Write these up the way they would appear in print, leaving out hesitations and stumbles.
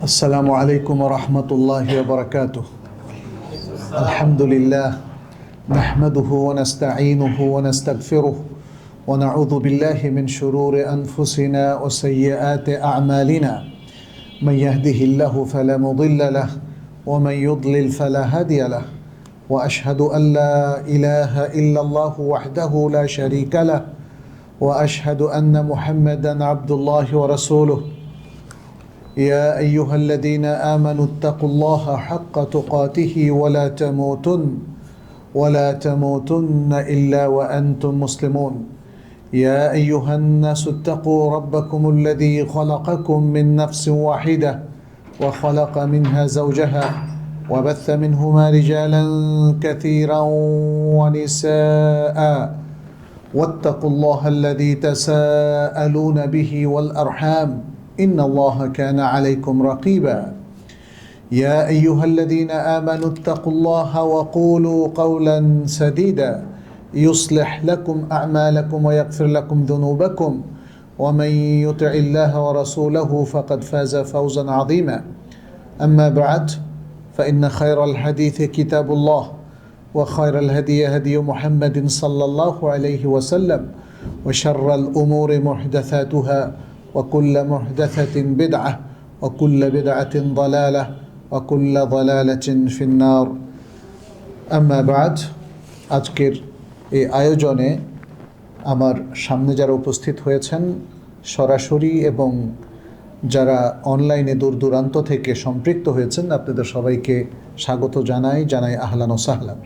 السلام عليكم ورحمة الله وبركاته. الحمد لله نحمده ونستعينه ونستغفره ونعوذ بالله من شرور أنفسنا وسيئات أعمالنا. من يهده الله فلا مضل له ومن يضلل فلا هادي له، وأشهد أن لا إله إلا الله وحده لا شريك له، وأشهد أن محمدا عبد الله ورسوله. يا أيها الذين آمنوا اتقوا الله حق تقاته ولا تموتن إلا وأنتم مسلمون. يا أيها الناس اتقوا ربكم الذي خلقكم من نفس واحدة وخلق منها زوجها وبث منهما رجالا كثيرا ونساء، واتقوا الله الذي تساءلون به والأرحام إن الله كان عليكم رقيبا. يا أيها الذين آمنوا اتقوا الله وقولوا قولا سديدا يصلح لكم أعمالكم ويغفر لكم ذنوبكم، ومن يطع الله ورسوله فقد فاز فوزا عظيما. أما بعد، فإن خير الحديث كتاب الله، وخير الهدي هدي محمد صلى الله عليه وسلم، وشر الأمور محدثاتها، وكل محدثة بدعة، وكل بدعة ضلالة، وكل ضلالة في النار. أما بعد, আজকের এই আয়োজনে আমার সামনে যারা উপস্থিত হয়েছেন সরাসরি এবং যারা অনলাইনে দূর দূরান্ত থেকে সম্পৃক্ত হয়েছেন, আপনাদের সবাইকে স্বাগত জানাই আহলান ও সাহলান।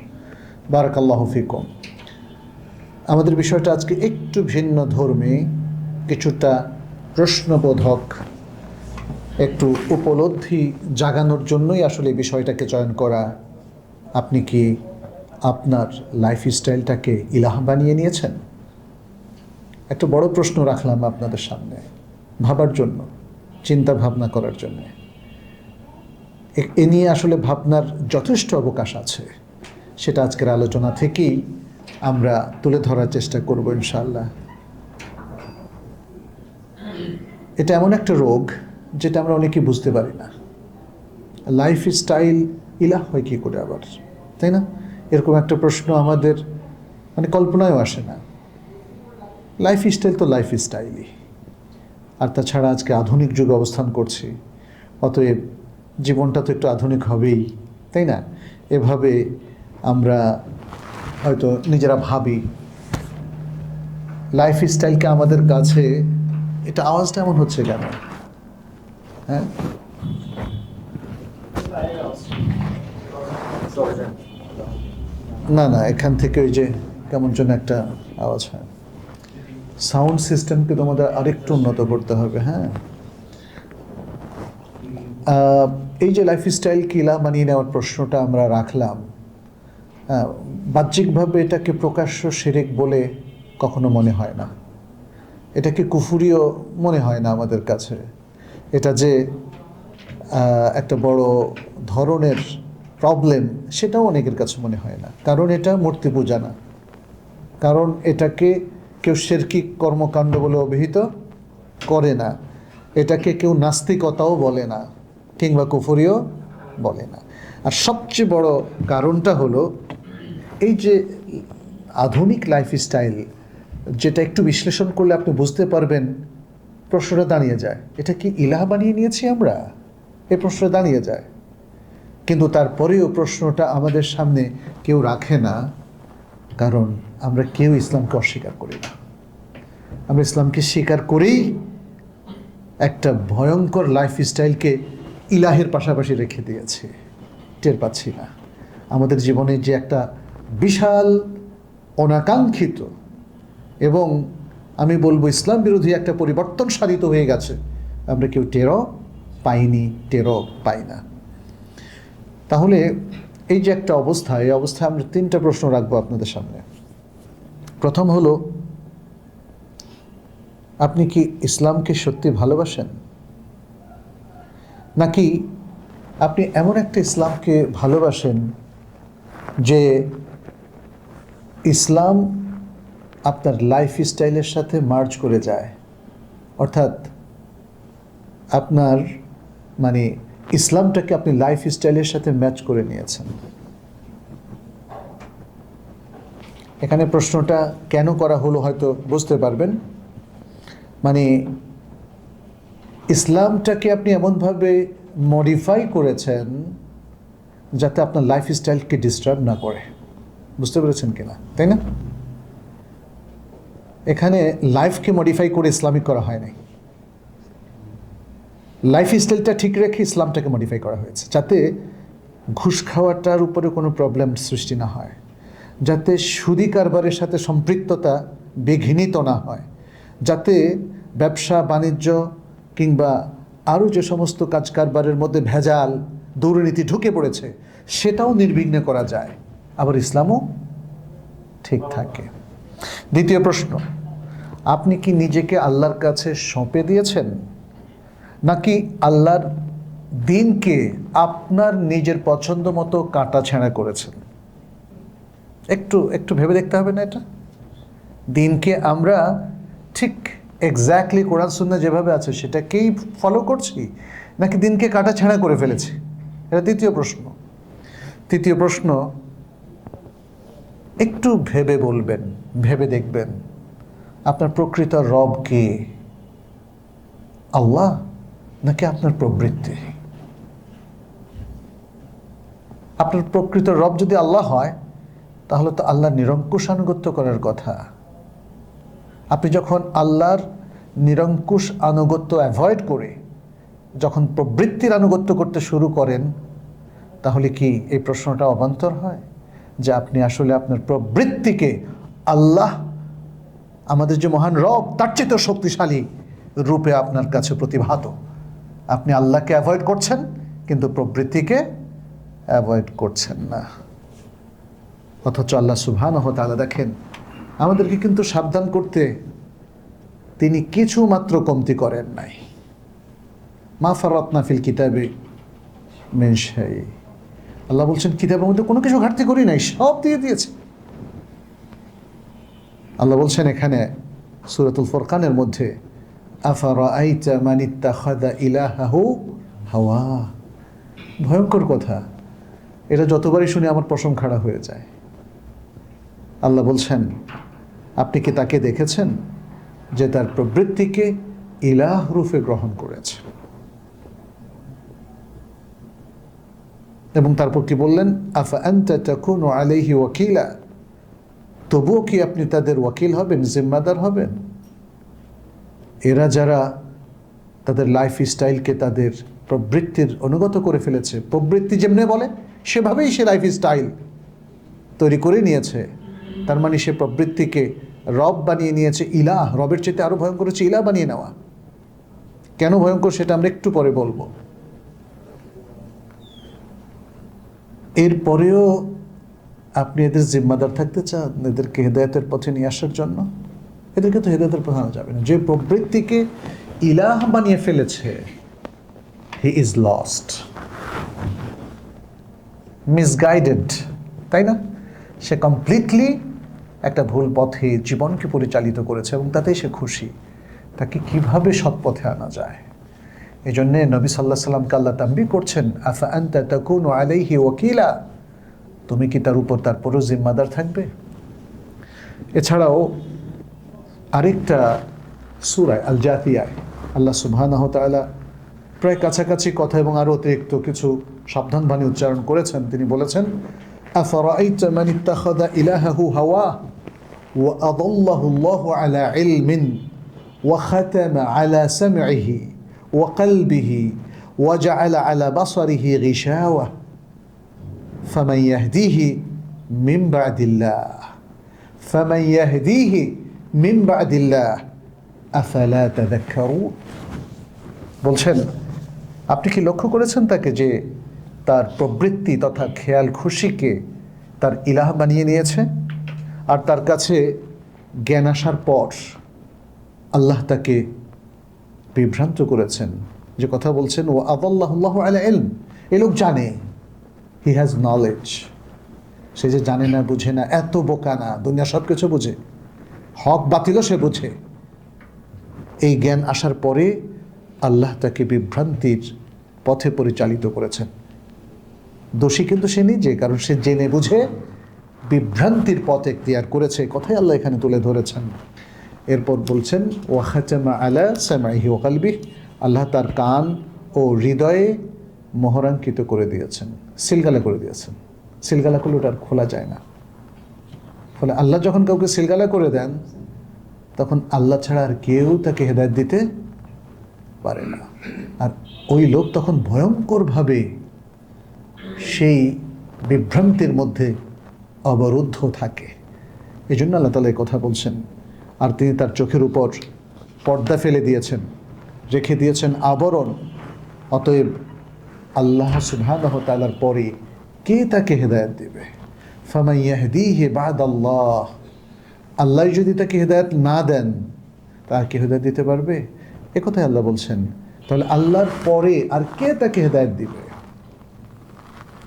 বারাকাল্লাহু ফিকুম। আমাদের বিষয়টা আজকে একটু ভিন্ন ধর্মী, কিছুটা প্রশ্নবোধক, একটু উপলব্ধি জাগানোর জন্যই আসলে এই বিষয়টাকে চয়ন করা। আপনি কি আপনার লাইফস্টাইলটাকে ইলাহ বানিয়ে নিয়েছেন? একটা বড় প্রশ্ন রাখলাম আপনাদের সামনে ভাবার জন্য, চিন্তা ভাবনা করার জন্য। এ নিয়ে আসলে ভাবনার যথেষ্ট অবকাশ আছে, সেটা আজকের আলোচনা থেকেই আমরা তুলে ধরার চেষ্টা করব ইনশাআল্লাহ। এটা এমন একটা রোগ যেটা আমরা অনেকেই বুঝতে পারি না। লাইফস্টাইল ইলাহ হয় কী করে আবার, তাই না? এরকম একটা প্রশ্ন আমাদের কল্পনায়ও আসে না। লাইফস্টাইল তো লাইফস্টাইলই, আর তাছাড়া আজকে আধুনিক যুগে অবস্থান করছি, অতএব জীবনটা তো একটু আধুনিক হবেই, তাই না? এভাবে আমরা হয়তো নিজেরা ভাবি। লাইফস্টাইলকে আমাদের কাছে, এটা আওয়াজটা এমন হচ্ছে কেন? হ্যাঁ, না এখান থেকে ওই যে কেমন যেন একটা আওয়াজ হয়। সাউন্ড সিস্টেমকে তোমাদের আরেকটু উন্নত করতে হবে। হ্যাঁ, এই যে লাইফস্টাইল কিলা বানিয়ে নেওয়ার প্রশ্নটা আমরা রাখলাম, বাহ্যিকভাবে এটাকে প্রকাশ্য শিরক বলে কখনো মনে হয় না, এটাকে কুফুরিও মনে হয় না আমাদের কাছে। এটা যে একটা বড় ধরনের প্রবলেম, সেটাও অনেকের কাছে মনে হয় না, কারণ এটা মূর্তি পূজা না, কারণ এটাকে কেউ শিরকি কর্মকাণ্ড বলে অভিহিত করে না, এটাকে কেউ নাস্তিকতাও বলে না, কিংবা কুফুরিও বলে না। আর সবচেয়ে বড় কারণটা হলো এই যে আধুনিক লাইফস্টাইল, যেটা একটু বিশ্লেষণ করলে আপনি বুঝতে পারবেন। প্রশ্নটা দাঁড়িয়ে যায়, এটা কি ইলাহ বানিয়ে নিয়েছি আমরা? এই প্রশ্নটা দাঁড়িয়ে যায়, কিন্তু তারপরেও প্রশ্নটা আমাদের সামনে কেউ রাখে না, কারণ আমরা কেউ ইসলামকে অস্বীকার করি না। আমরা ইসলামকে স্বীকার করেই একটা ভয়ঙ্কর লাইফস্টাইলকে ইলাহের পাশাপাশি রেখে দিয়েছি, টের পাচ্ছি না। আমাদের জীবনে যে একটা বিশাল অনাকাঙ্ক্ষিত এবং আমি বলবো ইসলাম বিরোধী একটা পরিবর্তন সাধিত হয়ে গেছে, আমরা কেউ টেরও পাই না। তাহলে এই যে একটা অবস্থা, এই অবস্থায় আমরা তিনটা প্রশ্ন রাখবো আপনাদের সামনে। প্রথম হলো, আপনি কি ইসলামকে সত্যি ভালোবাসেন, নাকি আপনি এমন একটা ইসলামকে ভালোবাসেন যে ইসলাম আপনার লাইফস্টাইলের সাথে মার্জ করে যায়, অর্থাৎ আপনার মানে ইসলামটাকে আপনি লাইফ স্টাইলের সাথে ম্যাচ করে নিয়েছেন। এখানে প্রশ্নটা কেন করা হলো হয়তো বুঝতে পারবেন। মানে ইসলামটাকে আপনি এমনভাবে মডিফাই করেছেন যাতে আপনার লাইফ স্টাইলকে ডিস্টার্ব না করে। বুঝতে পেরেছেন কিনা, তাই না? এখানে লাইফকে মডিফাই করে ইসলামিক করা হয় নাই। লাইফ স্টাইলটা ঠিক রেখে ইসলামটাকে মডিফাই করা হয়েছে, যাতে ঘুষ খাওয়াটার উপরে কোনো প্রবলেম সৃষ্টি না হয়, যাতে সুদি কারবারের সাথে সম্পৃক্ততা বিঘ্নিত না হয়, যাতে ব্যবসা বাণিজ্য কিংবা আরও যে সমস্ত কাজ কারবারের মধ্যে ভেজাল দুর্নীতি ঢুকে পড়েছে সেটাও নির্বিঘ্নে করা যায়, আবার ইসলামও ঠিক থাকে। দ্বিতীয় প্রশ্ন, আপনি কি নিজেকে আল্লাহর কাছে সঁপে দিয়েছেন, নাকি আল্লাহর দিনকে আপনার নিজের পছন্দ মতো কাটা ছেঁড়া করেছেন? একটু ভেবে দেখতে হবে না এটা? দিনকে আমরা ঠিক এক্স্যাক্টলি কোরআন সুন্নাহ যেভাবে আছে সেটাকেই ফলো করছি, নাকি দিনকে কাটা ছেঁড়া করে ফেলেছি? এটা দ্বিতীয় প্রশ্ন। তৃতীয় প্রশ্ন, একটু ভেবে বলবেন, ভেবে দেখবেন আপনার প্রকৃত রব কে? আল্লাহ নাকি আপনার প্রবৃত্তি? আপনার প্রকৃত রব যদি আল্লাহ হয় তাহলে তো আল্লাহর নিরঙ্কুশ আনুগত্য করার কথা। আপনি যখন আল্লাহর নিরঙ্কুশ আনুগত্য অ্যাভয়েড করে যখন প্রবৃত্তির আনুগত্য করতে শুরু করেন, তাহলে কি এই প্রশ্নটা অবান্তর হয় যে আপনি আসলে আপনার প্রবৃত্তিকে আল্লাহ, আমাদের যে মহান রব, তার চেয়ে শক্তিশালী রূপে আপনার কাছে প্রতিভাত। আপনি আল্লাহকে অ্যাভয়েড করছেন কিন্তু প্রবৃত্তিকে অ্যাভয়েড করছেন না। অথচ আল্লাহ সুবহানাহু ওয়া তাআলা দেখেন আমাদেরকে কিন্তু সাবধান করতে তিনি কিছু মাত্র কমতি করেন নাই। মা ফারাতনা ফিল কিতাবে মিন শাই। আল্লাহ বলছেন কিতাবের মধ্যে কোনো কিছু ঘাটতি করি নাই, সব দিয়ে দিয়েছে। আল্লাহ বলছেন এখানে সূরাতুল ফুরকানের মধ্যে, আফারাআইতা মান ইত্তাখাযা ইলাহাহু হাওয়া। ভয়ঙ্কর কথা, এটা যতবারই শুনে আমার পশম খাড়া হয়ে যায়। আল্লাহ বলছেন আপনি কি তাকে দেখেছেন যে তার প্রবৃত্তিকে ইলাহ রূপে গ্রহণ করেছে? এবং তারপর কি বললেন, আফা আনতা তাকুনু আলাইহি ওয়াকিলা, তবুও কি আপনি তাদের ওয়াকিল হবেন, জিম্মাদার হবেন? এরা যারা তাদের লাইফ স্টাইলকে তাদের প্রবৃত্তির অনুগত করে ফেলেছে, প্রবৃত্তি যেমনি বলে সেভাবেই সে লাইফ স্টাইল তৈরি করে নিয়েছে, তার মানে সে প্রবৃত্তিকে রব বানিয়ে নিয়েছে, ইলাহ। রবের চেয়ে আরও ভয়ঙ্কর হচ্ছে ইলাহ বানিয়ে নেওয়া। কেন ভয়ঙ্কর সেটা আমরা একটু পরে বলবো। এরপরেও আপনি এদের জিম্মাদার থাকতে চান এদেরকে হেদায়েতের পথে নিয়ে আসার জন্য? এদেরকে তো হেদায়েতের পথে আনা যাবে না। যে প্রবৃত্তিকে ইলাহ বানিয়ে ফেলেছে, হি ইজ লস্ট, মিসগাইডেড, তাই না? সে কমপ্লিটলি একটা ভুল পথে জীবনকে পরিচালিত করেছে এবং তাতেই সে খুশি। তাকে কিভাবে সৎ পথে আনা যায়? এই জন্যে নবী সাল্লাল্লাহু আলাইহি সাল্লামকে আল্লাহ তানবীহ করছেন, আফা আনতা তাকুনু আলাইহি ওয়াকিলা, তুমি কি তার উপর তারপরও জিম্মাদার থাকবে? এছাড়াও আরেকটা সূরা আল জাথিয়ায় আল্লাহ সুবহানাহু ওয়া তাআলা প্রায় কাছাকাছি কথা এবং আরও অতিরিক্ত কিছু সাবধানবাণী উচ্চারণ করেছেন। তিনি বলেছেন, আফারাআইতা মান ইত্তাখাযা ইলাহাহু হাওয়া ওয়া আদাল্লাহু আল্লাহু আলা ইলমিন ওয়া খাতামা আলা সামইহি ওয়া কলবিহি ওয়া জাআলা আলা বাসারিহি গিশাওয়া ফামান ইয়াহদিহি মিন বা'দিল্লাহ ফামান ইয়াহদিহি মিন বা'দিল্লাহ আফালা তাযাক্কারুন। বলছেন আপনি কি লক্ষ্য করেছেন তাকে যে তার প্রবৃত্তি তথা খেয়াল খুশিকে তার ইলাহ বানিয়ে নিয়েছে, আর তার কাছে জ্ঞান আসার পর আল্লাহ তাকে বিভ্রান্ত করেছেন। যে কথা বলছেন, ও আদাল্লাহু আলা ইলম, এ লোক জানে, হি হ্যাজ নলেজ। সে যে জানে না, বুঝে না, এত বোকা না, দুনিয়া সব কিছু বুঝে, হক বাতিলও সে বুঝে। এই জ্ঞান আসার পরে আল্লাহ তাকে বিভ্রান্তির পথে পরিচালিত করেছেন। দোষী কিন্তু সে নিজে, কারণ সে জেনে বুঝে বিভ্রান্তির পথ এখতিয়ার করেছে, কথাই আল্লাহ এখানে তুলে ধরেছেন। এরপর বলছেন ওয়া খাতামা আলা সামাইহি ওয়া কলবিহি, আল্লাহ তার কান ও হৃদয়ে মোহরাঙ্কিত করে দিয়েছেন, সিলগালা করে দিয়েছেন। সিলগালা করলে ওটা আর খোলা যায় না। ফলে আল্লাহ যখন কাউকে সিলগালা করে দেন, তখন আল্লাহ ছাড়া আর কেউ তাকে হেদায়েত দিতে পারে না। আর ওই লোক তখন ভয়ঙ্করভাবে সেই বিভ্রান্তির মধ্যে অবরুদ্ধ থাকে। এই জন্য আল্লাহ তাআলা এই কথা বলছেন। আর তিনি তার চোখের উপর পর্দা ফেলে দিয়েছেন, রেখে দিয়েছেন আবরণ। অতএব আল্লাহ সুবহানাহু ওয়া তাআলার পরে কে তাকে হেদায়েত দেবে? ফামান ইয়াহদিহি বা'দাল্লাহ, আল্লাহ যদি তাকে হেদায়েত না দেন, তার কে হেদায়েত দিতে পারবে? এ কথাই আল্লাহ বলছেন। তাহলে আল্লাহর পরে আর কে তাকে হেদায়েত দিবে?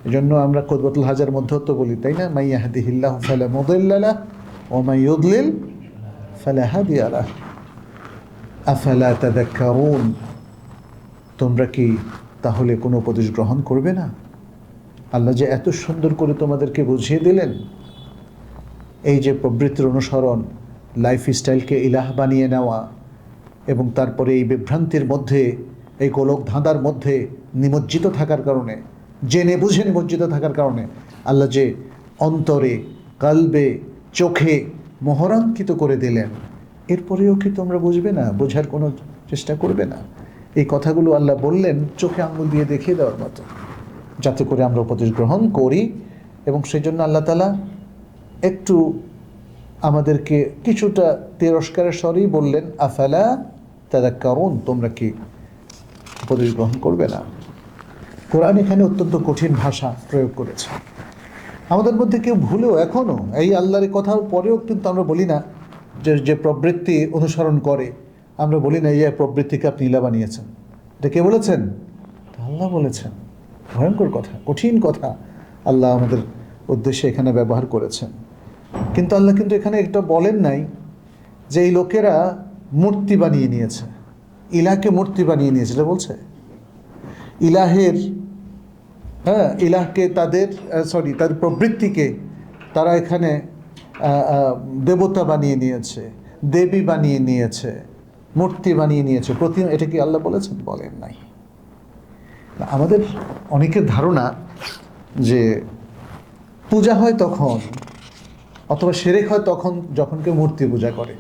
এই জন্য আমরা খুতবাতুল হাজার মধ্যে তো বলি, তাই না? মান ইয়াহদিহিল্লাহু ফালা মুদিল্লা লাহু ওয়া মান ইউদ্লিল ফালা হাদিয়া লাহু আফালা তাযাক্কারুন। তোমরা কি তাহলে কোনো উপদেশ গ্রহণ করবে না? আল্লাহ যে এত সুন্দর করে তোমাদেরকে বুঝিয়ে দিলেন, এই যে প্রবৃত্তির অনুসরণ, লাইফ স্টাইলকে ইলাহ বানিয়ে নেওয়া, এবং তারপরে এই বিভ্রান্তির মধ্যে, এই গোলক ধাঁধার মধ্যে নিমজ্জিত থাকার কারণে, জেনে বুঝে নিমজ্জিত থাকার কারণে আল্লাহ যে অন্তরে, কালবে, চোখে মোহরাঙ্কিত করে দিলেন, এরপরেও কি তোমরা বুঝবে না? বোঝার কোনো চেষ্টা করবে না? এই কথাগুলো আল্লাহ বললেন চোখে আঙুল দিয়ে দেখিয়ে দেওয়ার মতো, যাতে করে আমরা উপদেশ গ্রহণ করি। এবং সেই জন্য আল্লাহ তাআলা একটু আমাদেরকে কিছুটা তিরস্কারের স্বরেই বললেন, আফালা তাযাক্কারুন, তোমরা কি উপদেশ গ্রহণ করবে না? কোরআন এখানে অত্যন্ত কঠিন ভাষা প্রয়োগ করেছে। আমাদের মধ্যে কেউ ভুলেও এখনও এই আল্লাহর কথার পরেও কিন্তু আমরা বলি না যে প্রবৃত্তি অনুসরণ করে, আমরা বলি না এই প্রবৃত্তিকে আপনি ইলা বানিয়েছেন। এটা কে বলেছেন? আল্লাহ বলেছেন। ভয়ঙ্কর কথা, কঠিন কথা আল্লাহ আমাদের উদ্দেশ্যে এখানে ব্যবহার করেছেন। কিন্তু আল্লাহ কিন্তু এখানে একটা বলেন নাই যে এই লোকেরা মূর্তি বানিয়ে নিয়েছে, ইলাহকে মূর্তি বানিয়ে নিয়েছে। এটা বলছে ইলাহের, ইলাহকে তাদের তাদের প্রবৃত্তিকে তারা এখানে দেবতা বানিয়ে নিয়েছে, দেবী বানিয়ে নিয়েছে, মূর্তি বানিয়ে নিয়েছে, প্রতিমা। এটা কি আল্লাহ বলেছেন? বলেন নাই। আমাদের অনেকের ধারণা যে পূজা হয় তখন, অথবা শিরক হয় তখন যখন কেউ মূর্তি পূজা করে।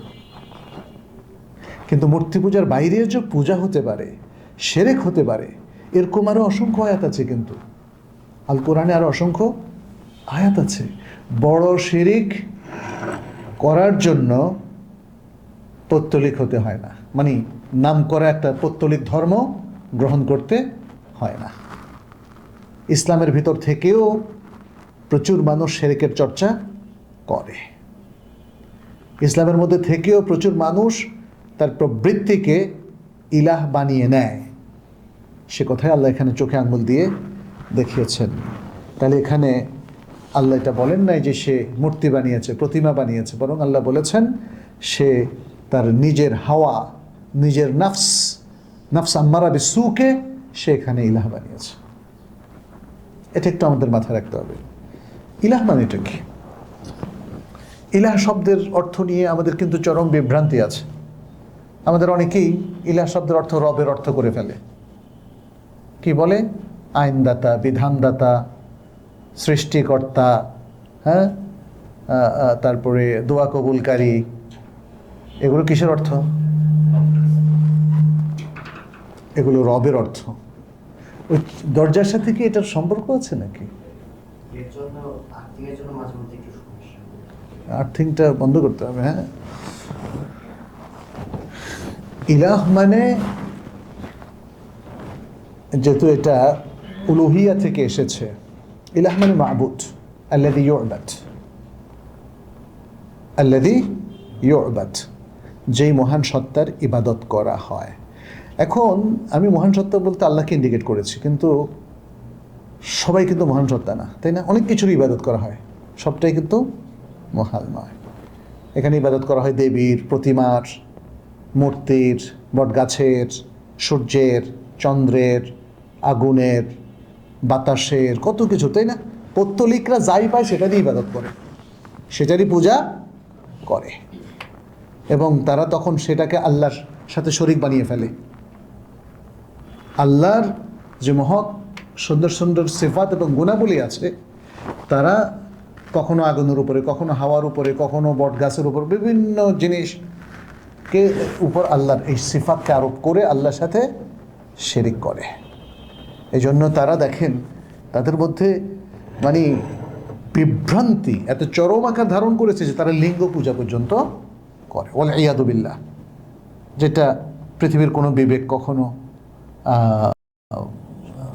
কিন্তু মূর্তি পূজার বাইরেও যে পূজা হতে পারে, শিরক হতে পারে, এরকম আরও অসংখ্য আয়াত আছে। কিন্তু আল কোরআনে আরও অসংখ্য আয়াত আছে। বড় শিরক করার জন্য পৌত্তলিক হতে হয় না, মানে নাম করা একটা পৌত্তলিক ধর্ম গ্রহণ করতে হয় না। ইসলামের ভিতর থেকেও প্রচুর মানুষ শিরকের চর্চা করে। ইসলামের মধ্যে থেকেও প্রচুর মানুষ তার প্রবৃত্তিকে ইলাহ বানিয়ে নেয়। সে কথাই আল্লাহ এখানে চোখে আঙ্গুল দিয়ে দেখিয়েছেন। তাহলে এখানে আল্লাহ এটা বলেন নাই যে সে মূর্তি বানিয়েছে, প্রতিমা বানিয়েছে, বরং আল্লাহ বলেছেন সে তার নিজের হাওয়া, নিজের নফস আম্মারা বিসুকে সে এখানে ইলাহ বানিয়েছে। এটা একটু আমাদের মাথায় রাখতে হবে। ইলাহ মানে এটা কি? ইলাহ শব্দের অর্থ নিয়ে আমাদের কিন্তু চরম বিভ্রান্তি আছে। আমাদের অনেকেই ইলাহ শব্দের অর্থ রবের অর্থ করে ফেলে। কি বলে? আইনদাতা, বিধানদাতা, সৃষ্টিকর্তা, হ্যাঁ, তারপরে দোয়া কবুলকারী। এগুলো কিসের অর্থ? এগুলো রবের অর্থ। ওই দরজার সাথে কি এটার সম্পর্ক আছে নাকি? আর্থিংটা বন্ধ করতে হবে। হ্যাঁ, ইলাহ মানে, যেহেতু এটা উলুহিয়া থেকে এসেছে, ইলাহ মানে মাবুদ, আল্লাযী ইউবাদ, আল্লাযী ইউবাদ, যেই মহান সত্তার ইবাদত করা হয়। এখন আমি মহান সত্তা বলতে আল্লাহকে ইন্ডিকেট করেছি, কিন্তু সবাই কিন্তু মহান সত্তা না, তাই না? অনেক কিছুর ইবাদত করা হয়, সবটাই কিন্তু মহান নয়। এখানে ইবাদত করা হয় দেবীর, প্রতিমার, মূর্তির, বটগাছের, সূর্যের, চন্দ্রের, আগুনের, বাতাসের, কত কিছু, তাই না? পৌত্তলিকরা যাই পায় সেটা দিয়ে ইবাদত করে, সেটারই পূজা করে, এবং তারা তখন সেটাকে আল্লাহর সাথে শরিক বানিয়ে ফেলে। আল্লাহর যে মহৎ সুন্দর সুন্দর সিফাত এবং গুণাবলী আছে, তারা কখনো আগুনের উপরে, কখনো হাওয়ার উপরে, কখনো বট গাছের উপর, বিভিন্ন জিনিসকে উপর আল্লাহর এই সিফাতকে আরোপ করে আল্লাহর সাথে শিরিক করে। এই জন্য তারা দেখেন তাদের মধ্যে মানে বিভ্রান্তি এত চরম আকার ধারণ করেছে যে তারা লিঙ্গ পূজা পর্যন্ত করে, ওয়াল ইয়াদু বিল্লাহ, যেটা পৃথিবীর কোনো বিবেক কখনো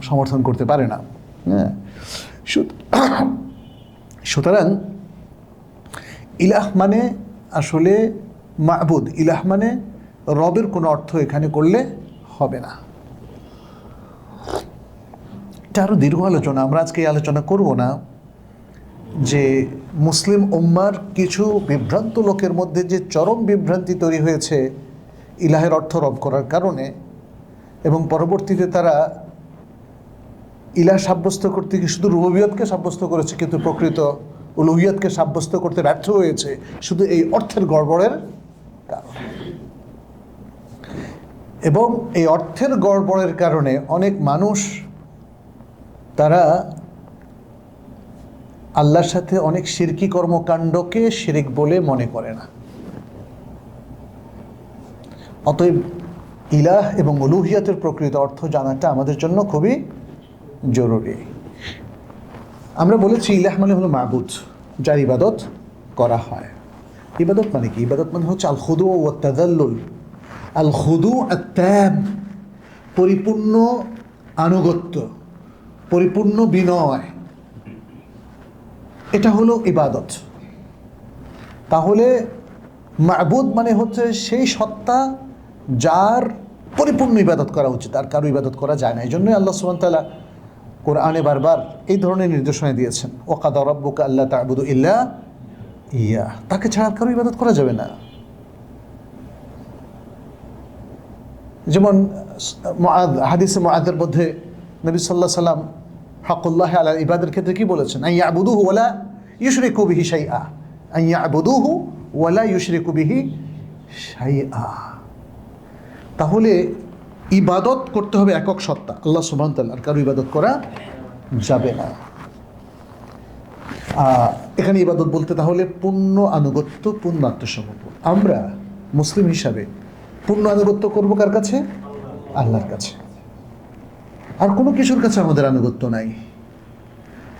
সমর্থন করতে পারে না। হ্যাঁ, সুতরাং ইলাহ মানে আসলে মাবুদ, ইলাহ মানে রবের কোনো অর্থ এখানে করলে হবে না। এটা আরও দীর্ঘ আলোচনা, আমরা আজকে এই আলোচনা করব না। যে মুসলিম উম্মার কিছু বিভ্রান্ত লোকের মধ্যে যে চরম বিভ্রান্তি তৈরি হয়েছে ইলাহের অর্থ রব করার কারণে, এবং পরবর্তীতে তারা ইলাহ সাব্যস্ত করতে গিয়ে শুধু রুবুবিয়তকে সাব্যস্ত করেছে, কিন্তু প্রকৃত উলুহিয়তকে সাব্যস্ত করতে ব্যর্থ হয়েছে শুধু এই অর্থের গড়বড়ের কারণে। এবং এই অর্থের গড়বড়ের কারণে অনেক মানুষ তারা আল্লাহর সাথে অনেক শিরকি কর্মকাণ্ডকে শিরিক বলে মনে করে না। অতএব ইলাহ এবং উলুহিয়তের প্রকৃত অর্থ জানাটা আমাদের জন্য খুবই জরুরি। আমরা বলেছি ইলাহ মানে হলো মাবুদ, যার ইবাদত করা হয়। ইবাদত মানে কি? ইবাদত মানে হচ্ছে আল খুদু ওয়া তাযাল্লুল, আল খুদু আত-তাম, পরিপূর্ণ আনুগত্য, পরিপূর্ণ বিনয়, এটা হলো ইবাদত। তাহলে মাবুদ মানে হচ্ছে সেই সত্তা যার পরিপূর্ণ ইবাদত করা উচিত, আর কারো ইবাদত করা যায় না। এই জন্যই আল্লাহ সুবহানাহু ওয়া তাআলা কোরআনে বারবার এই ধরনের নির্দেশনা দিয়েছেন, ওয়া কাদা রাব্বুকা আল্লা তা'বুদু ইল্লা ইয়া, তাকে ছাড়া কারো ইবাদত করা যাবে না। যেমন হাদিসে মুআযের মধ্যে নবী সাল্লাল্লাহু আলাইহি সাল্লাম হাক্কুল্লাহ আলা ইবাদের ক্ষেত্রে কি বলেছেন? আন ইয়াবুদুহু ওয়া লা ইউশরিকু বিহি শাইআ, আন ইয়াবুদুহু ওয়া লা ইউশরিকু বিহি শাইআ। তাহলে ইবাদত করতে হবে একক সত্তা আল্লাহ সুবহানাহু ওয়া তাআলা, আর কারো ইবাদত করা যাবে না। এখানে ইবাদত বলতে তাহলে পূর্ণ আনুগত্য, পূর্ণ আত্মসমর্পণ। আমরা মুসলিম হিসাবে পূর্ণ আনুগত্য করবো কার কাছে? আল্লাহর কাছে। আর কোনো কিছুর কাছে আমাদের আনুগত্য নাই।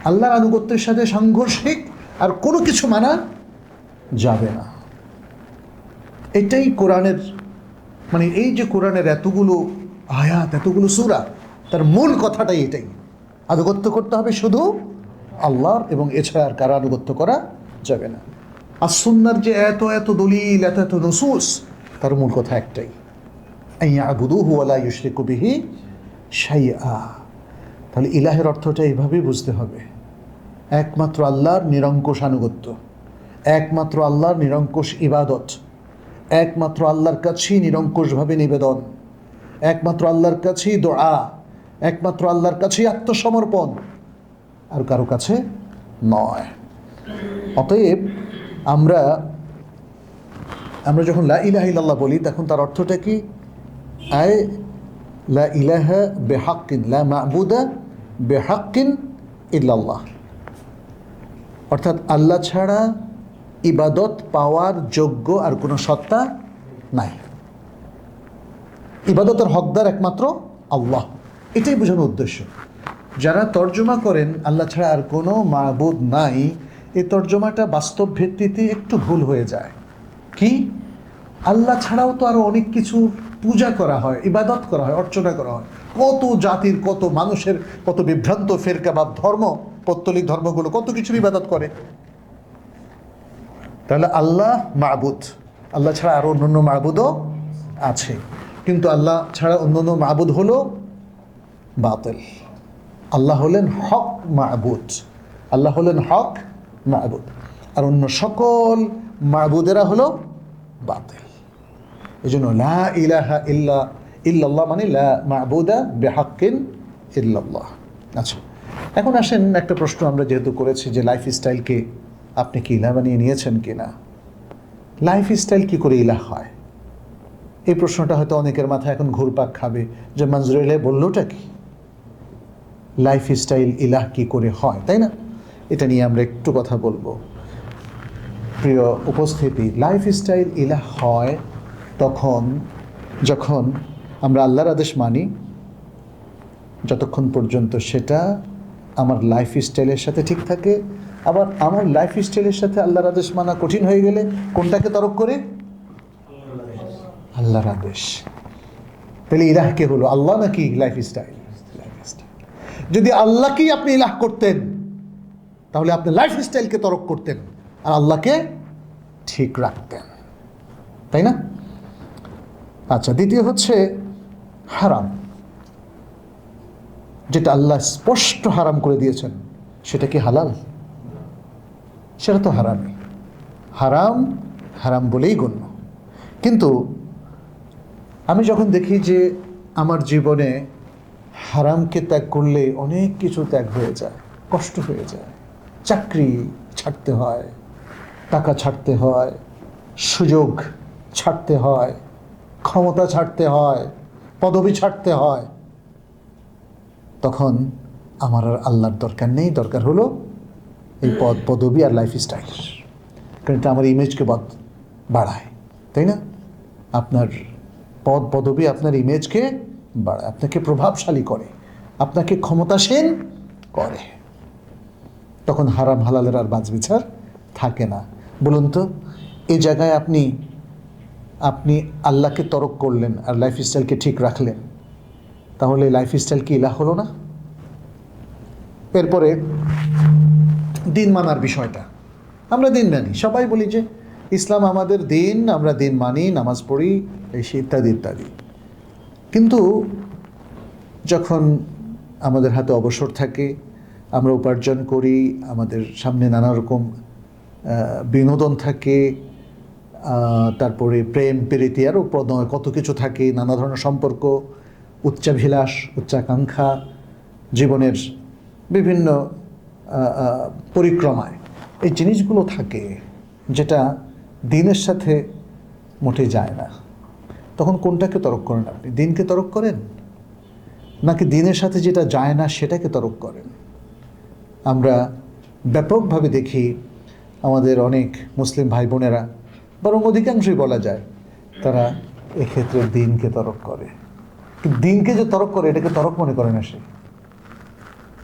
আল্লাহর আনুগত্যের সাথে সাংঘর্ষিক আর কোনো কিছু মানা যাবে না। এটাই কোরআনের মানে, এই যে কোরআনের এতগুলো আয়াত, এতগুলো সূরা, তার মূল কথাটাই এটাই, আনুগত্য করতে হবে শুধু আল্লাহর, এবং এছাড়া আর কারো আনুগত্য করা যাবে না। আর সুন্নাহর যে এত এত দলিল, এত এত নুসুস, তার মূল কথা একটাই, আন ইয়াবুদুহু ওয়া লা ইউশরিকু বিহি শাইআ। তাহলে ইলাহের অর্থটা এইভাবেই বুঝতে হবে, একমাত্র আল্লাহর নিরঙ্কুশ আনুগত্য, একমাত্র আল্লাহর নিরঙ্কুশ ইবাদত, একমাত্র আল্লাহর কাছেই নিরঙ্কুশভাবে নিবেদন, একমাত্র আল্লাহর কাছেই দোয়া, একমাত্র আল্লাহর কাছেই আত্মসমর্পণ, আর কারো কাছে নয়। অতএব আমরা যখন লা ইলাহা ইল্লাল্লাহ বলি, তখন তার অর্থটা কি? আয় লা ইলাহা বিহাক্কিন, লা মা'বুদা বিহাক্কিন ইল্লাল্লাহ, অর্থাৎ আল্লাহ ছাড়া ইবাদত পাওয়ার যোগ্য আর কোনো সত্তা নাই, ইবাদতের হকদার একমাত্র আল্লাহ। এটাই বোঝানোর উদ্দেশ্য। যারা তর্জমা করেন আল্লাহ ছাড়া আর কোনো মাবুদ নাই, এই তর্জমাটা বাস্তব ভিত্তিতে একটু ভুল হয়ে যায়। কি? আল্লাহ ছাড়াও তো আরও অনেক কিছু পূজা করা হয়, ইবাদত করা হয়, অর্চনা করা হয়। কত জাতির, কত মানুষের, কত বিভ্রান্ত ফেরকা বা ধর্ম, পৌত্তলিক ধর্মগুলো কত কিছুর ইবাদত করে। তাহলে আল্লাহ মাবুদ, আল্লাহ ছাড়া আরও অন্যান্য মাবুদও আছে, কিন্তু আল্লাহ ছাড়া অন্যান্য মাবুদ হলো বাতিল। আল্লাহ হলেন হক মাবুদ, আল্লাহ হলেন হক মাবুদ, আর অন্য সকল মাবুদেরা হলো বাতিল। এই জন্য লা ইলাহা ইল্লাল্লাহ মানে লা মাবুদা বিহাক্কিন ইল্লাল্লাহ। আচ্ছা, এখন আসেন একটা প্রশ্ন আমরা যেহেতু করেছি যে লাইফস্টাইলকে আপনি কি ইলাহ বানিয়ে নিয়েছেন কি না। লাইফস্টাইল কি করে ইলাহ হয়, এই প্রশ্নটা হয়তো অনেকের মাথায় এখন ঘুরপাক খাবে যে মনজুর ইলাহ বললোটা কি, লাইফস্টাইল ইলাহ কি করে হয়, তাই না? এটা নিয়ে আমরা একটু কথা বলবো। প্রিয় উপস্থিতি, লাইফস্টাইল ইলাহ হয় যখন আমরা আল্লাহর আদেশ মানি, যতক্ষণ পর্যন্ত সেটা আমার লাইফস্টাইলের সাথে ঠিক থাকে। আবার আমার লাইফস্টাইলের সাথে আল্লাহর আদেশ মানা কঠিন হয়ে গেলে কোনটাকে তরক করে? আল্লাহর আদেশ। তাহলে ইলাহ কে হলো, আল্লাহ নাকি লাইফস্টাইল? যদি আল্লাহকেই আপনি ইলাহ করতেন তাহলে আপনি লাইফস্টাইলকে তরক করতেন আর আল্লাহকে ঠিক রাখতেন, তাই না? আচ্ছা, দ্বিতীয় হচ্ছে হারাম, যেটা আল্লাহ স্পষ্ট হারাম করে দিয়েছেন সেটা কি হালাল? সেটা তো হারামই, হারাম হারাম বলেই গণ্য। কিন্তু আমি যখন দেখি যে আমার জীবনে হারামকে ত্যাগ করলে অনেক কিছু ত্যাগ হয়ে যায়, কষ্ট হয়ে যায়, চাকরি ছাড়তে হয়, টাকা ছাড়তে হয়, সুযোগ ছাড়তে হয়, ক্ষমতা ছাড়তে হয়, পদবি ছাড়তে হয়, তখন আমার আর আল্লাহর দরকার নেই, দরকার হলো এই পদবি আর লাইফস্টাইল। কারণ এটা আমার ইমেজকে বাড়ায়, তাই না? আপনার পদবি আপনার ইমেজকে বাড়ায়, আপনাকে প্রভাবশালী করে, আপনাকে ক্ষমতাসীন করে। তখন হারাম হালালের আর বাছ বিচার থাকে না। বলুন তো, এই জায়গায় আপনি আল্লাহকে তরক করলেন আর লাইফস্টাইলকে ঠিক রাখলেন, তাহলে লাইফস্টাইল কি ইলাহ হলো না? এরপরে দিন মানার বিষয়টা, আমরা দিন মানি, সবাই বলি যে ইসলাম আমাদের দিন, আমরা দিন মানি, নামাজ পড়ি, এই ইত্যাদি ইত্যাদি। কিন্তু যখন আমাদের হাতে অবসর থাকে, আমরা উপার্জন করি, আমাদের সামনে নানা রকম বিনোদন থাকে, তারপরে প্রেম প্রীতি আরও কত কিছু থাকে, নানা ধরনের সম্পর্ক, উচ্চাভিলাষ, উচ্চাকাঙ্ক্ষা, জীবনের বিভিন্ন পরিক্রমায় এই জিনিসগুলো থাকে যেটা দিনের সাথে মোটে যায় না। তখন কোনটাকে তরক করেন আপনি? দিনকে তরক করেন নাকি দিনের সাথে যেটা যায় না সেটাকে তরক করেন? আমরা ব্যাপকভাবে দেখি আমাদের অনেক মুসলিম ভাই বোনেরা, বরং অধিকাংশই বলা যায়, তারা এক্ষেত্রে দিনকে তরক করে। কিন্তু দিনকে যে তরক করে এটাকে তরক মনে করে না সে,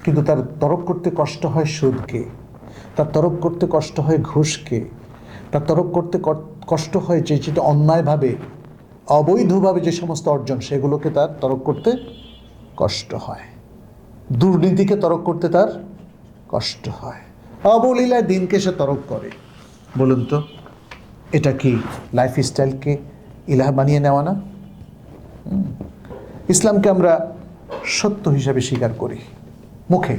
কিন্তু তার তরক করতে কষ্ট হয় সুদকে, তার তরক করতে কষ্ট হয় ঘুষকে, তার তরক করতে কষ্ট হয় যে যেটা অন্যায়ভাবে অবৈধভাবে যে সমস্ত অর্জন সেগুলোকে তার তরক করতে কষ্ট হয়, দুর্নীতিকে তরক করতে তার কষ্ট হয়, অবলীলায় দিনকে সে তরক করে। বলুন তো, এটা কি লাইফস্টাইলকে ইলাহ বানিয়ে নেওয়া না? ইসলামকে আমরা সত্য হিসাবে স্বীকার করি মুখে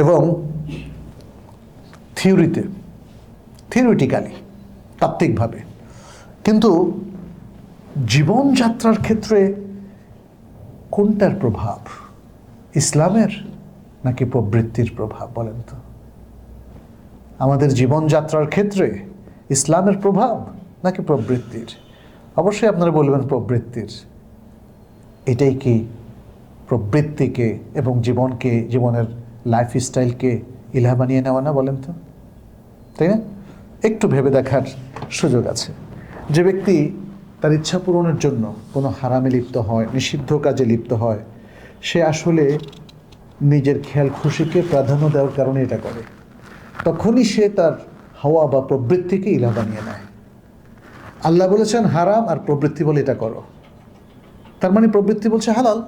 এবং থিওরিটিক্যালি, তাত্ত্বিকভাবে, কিন্তু জীবনযাত্রার ক্ষেত্রে কোনটার প্রভাব, ইসলামের নাকি প্রবৃত্তির প্রভাব? বলেন তো, আমাদের জীবনযাত্রার ক্ষেত্রে ইসলামের প্রভাব নাকি প্রবৃত্তির? অবশ্যই আপনারা বলবেন প্রবৃত্তির। এটাই কি প্রবৃত্তিকে এবং জীবনের লাইফস্টাইলকে ইলাহ বানিয়ে নেওয়া না? বলেন তো, তাই না? একটু ভেবে দেখার সুযোগ আছে। যে ব্যক্তি তার ইচ্ছা পূরণের জন্য কোনো হারামে লিপ্ত হয়, নিষিদ্ধ কাজে লিপ্ত হয়, সে আসলে নিজের খেয়াল খুশিকে প্রাধান্য দেওয়ার কারণে এটা করে। তখনই সে তার হাওয়া বা প্রবৃত্তিকে ইলাহ বানিয়ে নেয়। আল্লাহ বলেছেন হারাম আর প্রবৃত্তি বলে এটা করো, তার মানে প্রবৃত্তি বলছে হালাল।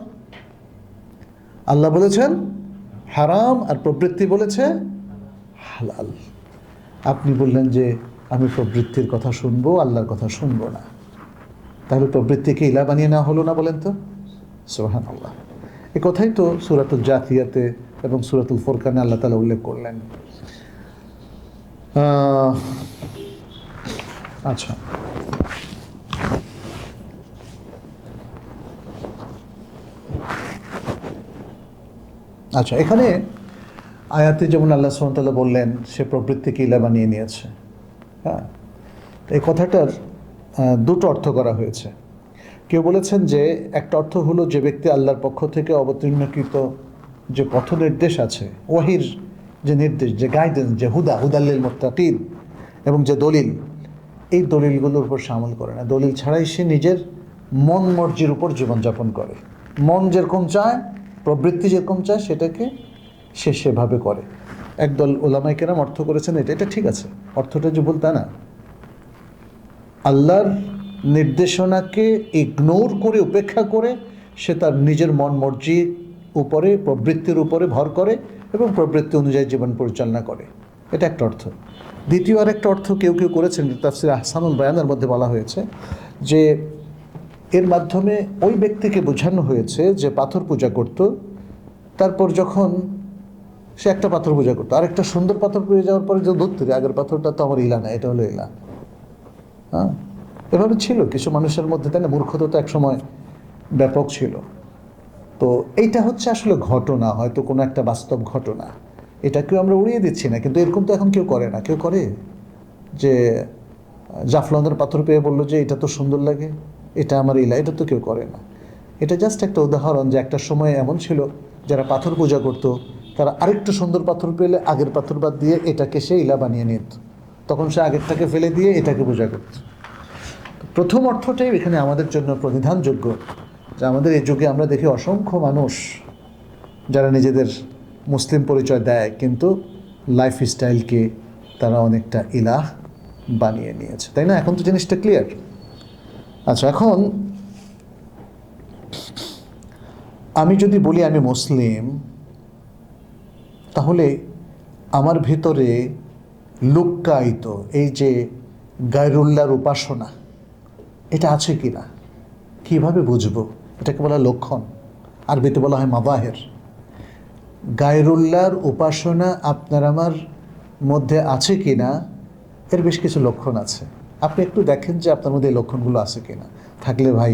আল্লাহ বলেছেন হারাম আর প্রবৃত্তি বলেছে হালাল। আপনি বললেন যে আমি প্রবৃত্তির কথা শুনবো, আল্লাহর কথা শুনবো না, তাহলে প্রবৃত্তিকে ইলাহ বানিয়ে নেওয়া হলো না? বলেন তো। সুবহানাল্লাহ। এ কথাই তো সূরাতুল জাথিয়াতে এবং সূরাতুল ফুরকানে আল্লাহ তাআলা উল্লেখ করলেন। আচ্ছা, আচ্ছা, এখানে আয়াতে যেমন আল্লাহ সুবহানাহু ওয়া তাআলা বললেন সে প্রবৃত্তিকে ইলা বানিয়ে নিয়েছে, হ্যাঁ, এই কথাটার দুটো অর্থ করা হয়েছে। কেউ বলেছেন যে একটা অর্থ হলো যে ব্যক্তি আল্লাহর পক্ষ থেকে অবতীর্ণকৃত যে পথ নির্দেশ আছে, ওয়াহির যে নির্দেশ, যে গাইডেন্স, যে হুদাল্লিল মুত্তাকিন, এবং যে দলিল, এই দলিলগুলোর উপর সে আমল করে না। দলিল ছাড়াই সে নিজের মন মর্জির উপর জীবনযাপন করে। মন যেরকম চায়, প্রবৃত্তি যেরকম চায়, সেটাকে সে সেভাবে করে। একদল ওলামায়ে কেরাম অর্থ করেছেন এটা ঠিক আছে, অর্থটা যে ভুল তা না। আল্লাহর নির্দেশনাকে ইগনোর করে, উপেক্ষা করে সে তার নিজের মন মর্জির উপরে, প্রবৃত্তির উপরে ভর করে এবং প্রবৃত্তি অনুযায়ী জীবন পরিচালনা করে, এটা একটা অর্থ। দ্বিতীয় আরেকটা অর্থ কেউ কেউ করেছেন, তাফসীর আহসানুল বায়ানের মধ্যে বলা হয়েছে যে এর মাধ্যমে ওই ব্যক্তিকে বোঝানো হয়েছে যে পাথর পূজা করত, তারপর যখন সে একটা পাথর পূজা করতো, আরেকটা সুন্দর পাথর পেয়ে যাওয়ার পরে যে ধরতে, আগের পাথরটা তো আমার ইলা না, এটা হলো ইলা। হ্যাঁ, এভাবে ছিল কিছু মানুষের মধ্যে, তাই না? মূর্খতা তো একসময় ব্যাপক ছিল। তো এইটা হচ্ছে আসলে ঘটনা, হয়তো কোনো একটা বাস্তব ঘটনা, এটাকেও আমরা উড়িয়ে দিচ্ছি না, কিন্তু এরকম তো এখন কেউ করে না। কেউ করে যে জাফলনের পাথর পেয়ে বললো যে এটা তো সুন্দর লাগে, এটা আমার ইলা, এটা তো কেউ করে না। এটা জাস্ট একটা উদাহরণ যে একটা সময় এমন ছিল যারা পাথর পূজা করতো, তারা আরেকটু সুন্দর পাথর পেলে আগের পাথর বাদ দিয়ে এটাকে সে ইলা বানিয়ে নিত, তখন সে আগেরটাকে ফেলে দিয়ে এটাকে পূজা করত। প্রথম অর্থটাই এখানে আমাদের জন্য প্রতিধানযোগ্য, যে আমাদের এই যুগে আমরা দেখি অসংখ্য মানুষ যারা নিজেদের মুসলিম পরিচয় দেয়, কিন্তু লাইফ স্টাইলকে তারা অনেকটা ইলাহ বানিয়ে নিয়েছে, তাই না? এখন তো জিনিসটা ক্লিয়ার। আচ্ছা, এখন আমি যদি বলি আমি মুসলিম, তাহলে আমার ভিতরে লুক্কায়িত এই যে গায়রুল্লাহর উপাসনা, এটা আছে কি না, কীভাবে বুঝবো? এটাকে বলা লক্ষণ, আরবিতে বলা হয় মাযাহির। গায়রুল্লাহর উপাসনা আপনার আমার মধ্যে আছে কি না, এর বেশ কিছু লক্ষণ আছে। আপনি একটু দেখেন যে আপনার মধ্যে এই লক্ষণগুলো আছে কি না। থাকলে ভাই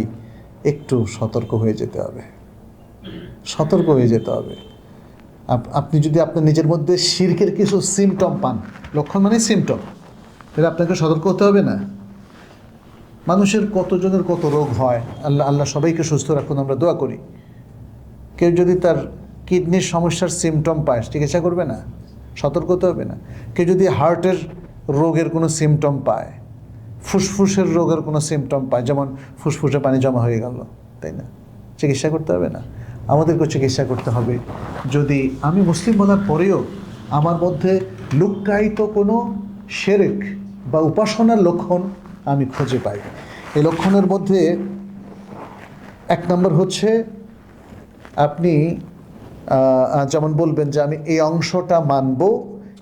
একটু সতর্ক হয়ে যেতে হবে, সতর্ক হয়ে যেতে হবে। আপনি যদি আপনার নিজের মধ্যে শিরকের কিছু সিমটম পান, লক্ষণ মানে সিমটম, তাহলে আপনাকে সতর্ক হতে হবে না? মানুষের কতজনের কত রোগ হয়, আল্লাহ সবাইকে সুস্থ রাখুন, আমরা দোয়া করি। কেউ যদি তার কিডনির সমস্যার সিমটম পায়, চিকিৎসা করবে না? সতর্ক হতে হবে না? কেউ যদি হার্টের রোগের কোনো সিমটম পায়, ফুসফুসের রোগের কোনো সিমটম পায়, যেমন ফুসফুসে পানি জমা হয়ে গেল, তাই না? চিকিৎসা করতে হবে না? আমাদেরকে চিকিৎসা করতে হবে যদি আমি মুসলিম বলার পরেও আমার মধ্যে লুক্কায়িত কোনো শিরক বা উপাসনার লক্ষণ আমি খুঁজে পাই। এই লক্ষণের মধ্যে এক নম্বর হচ্ছে, আপনি যেমন বলবেন যে আমি এই অংশটা মানব,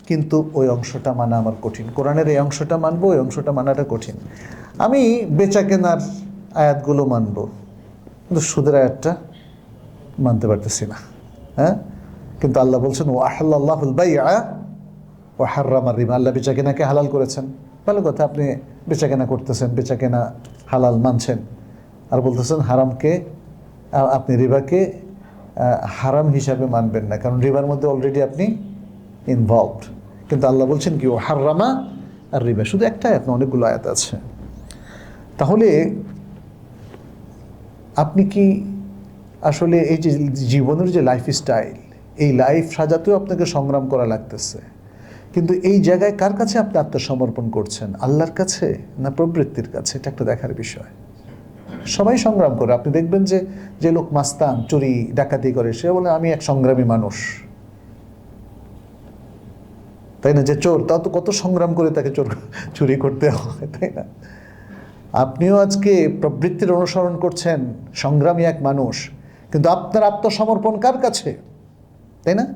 কিন্তু ওই অংশটা মানা আমার কঠিন। কোরআনের এই অংশটা মানব, ওই অংশটা মানাটা কঠিন। আমি বেচা কেনার আয়াতগুলো মানব, কিন্তু সুদের আয়াতটা মানতে পারতেছি না। হ্যাঁ, কিন্তু আল্লাহ বলছেন ও আহাল্লাহুল বাইআ ওয়া হাররামা রিবা, আল্লাহ বেচা কেনাকে হালাল করেছেন। ভালো কথা, আপনি বেচা কেনা করতেছেন, বেচা কেনা হালাল মানছেন, আর বলতেছেন হারামকে, আপনি রিবাকে হারাম হিসাবে মানবেন না, কারণ রিবার মধ্যে অলরেডি আপনি ইনভলভড। কিন্তু আল্লাহ বলছেন কি ও হাররামা আর রিবা, শুধু একটা আয়াত না, অনেকগুলো আয়াত আছে। তাহলে আপনি কি আসলে এই যে জীবনের যে লাইফ স্টাইল, এই লাইফ সাজাতেও আপনাকে সংগ্রাম করা লাগতেছে, কিন্তু এই জায়গায় কার কাছে আপনি আত্মসমর্পণ করছেন? আল্লাহর কাছে না প্রবৃত্তির কাছে? এটা একটা দেখার বিষয়। সবাই সংগ্রাম করে। আপনি দেখবেন যে যে লোক মাস্তান, চুরি ডাকাতি করে, সে বলে আমি এক সংগ্রামী মানুষ, তাই না? যে চোর, তাও তো কত সংগ্রাম করে তাকে চুরি করতে হয়, তাই না? আপনিও আজকে প্রবৃত্তির অনুসরণ করছেন, সংগ্রামী এক মানুষ, কিন্তু আপনার আত্মসমর্পণ কার কাছে, তাই না?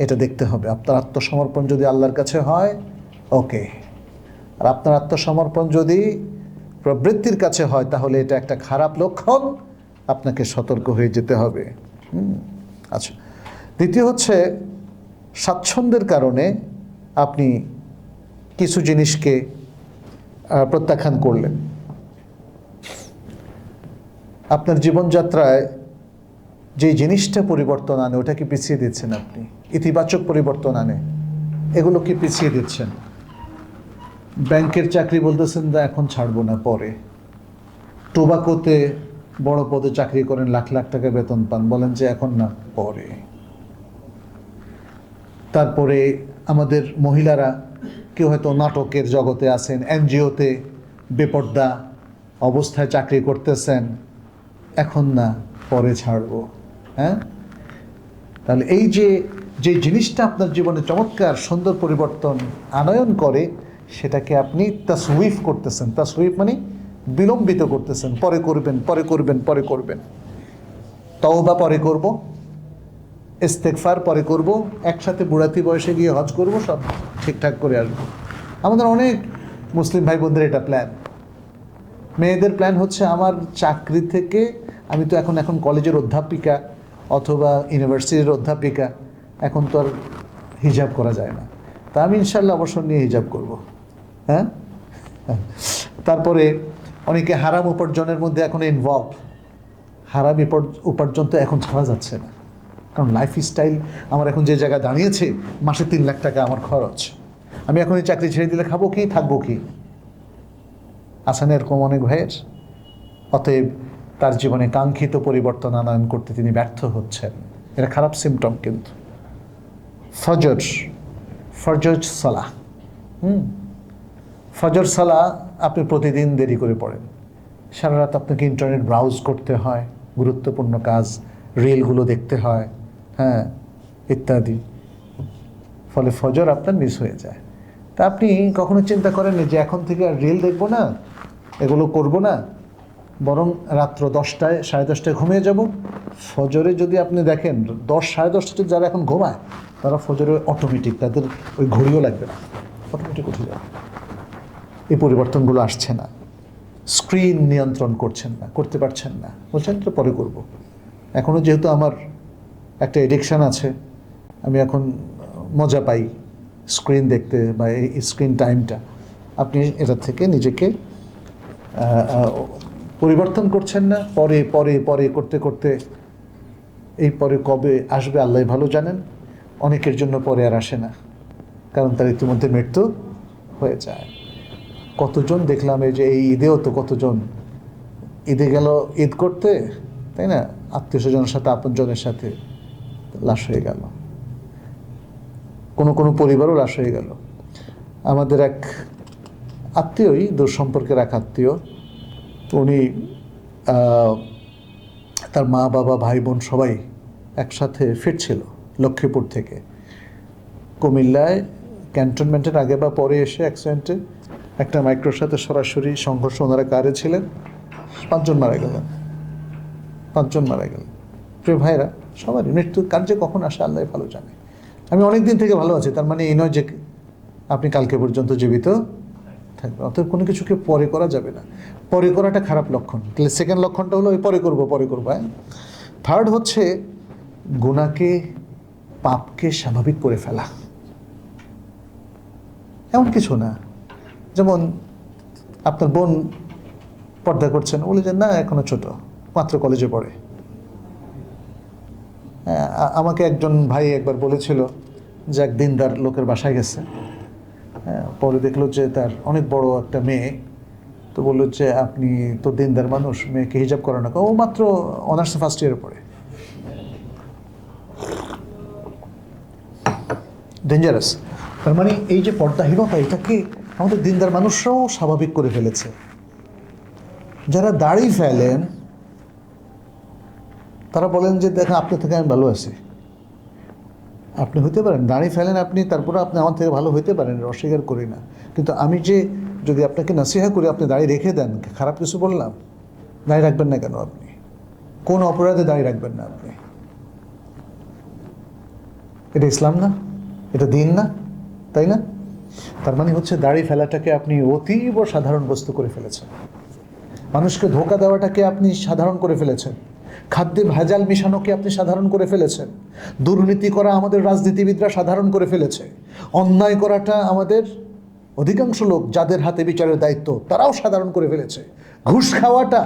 এটা দেখতে হবে। আপনার আত্মসমর্পণ যদি আল্লাহর কাছে হয়, ওকে, আর আপনার আত্মসমর্পণ যদি প্রবৃত্তির কাছে হয়, তাহলে এটা একটা খারাপ লক্ষণ, আপনাকে সতর্ক হয়ে যেতে হবে। আচ্ছা, দ্বিতীয় হচ্ছে স্বাচ্ছন্দ্যের কারণে আপনি কিছু জিনিসকে প্রত্যাখ্যান করলেন। আপনার জীবনযাত্রায় যে জিনিসটা পরিবর্তন আনে ওটাকে পিছিয়ে দিচ্ছেন আপনি, ইতিবাচক পরিবর্তন আনে এগুলোকে পিছিয়ে দিচ্ছেন। ব্যাংকের চাকরি বলতেছেন না এখন ছাড়বো না, পরে। টোবাকোতে বড় পদে চাকরি করেন, লাখ লাখ টাকা বেতন পান, বলেন যে এখন না, পরে। তারপরে আমাদের মহিলারা কেউ হয়তো নাটকের জগতে আছেন, এনজিওতে বেপর্দা অবস্থায় চাকরি করতেছেন, এখন না, পরে ছাড়বো। হ্যাঁ, তাহলে এই যে জিনিসটা আপনার জীবনে চমৎকার সুন্দর পরিবর্তন আনয়ন করে, সেটাকে আপনি তাসউইফ করতেছেন। তাসউইফ মানে বিলম্বিত করতেছেন, পরে করবেন, পরে করবেন, পরে করবেন। তওবা পরে করব, ইস্তেগফার পরে করব, একসাথে বুড়াতি বয়সে গিয়ে হজ করব, সব ঠিকঠাক করে আসবো। আমাদের অনেক মুসলিম ভাই বোনদের এটা প্ল্যান। মেয়েদের প্ল্যান হচ্ছে আমার চাকরি থেকে, আমি তো এখন কলেজের অধ্যাপিকা অথবা ইউনিভার্সিটির অধ্যাপিকা, এখন তো আর হিজাব করা যায় না, তা আমি ইনশাল্লাহ অবসর নিয়ে হিজাব করব। হ্যাঁ, তারপরে অনেকে হারাম উপার্জনের মধ্যে এখন ইনভলভ। হারাম উপার্জন তো এখন ছাড়া যাচ্ছে না, কারণ লাইফ স্টাইল আমার এখন যে জায়গায় দাঁড়িয়েছে, মাসে 3 লাখ টাকা আমার খরচ। আমি এখন এই চাকরি ছেড়ে দিলে খাবো কি, থাকবো কি? আছেন এরকম অনেক ভাইয়ের। অতএব তার জীবনে কাঙ্ক্ষিত পরিবর্তন আনয়ন করতে তিনি ব্যর্থ হচ্ছেন, এটা খারাপ সিমটম। কিন্তু ফজর সালাহ, ফজর সালাহ আপনি প্রতিদিন দেরি করে পড়েন, সারা রাত আপনাকে ইন্টারনেট ব্রাউজ করতে হয়, গুরুত্বপূর্ণ কাজ, রিলগুলো দেখতে হয়, হ্যাঁ, ইত্যাদি। ফলে ফজর আপনার মিস হয়ে যায়। তা আপনি কখনো চিন্তা করেননি যে এখন থেকে আর রিল দেখবো না, এগুলো করব না, বরং রাত্র 10টায় 10:30টায় ঘুমিয়ে যাব। ফজরে যদি আপনি দেখেন 10 10:30 যারা এখন ঘুমায়, তারা ফজরে অটোমেটিক, তাদের ওই ঘড়িও লাগবে না, অটোমেটিক উঠে যাবে। এই পরিবর্তনগুলো আসছে না। স্ক্রিন নিয়ন্ত্রণ করছেন না, করতে পারছেন না, বলছেন তো পরে করব। এখনও যেহেতু আমার একটা এডিকশান আছে, আমি এখন মজা পাই স্ক্রিন দেখতে বা এই স্ক্রিন টাইমটা। আপনি এটা থেকে নিজেকে পরিবর্তন করছেন না, পরে পরে পরে করতে করতে এই পরে কবে আসবে আল্লাহ ভালো জানেন। অনেকের জন্য পরে আর আসে না, কারণ তার ইতিমধ্যে মৃত্যু হয়ে যায়। কতজন দেখলাম এই যে এই ঈদেও তো কতজন ঈদে গেল ঈদ করতে, তাই না, আত্মীয় স্বজনের সাথে আপনজনের সাথে, লাশ হয়ে গেল, কোনো পরিবারও লাশ হয়ে গেল। আমাদের এক আত্মীয়ই, দূর সম্পর্কের এক আত্মীয়, উনি তার মা বাবা ভাই বোন সবাই একসাথে ফিরছিল লক্ষ্মীপুর থেকে। কুমিল্লায় ক্যান্টনমেন্টের আগে বা পরে এসে অ্যাক্সিডেন্টে একটা মাইক্রোর সাথে সরাসরি সংঘর্ষ, ওনারা কারে ছিলেন, 5 জন মারা গেলেন। 5 জন মারা গেলেন। প্রিয় ভাইরা, সবারই মৃত্যু কার যে কখন আসে আল্লাহ ভালো জানে। আমি অনেক দিন থেকে ভালো আছি, তার মানে এই নয় যে আপনি কালকে পর্যন্ত জীবিত থাকবেন। অতএব কোনো কিছুকে পরে করা যাবে না, পরে করাটা খারাপ লক্ষণ। তাহলে সেকেন্ড লক্ষণটা হলো ওই পরে করবো। হ্যাঁ, থার্ড হচ্ছে গুনাহকে, পাপকে স্বাভাবিক করে ফেলা। এমন কিছু না, যেমন আপনার বোন পর্দা করছেন, বলে যে না এখনো ছোট, মাত্র কলেজে পড়ে। আমাকে একজন ভাই একবার বলেছিল যে এক দিনদার লোকের বাসায় গেছে, পরে দেখলো যে তার অনেক বড় একটা মেয়ে, তো বললো যে আপনি তো দিনদার মানুষ, মেয়েকে হিজাব করে না। ও মাত্র অনার্স ফার্স্ট ইয়ারে পড়ে। ডেঞ্জারাস। তার মানে এই যে পর্দাহীনতা, এটাকে আমাদের দিনদার মানুষরাও স্বাভাবিক করে ফেলেছে। যারা দাড়ি ফেলেন তারা বলেন যে দেখেন আপনার থেকে আমি ভালো আছি। আপনি হইতে পারেন দাড়ি ফেলেন আপনি, তারপরে আপনি আমার থেকে ভালো হইতে পারেন, অস্বীকার করি না, কিন্তু আমি যে যদি আপনাকে নাসিহা করি আপনি দাড়ি রেখে দেন, খারাপ কিছু বললাম? দাড়ি রাখবেন না কেন আপনি? কোন অপরাধে দাড়ি রাখবেন না আপনি? এটা ইসলাম না? এটা দিন না? তাই না? তার মানে হচ্ছে দাড়ি ফেলাটাকে আপনি অতীব সাধারণ বস্তু করে ফেলেছেন। মানুষকে ধোঁকা দেওয়াটাকে আপনি সাধারণ করে ফেলেছেন। খাদ্যে ভেজাল মিশানোকে আপনি সাধারণ করে ফেলেছেন। দুর্নীতি করা আমাদের রাজনীতিবিদরা সাধারণ করে ফেলেছে। অন্যায় করাটা আমাদের অধিকাংশ লোক যাদের হাতে বিচারের দায়িত্ব তারাও সাধারণ করে ফেলেছে। ঘুষ খাওয়াটা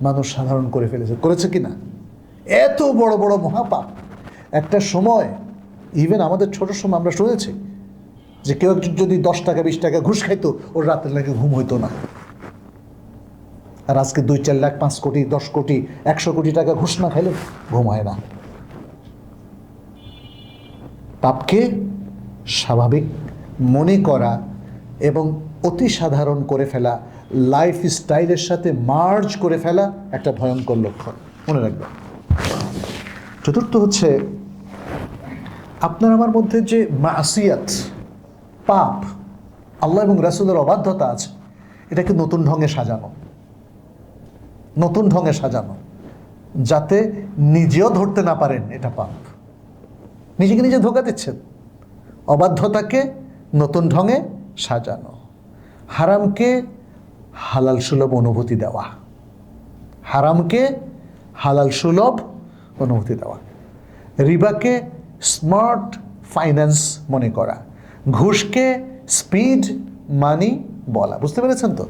মানুষ সাধারণ করে ফেলেছে। করেছে কি না? এত বড় বড় মহাপাপ। একটা সময় ইভেন আমাদের ছোট সময় আমরা শুনেছি যে কেউ যদি 10 টাকা 20 টাকা ঘুষ খাইতো ওর রাতের লাগে ঘুম হইতো না। আর আজকে 2-4 লাখ 5 কোটি 10 কোটি 100 কোটি টাকা ঘুষ না খাইলে ঘুম হয় না। পাপকে স্বাভাবিক মনে করা এবং অতি সাধারণ করে ফেলা, লাইফ স্টাইলের সাথে মার্জ করে ফেলা একটা ভয়ঙ্কর লক্ষণ, মনে রাখবেন। চতুর্থ হচ্ছে আপনার আমার মধ্যে যে মাসিয়াত, পাপ, আল্লাহ এবং রাসূলের অবাধ্যতা আছে, এটাকে নতুন ঢঙে সাজানো, নতুন ঢঙে সাজানো, যাতে নিজেও ধরতে না পারেন এটা পাপ। নিজেকে নিজে ধোঁকা দিচ্ছেন। অবাধ্যতাকে নতুন ঢঙে সাজানো, হারামকে হালাল সুলভ অনুভূতি দেওয়া, হারামকে হালাল সুলভ অনুভূতি দেওয়া, রিবাকে স্মার্ট ফাইন্যান্স মনে করা, ঘুষকে স্পিড মানি বলা। বুঝতে পেরেছেন তো?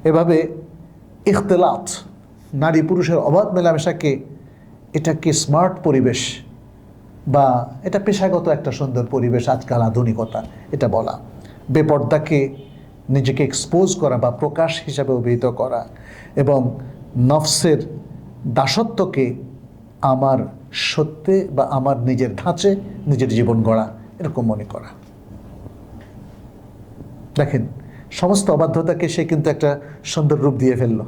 এভাবে ইখতিলাত, নারী পুরুষের অবাধ মেলামেশাকে এটাকে স্মার্ট পরিবেশ বা এটা পেশাগত একটা সুন্দর পরিবেশ, আজকাল আধুনিকতা এটা বলা, বেপর্দাকে নিজেকে এক্সপোজ করা বা প্রকাশ হিসাবে অভিহিত করা, এবং নফসের দাসত্বকে আমার সত্যে বা আমার নিজের ধাঁচে নিজের জীবন গড়া এরকম মনে করা। দেখেন, সমস্ত অবাধ্যতাকে সে কিন্তু একটা সুন্দর রূপ দিয়ে ফেলল।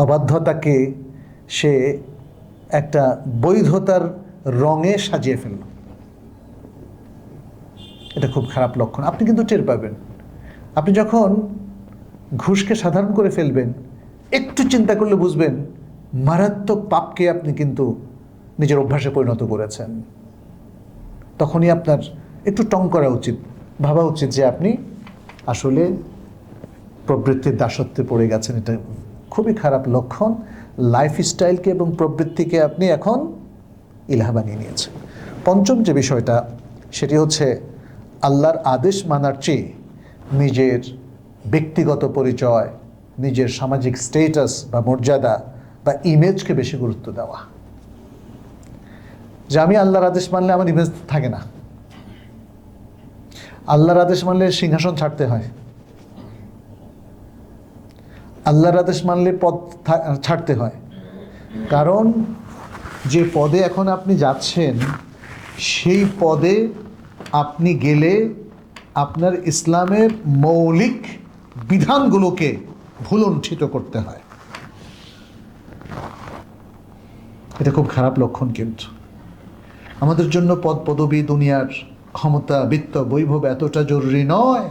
অবাধ্যতাকে সে একটা বৈধতার রঙে সাজিয়ে ফেলল। এটা খুব খারাপ লক্ষণ। আপনি কিন্তু টের পাবেন। আপনি যখন ঘুষকে সাধারণ করে ফেলবেন, একটু চিন্তা করলে বুঝবেন মারাত্মক পাপকে আপনি কিন্তু নিজের অভ্যাসে পরিণত করেছেন। তখনই আপনার একটু টং করা উচিত, ভাবা উচিত যে আপনি আসলে প্রবৃত্তির দাসত্বে পড়ে গেছেন। এটা খুবই খারাপ লক্ষণ। লাইফস্টাইলকে এবং প্রবৃত্তিকে আপনি এখন ইলাহা বানিয়ে নিয়েছেন। পঞ্চম যে বিষয়টা, সেটি হচ্ছে আল্লাহর আদেশ মানার চেয়ে নিজের ব্যক্তিগত পরিচয়, নিজের সামাজিক স্টেটাস বা মর্যাদা বা ইমেজকে বেশি গুরুত্ব দেওয়া। যে আমি আল্লাহর আদেশ মানলে আমার ইমেজ থাকে না। আল্লাহর আদেশ মানলে সিংহাসন ছাড়তে হয়, আল্লাহর আদেশ মানলে পদ ছাড়তে হয়। কারণ যে পদে এখন আপনি যাচ্ছেন, সেই পদে আপনি গেলে আপনার ইসলামের মৌলিক বিধানগুলোকে ভুলুণ্ঠিত করতে হয়। এটা খুব খারাপ লক্ষণ। কিন্তু আমাদের জন্য পদ পদবী, দুনিয়ার ক্ষমতা, বিত্ত, বৈভব এতটা জরুরি নয়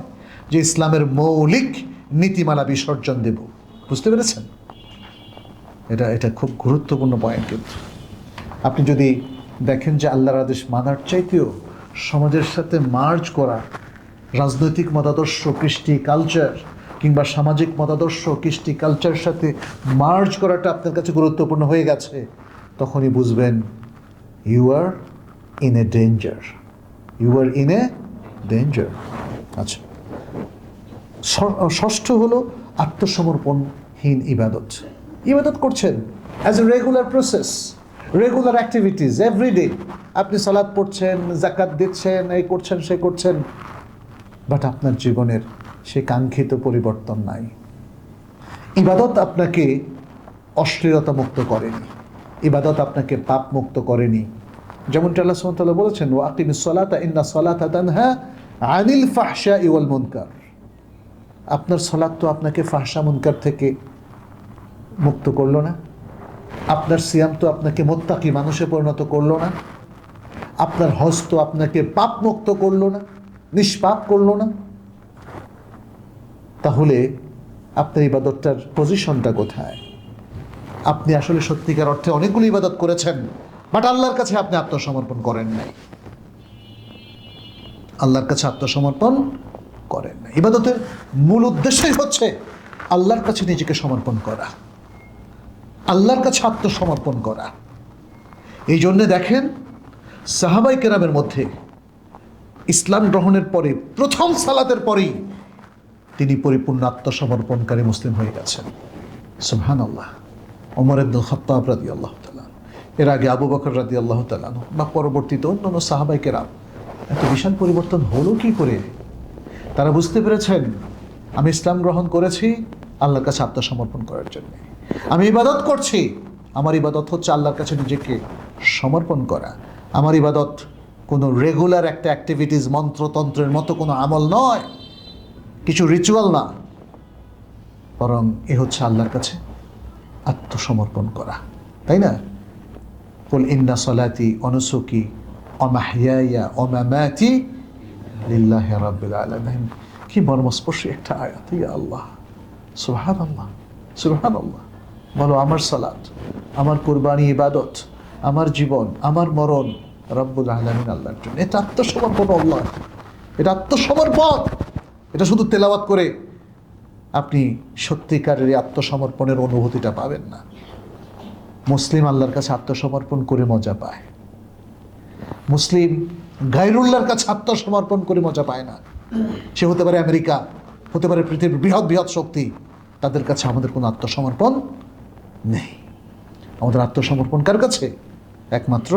যে ইসলামের মৌলিক নীতিমালা বিসর্জন দেব। বুঝতে পেরেছেন? এটা খুব গুরুত্বপূর্ণ পয়েন্ট। কিন্তু আপনি যদি দেখেন যে আল্লাহর আদেশ মানার চাইতেও সমাজের সাথে মার্জ করা, রাজনৈতিক মতাদর্শ, কৃষ্টি, কালচার কিংবা সামাজিক মতাদর্শ, কৃষ্টি, কালচারের সাথে মার্জ করাটা আপনার কাছে গুরুত্বপূর্ণ হয়ে গেছে, তখনই বুঝবেন you are in a danger, you are in a danger. আচ্ছা, ষষ্ঠ হলো আত্মসমর্পণহীন ইবাদত। ইবাদত করছেন as a regular process, regular activities, everyday আপনি সালাত পড়ছেন, যাকাত দিচ্ছেন, এই করছেন, সে করছেন, বাট আপনার জীবনের সে কাঙ্ক্ষিত পরিবর্তন নাই। ইবাদত আপনাকে অশ্লীলতা মুক্ত করেনি, ইবাদত আপনাকে পাপ মুক্ত করেনি। যেমনটা আল্লাহ সুবহানাহু ওয়া তাআলা বলেছেন, ওয়া আকিমিস সালাতা ইন্না সালাতা তানহা আনিল ফাহশাই ওয়াল মুনকার। আপনার সালাত তো আপনাকে ফাহশা মুনকার থেকে মুক্ত করলো না, আপনার সিয়াম তো আপনাকে মুত্তাকি মানুষে পরিণত করলো না, আপনার হজ তো আপনাকে পাপ মুক্ত করলো না, নিষ্পাপ করলো না। তাহলে আপনার ইবাদতটার পজিশনটা কোথায়? আপনি আসলে সত্যিকার অর্থে অনেকগুলো ইবাদত করেছেন, বাট আল্লাহর কাছে আপনি আত্মসমর্পণ করেন নাই, আল্লাহর কাছে আত্মসমর্পণ করেন নাই। ইবাদতের মূল উদ্দেশ্যই হচ্ছে আল্লাহর কাছে নিজেকে সমর্পণ করা, আল্লাহর কাছে আত্মসমর্পণ করা। এই জন্যে দেখেন সাহাবায়ে কেরামের মধ্যে ইসলাম গ্রহণের পরে প্রথম সালাতের পরেই তিনি পরিপূর্ণ আত্মসমর্পণকারী মুসলিম হয়ে গেছেন। সুবহানাল্লাহ। ওমর ইবনুল খাত্তাব রাদিয়াল্লাহু তাআলা, এর আগে আবু বকর রাদিয়াল্লাহু তাআলা বা পরবর্তীতে অন্যান্য সাহাবায়ে কেরাম, এত বিশাল পরিবর্তন হলো কি করে? তারা বুঝতে পেরেছেন আমি ইসলাম গ্রহণ করেছি আল্লাহর কাছে আত্মসমর্পণ করার জন্য। আমি ইবাদত করছি, আমার ইবাদত হচ্ছে আল্লাহর কাছে নিজেকে সমর্পণ করা। আমার ইবাদত কোনো রেগুলার একটা অ্যাক্টিভিটিস, মন্ত্রতন্ত্রের মতো কোনো আমল নয়, কিছু রিচুয়াল না, বরং এ হচ্ছে আল্লাহর কাছে আত্মসমর্পণ করা, তাই না? কুল ইন্না সলাতি ওয়া নুসুকি ওয়া মাহইয়ায়া ওয়া মামাতি লিল্লাহি রাব্বিল আলামিন। কি মর্মস্পর্শী একটা আয়াত! ইয়া আল্লাহ, সুবহানাল্লাহ, সুবহানাল্লাহ। বলো, আমার সালাত, আমার কুরবানি, ইবাদত, আমার জীবন, আমার মরণ রব্বুল আলামিন, আল্লাহর জন্য। এটা আত্মসমর্পণ আল্লাহ, এটা আত্মসমর্পণ। এটা শুধু তেলাওয়াত করে আপনি সত্যিকারের আত্মসমর্পণের অনুভূতিটা পাবেন না। মুসলিম আল্লাহর কাছে আত্মসমর্পণ করে মজা পায়, মুসলিম গায়রুল্লাহর কাছে আত্মসমর্পণ করে মজা পায় না। সে হতে পারে আমেরিকা, হতে পারে পৃথিবীর বৃহৎ বৃহৎ শক্তি, তাদের কাছে আমাদের কোনো আত্মসমর্পণ নেই। আমাদের আত্মসমর্পণ কার কাছে? একমাত্র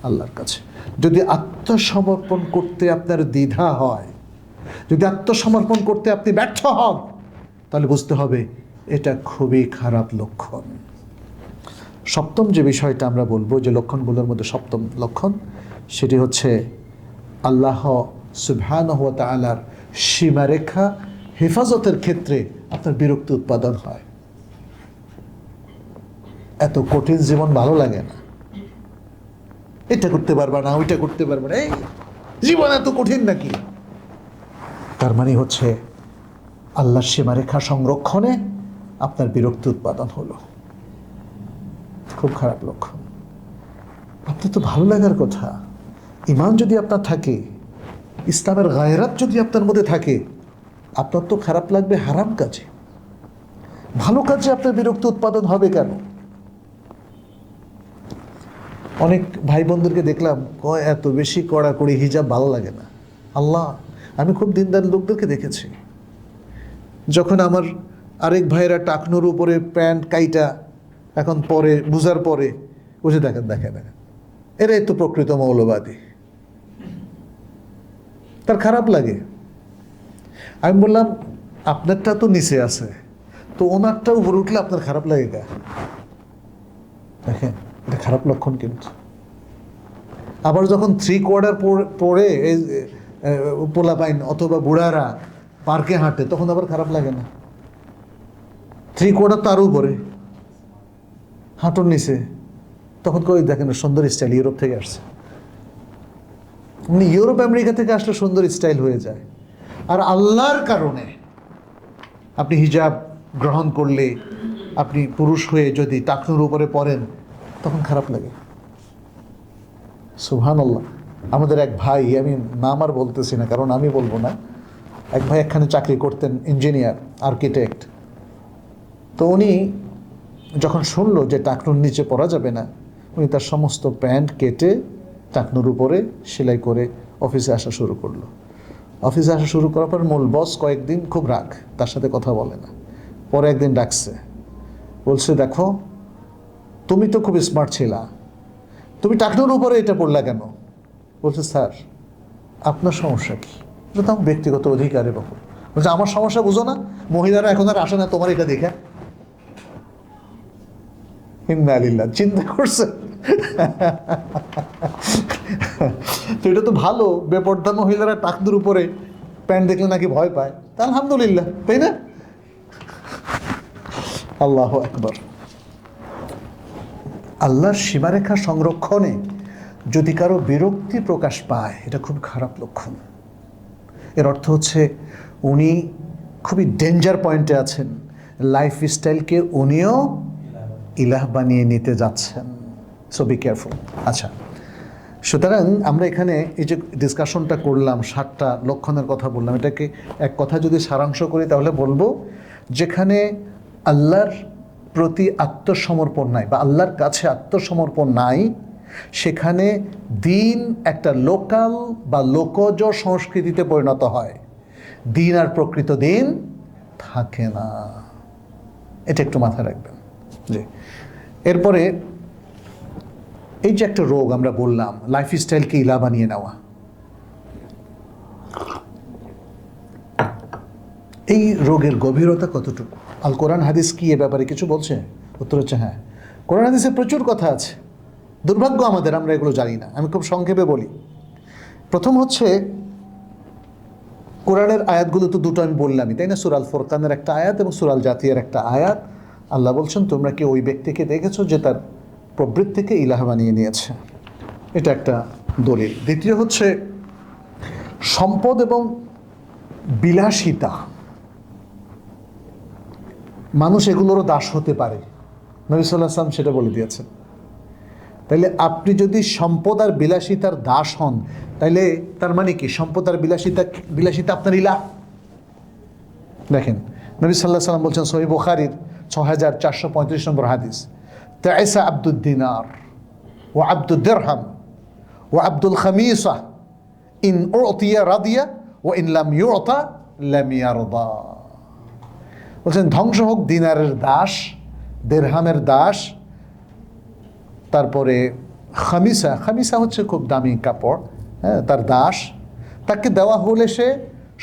আল্লাহর কাছে। যদি আত্মসমর্পণ করতে আপনার দ্বিধা হয়, যদি আত্মসমর্পণ করতে আপনি ব্যর্থ হন, তাহলে বুঝতে হবে এটা খুবই খারাপ লক্ষণ। সপ্তম যে বিষয়টা আমরা বলবো, যে লক্ষণগুলোর মধ্যে সপ্তম লক্ষণ, সেটি হচ্ছে আল্লাহ সুবহানাহু ওয়া তাআলার সীমারেখা হেফাজতের ক্ষেত্রে আপনার বিরক্তি উৎপাদন হয়। এত কঠিন জীবন ভালো লাগে না, এটা করতে পারবা না, ওইটা করতে পারবা না, এই জীবন এত কঠিন নাকি? তার মানে হচ্ছে আল্লাহর সীমারেখা সংরক্ষণে আপনার বিরক্তি উৎপাদন হলো। খুব খারাপ লক্ষণ। আপনার তো ভালো লাগার কথা, ঈমান যদি আপনার থাকে, ইসলামের গায়রাত যদি আপনার মধ্যে থাকে, আপনার তো খারাপ লাগবে হারাম কাজে। ভালো কাজে আপনার বিরক্তি উৎপাদন হবে কেন? অনেক ভাই বোনদেরকে দেখলাম এত বেশি কড়াকড়ি হিজাব ভালো লাগে না। আল্লাহ, আমি খুব দিনদার লোকদেরকে দেখেছি, যখন আমার আরেক ভাইয়েরা টাকনোর উপরে প্যান্ট কাইটা এখন পরে বুঝার পরে বুঝে দেখেন দেখেন দেখেন, এরাই তো প্রকৃত মৌলবাদী। তার খারাপ লাগে। আমি বললাম, আপনারটা তো নিচে আছে, তো ওনারটা উপরে উঠলে আপনার খারাপ লাগে গা? দেখেন, এটা খারাপ লক্ষণ। কিন্তু আবার যখন 3/4 পরে এই পোলাপাইন অথবা বুড়ারা পার্কে হাঁটে, তখন আবার খারাপ লাগে না? 3/4 তার উপরে, হাঁটুর নিচে, তখন কই দেখেন সুন্দর স্টাইল, ইউরোপ থেকে আসছে। ইউরোপ আমেরিকা থেকে আসলে সুন্দর স্টাইল হয়ে যায়। আর আল্লাহর কারণে আপনি হিজাব গ্রহণ করলে, আপনি পুরুষ হয়ে যদি টাকনুর উপরে পড়েন, তখন খারাপ লাগে। সুবহানাল্লাহ। আমাদের এক ভাই, আমি নাম আর বলতেছি না কারণ আমি বলবো না, এক ভাই একখানে চাকরি করতেন, ইঞ্জিনিয়ার, আর্কিটেক্ট। তো উনি যখন শুনলো যে টাকনুর নিচে পরা যাবে না, উনি তার সমস্ত প্যান্ট কেটে টাকনুর উপরে সেলাই করে অফিসে আসা শুরু করলো। অফিসে আসা শুরু করার পর মূল বস কয়েকদিন খুব রাগ, তার সাথে কথা বলে না। পরে একদিন ডাকছে, বলছে, দেখো তুমি তো খুব স্মার্ট ছিলা, তুমি টাকনুর উপরে এটা পড়লা কেন? বলছে, স্যার আপনার সমস্যা কি? এটা তো আমার ব্যক্তিগত অধিকারে বাবু। বলছে, আমার সমস্যা বুঝো না? মহিলারা এখন আর আসে না তোমার এটা দেখে? ইন্নালিল্লাহ, চিন্তা করছে। তো এটা তো ভালো, বেপর্দা মহিলারা টাকনুর উপরে প্যান্ট দেখলে নাকি ভয় পায়। তা আলহামদুলিল্লাহ, তাই না? আল্লাহু আকবার। আল্লাহর সীমারেখা সংরক্ষণে যদি কারো বিরক্তি প্রকাশ পায়, এটা খুব খারাপ লক্ষণ। এর অর্থ হচ্ছে উনি খুবই ডেঞ্জার পয়েন্টে আছেন, লাইফ স্টাইলকে উনিও ইলাহ বানিয়ে নিতে যাচ্ছেন। So be careful. আচ্ছা, সুতরাং আমরা এখানে এই যে ডিসকাশনটা করলাম, 7টা লক্ষণের কথা বললাম, এটাকে এক কথা যদি সারাংশ করি তাহলে বলবো, যেখানে আল্লাহর প্রতি আত্মসমর্পণ নাই বা আল্লাহর কাছে আত্মসমর্পণ নাই, সেখানে দিন একটা লোকাল বা লোকজ সংস্কৃতিতে পরিণত হয়। দিন আর প্রকৃত দিন থাকে না। এটা একটু মাথায় রাখবেন। জি। এরপরে এই যে একটা রোগ আমরা বললাম, লাইফস্টাইলকে ইলা বানিয়ে নেওয়া, এই রোগের গভীরতা কতটুকু? আল কোরআন হাদিস কি এ ব্যাপারে কিছু বলছে? উত্তর হচ্ছে হ্যাঁ, কোরআন হাদিসে প্রচুর কথা আছে। দুর্ভাগ্য আমাদের, আমরা এগুলো জানি না। আমি খুব সংক্ষেপে বলি। প্রথম হচ্ছে, কোরআনের আয়াতগুলো তো দুটো আমি বললামই, তাই না? সূরা আল ফুরকানের একটা আয়াত এবং সূরা আল জাথিয়ার একটা আয়াত। আল্লাহ বলছেন, তোমরা কি ওই ব্যক্তিকে দেখেছো যে তার প্রবৃত্তিকে ইলাহ বানিয়ে নিয়েছে? এটা একটা দলিল। দ্বিতীয় হচ্ছে, সম্পদ এবং বিলাসিতা, মানুষ এগুলোরও দাস হতে পারে। নবী সাল্লাল্লাহু আলাইহি ওয়াসাল্লাম সেটা বলে দিয়েছেন। তাইলে আপনি যদি সম্পদ আর বিলাসিতার দাস হন, তাইলে তার মানে কি সম্পদ আর বিলাসিতা আপনার ইলাহ? দেখেন, নবী সাল্লাল্লাহু আলাইহি ওয়াসাল্লাম বলছেন সহিহ বুখারীর 6435 নম্বর হাদিস, তাইসা আব্দুদ দিনার ওয়া আব্দুদ দিরহাম ওয়া আব্দুল খামিসা ইন উতিয়া রাদিয়া ওয়া ইন লাম ইউতা লাম ইয়ারদা। বলছেন ধ্বংস হোক দিনারের দাস, দিরহামের দাস, তারপরে খামিসা হচ্ছে খুব দামি কাপড়, হ্যাঁ, তার দাস। তাকে দেওয়া হলে সে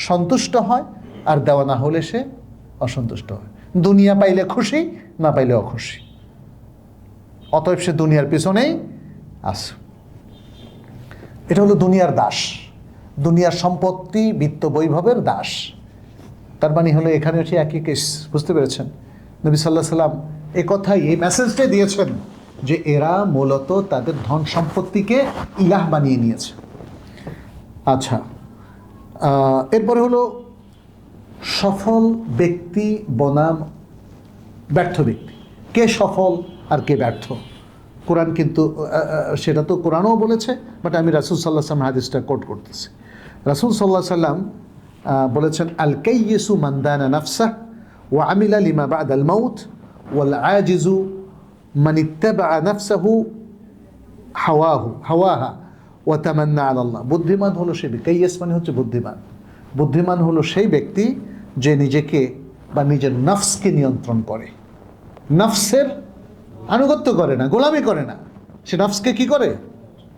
সন্তুষ্ট হয়, আর দেওয়া না হলে সে অসন্তুষ্ট হয়। দুনিয়া পাইলে খুশি, না পাইলে অখুশি। অতএব সে দুনিয়ার পিছনেই আছে। এটা হলো দুনিয়ার দাস, দুনিয়ার সম্পত্তি, বিত্ত বৈভবের দাস। তার মানে হলো এখানে হচ্ছে একই কেস। বুঝতে পেরেছেন? নবী সাল্লাল্লাহু আলাইহি ওয়াসাল্লাম এই কথাই, এই মেসেজটাই দিয়েছেন যে এরা মূলত তাদের ধন সম্পত্তিকে ইলাহ বানিয়ে নিয়েছে। আচ্ছা, এরপরে হলো সফল ব্যক্তি বনাম ব্যর্থ ব্যক্তি। কে সফল আর কে ব্যর্থ? কোরআন কিন্তু সেটা তো কোরআনও বলেছে, বাট আমি রাসূল সাল্লাল্লাহু আলাইহি ওয়াসাল্লাম হাদিসটা কোট করতেছি। রাসূল সাল্লাল্লাহু আলাইহি ওয়াসাল্লাম বলেছেন, আল কাইয়িসু মান দানা নাফসাহু ওয়া আমিলা লিমা বা'দাল মাউত ওয়াল আজিজু মান ইত্তাবা'a নাফসাহু হাওয়াহা ওয়া তামান্না আলা আল্লাহ। বুদ্ধিমান হলো সে, কাইয়িস মানে হচ্ছে বুদ্ধিমান। বুদ্ধিমান হলো সেই ব্যক্তি যে নিজেকে বা নিজের নফসকে নিয়ন্ত্রণ করে, নফসের আনুগত্য করে না, গোলামি করে না। সে নফসকে কি করে?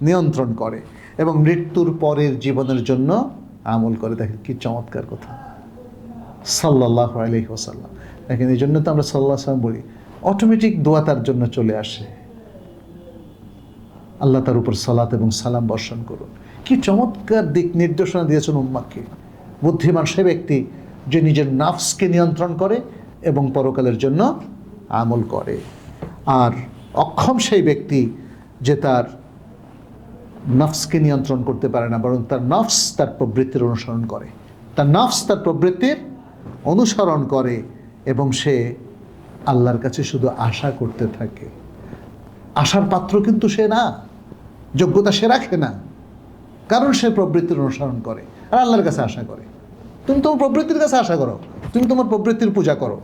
নিয়ন্ত্রণ করে, এবং মৃত্যুর পরের জীবনের জন্য আমল করে। দেখেন কি চমৎকার কথা, সাল্লাল্লাহু আলাইহি ওয়াসাল্লাম। দেখেন, এই জন্য তো আমরা সাল্লাল্লাহু আলাইহি ওয়াসাল্লাম বলি, অটোমেটিক দোয়া তার জন্য চলে আসে, আল্লাহ তার উপর সালাত এবং সালাম বর্ষণ করুন। কি চমৎকার দিক নির্দেশনা দিয়েছেন উম্মাহকে। বুদ্ধিমান সে ব্যক্তি যে নিজের নফসকে নিয়ন্ত্রণ করে এবং পরকালের জন্য আমল করে। আর অক্ষম সেই ব্যক্তি যে তার নফসকে নিয়ন্ত্রণ করতে পারে না, বরং তার নফস তার প্রবৃত্তির অনুসরণ করে, তার নফস তার প্রবৃত্তির অনুসরণ করে, এবং সে আল্লাহর কাছে শুধু আশা করতে থাকে। আশার পাত্র কিন্তু সে না, যোগ্যতা সে রাখে না, কারণ সে প্রবৃত্তির অনুসরণ করে আর আল্লাহর কাছে আশা করে। তুমি তোমার প্রবৃত্তির কাছে আশা করো, তুমি তোমার প্রবৃত্তির পূজা করো,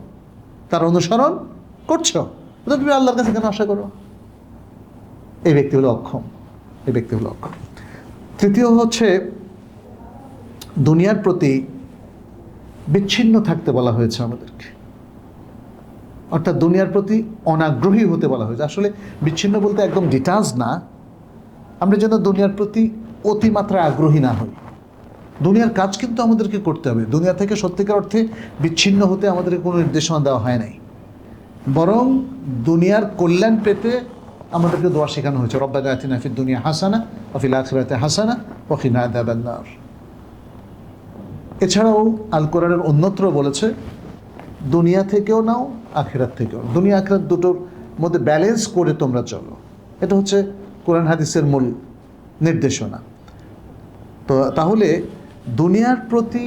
তার অনুসরণ করছো, তুমি আল্লাহর কাছে কেন আশা করো? এই ব্যক্তি হলো অক্ষম, এই ব্যক্তি হলো অক্ষম। তৃতীয় হচ্ছে, দুনিয়ার প্রতি বিচ্ছিন্ন থাকতে বলা হয়েছে আমাদেরকে, অর্থাৎ দুনিয়ার প্রতি অনাগ্রহী হতে বলা হয়েছে। আসলে বিচ্ছিন্ন বলতে একদম ডিটাচ না, আমরা যেন দুনিয়ার প্রতি অতিমাত্রা আগ্রহী না হই। দুনিয়ার কাজ কিন্তু আমাদেরকে করতে হবে, দুনিয়া থেকে সত্যিকার অর্থে বিচ্ছিন্ন হতে আমাদেরকে কোনো নির্দেশনা দেওয়া হয় নাই, বরং দুনিয়ার কল্যাণ পেতে আমাদেরকে দোয়া শেখানো হয়েছে, রব্বানা আতিনা ফিদ দুনিয়া হাসানা ওয়া ফিল আখিরাতি হাসানা ওয়া কিনা আযাবান নার। এছাড়াও আল কোরআনের অন্যত্র বলেছে, দুনিয়া থেকেও নাও, আখিরাত থেকেও। দুনিয়া আখিরাত দুটোর মধ্যে ব্যালেন্স করে তোমরা চলো, এটা হচ্ছে কোরআন হাদিসের মূল নির্দেশনা। তো তাহলে দুনিয়ার প্রতি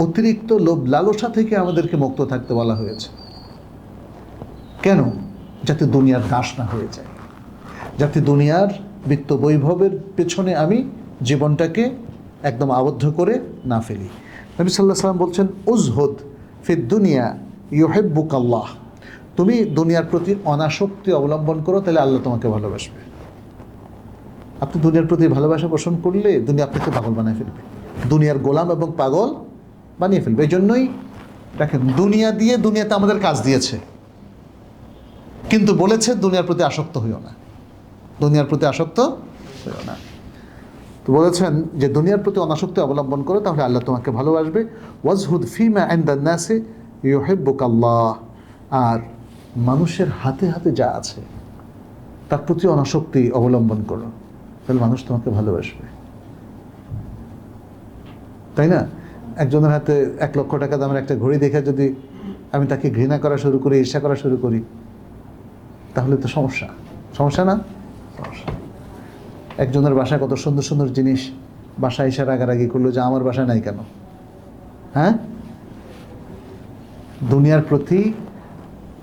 অতিরিক্ত লোভ লালসা থেকে আমাদেরকে মুক্ত থাকতে বলা হয়েছে। কেন? যাতে দুনিয়ার দাস না হয়ে যায়, যাতে দুনিয়ার বিত্ত বৈভবের পেছনে আমি জীবনটাকে একদম আবদ্ধ করে না ফেলি। নবী সাল্লাল্লাহু আলাইহি ওয়াসাল্লাম বলছেন, উজহুদ ফিদ দুনিয়া ইউহিব্বুকাল্লাহ। তুমি দুনিয়ার প্রতি অনাসক্তি অবলম্বন করো, তাহলে আল্লাহ তোমাকে ভালোবাসবে। আপনি দুনিয়ার প্রতি ভালোবাসা পোষণ করলে দুনিয়া আপনাকে পাগল বানিয়ে ফেলবে, দুনিয়ার গোলাম এবং পাগল বানিয়ে ফেলবে। এই জন্যই দেখেন, দুনিয়া দিয়ে দুনিয়াতে আমাদের কাজ দিয়েছে। কিন্তু বলেছে দুনিয়ার প্রতি আসক্ত হইও না, দুনিয়ার প্রতি আসক্ত হইও না। তো বলেছেন যে দুনিয়ার প্রতি অনাসক্তি অবলম্বন করো, তাহলে আল্লাহ তোমাকে ভালোবাসবে। ওয়াজহুদ ফিমা ইনদান নাসি ইউহিব্বুকাল্লাহ, আর মানুষের হাতে হাতে যা আছে তার প্রতি অনাসক্তি অবলম্বন করো, তাহলে মানুষ তোমাকে ভালোবাসবে, তাই না? একজনের হাতে 1 লক্ষ টাকা দামের একটা ঘড়ি দেখে যদি আমি তাকে ঘৃণা করা শুরু করি, ঈর্ষা করা শুরু করি, তাহলে তো সমস্যা, সমস্যা না? সমস্যা। একজনের বাসায় কত সুন্দর সুন্দর জিনিস, বাসায় এসে রাগারাগি করলো যে আমার বাসায় নাই কেন? হ্যাঁ, দুনিয়ার প্রতি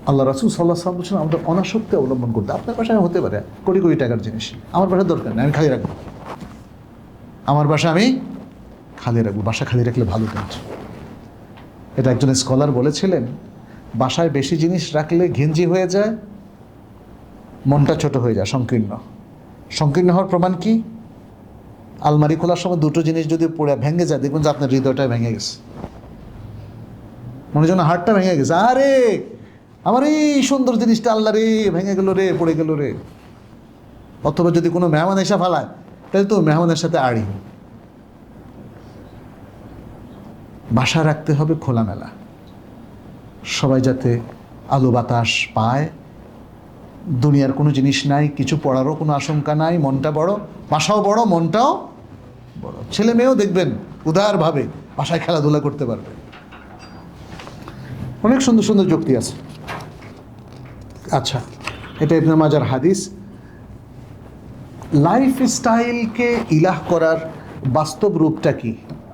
আল্লাহ রাসূল সাল্লাল্লাহু আলাইহি ওয়াসাল্লাম বলেছেন আমাদের অনাসক্তি অবলম্বন করতে। আপনার বাসায় হতে পারে কোটি কোটি টাকার জিনিস, আমার বাসায় দরকার নেই, আমি খালি রাখবো, আমার বাসা আমি খালি রাখবো। বাসা খালি রাখলে ভালো কাজ। এটা একজন স্কলার বলেছিলেন, বাসায় বেশি জিনিস রাখলে ঘিঞ্জি হয়ে যায়, মনটা ছোট হয়ে যায়, সংকীর্ণ। সংকীর্ণ হওয়ার প্রমাণ কি? আলমারি খোলার সময় 2টো জিনিস যদি পড়ে ভেঙে যায়, দেখবেন যে আপনার হৃদয়টা ভেঙে গেছে, মনে যেন হাড়টা ভেঙে গেছে। আরে আমার এই সুন্দর জিনিসটা আল্লাহ রে ভেঙে গেল রে, পড়ে গেল রে। অথবা যদি কোনো মেহমান এসে ফালায়, তাহলে তো মেহমানের সাথে আড়ি। বাসা রাখতে হবে খোলামেলা, সবাই যাতে আলো বাতাস পায়, দুনিয়ার কোনো জিনিস নাই, কিছু পড়ারও কোনো আশঙ্কা নাই, মনটা বড়, বাসাও বড়, মনটাও বড়। ছেলে মেয়েও দেখবেন উদারভাবে বাসায় খেলাধুলা করতে পারবে। অনেক সুন্দর সুন্দর যুক্তি আছে। আচ্ছা, এটা ইবনে মাজার হাদিস। লাইফ স্টাইলকে ইলাহ করার বাস্তব রূপটা কি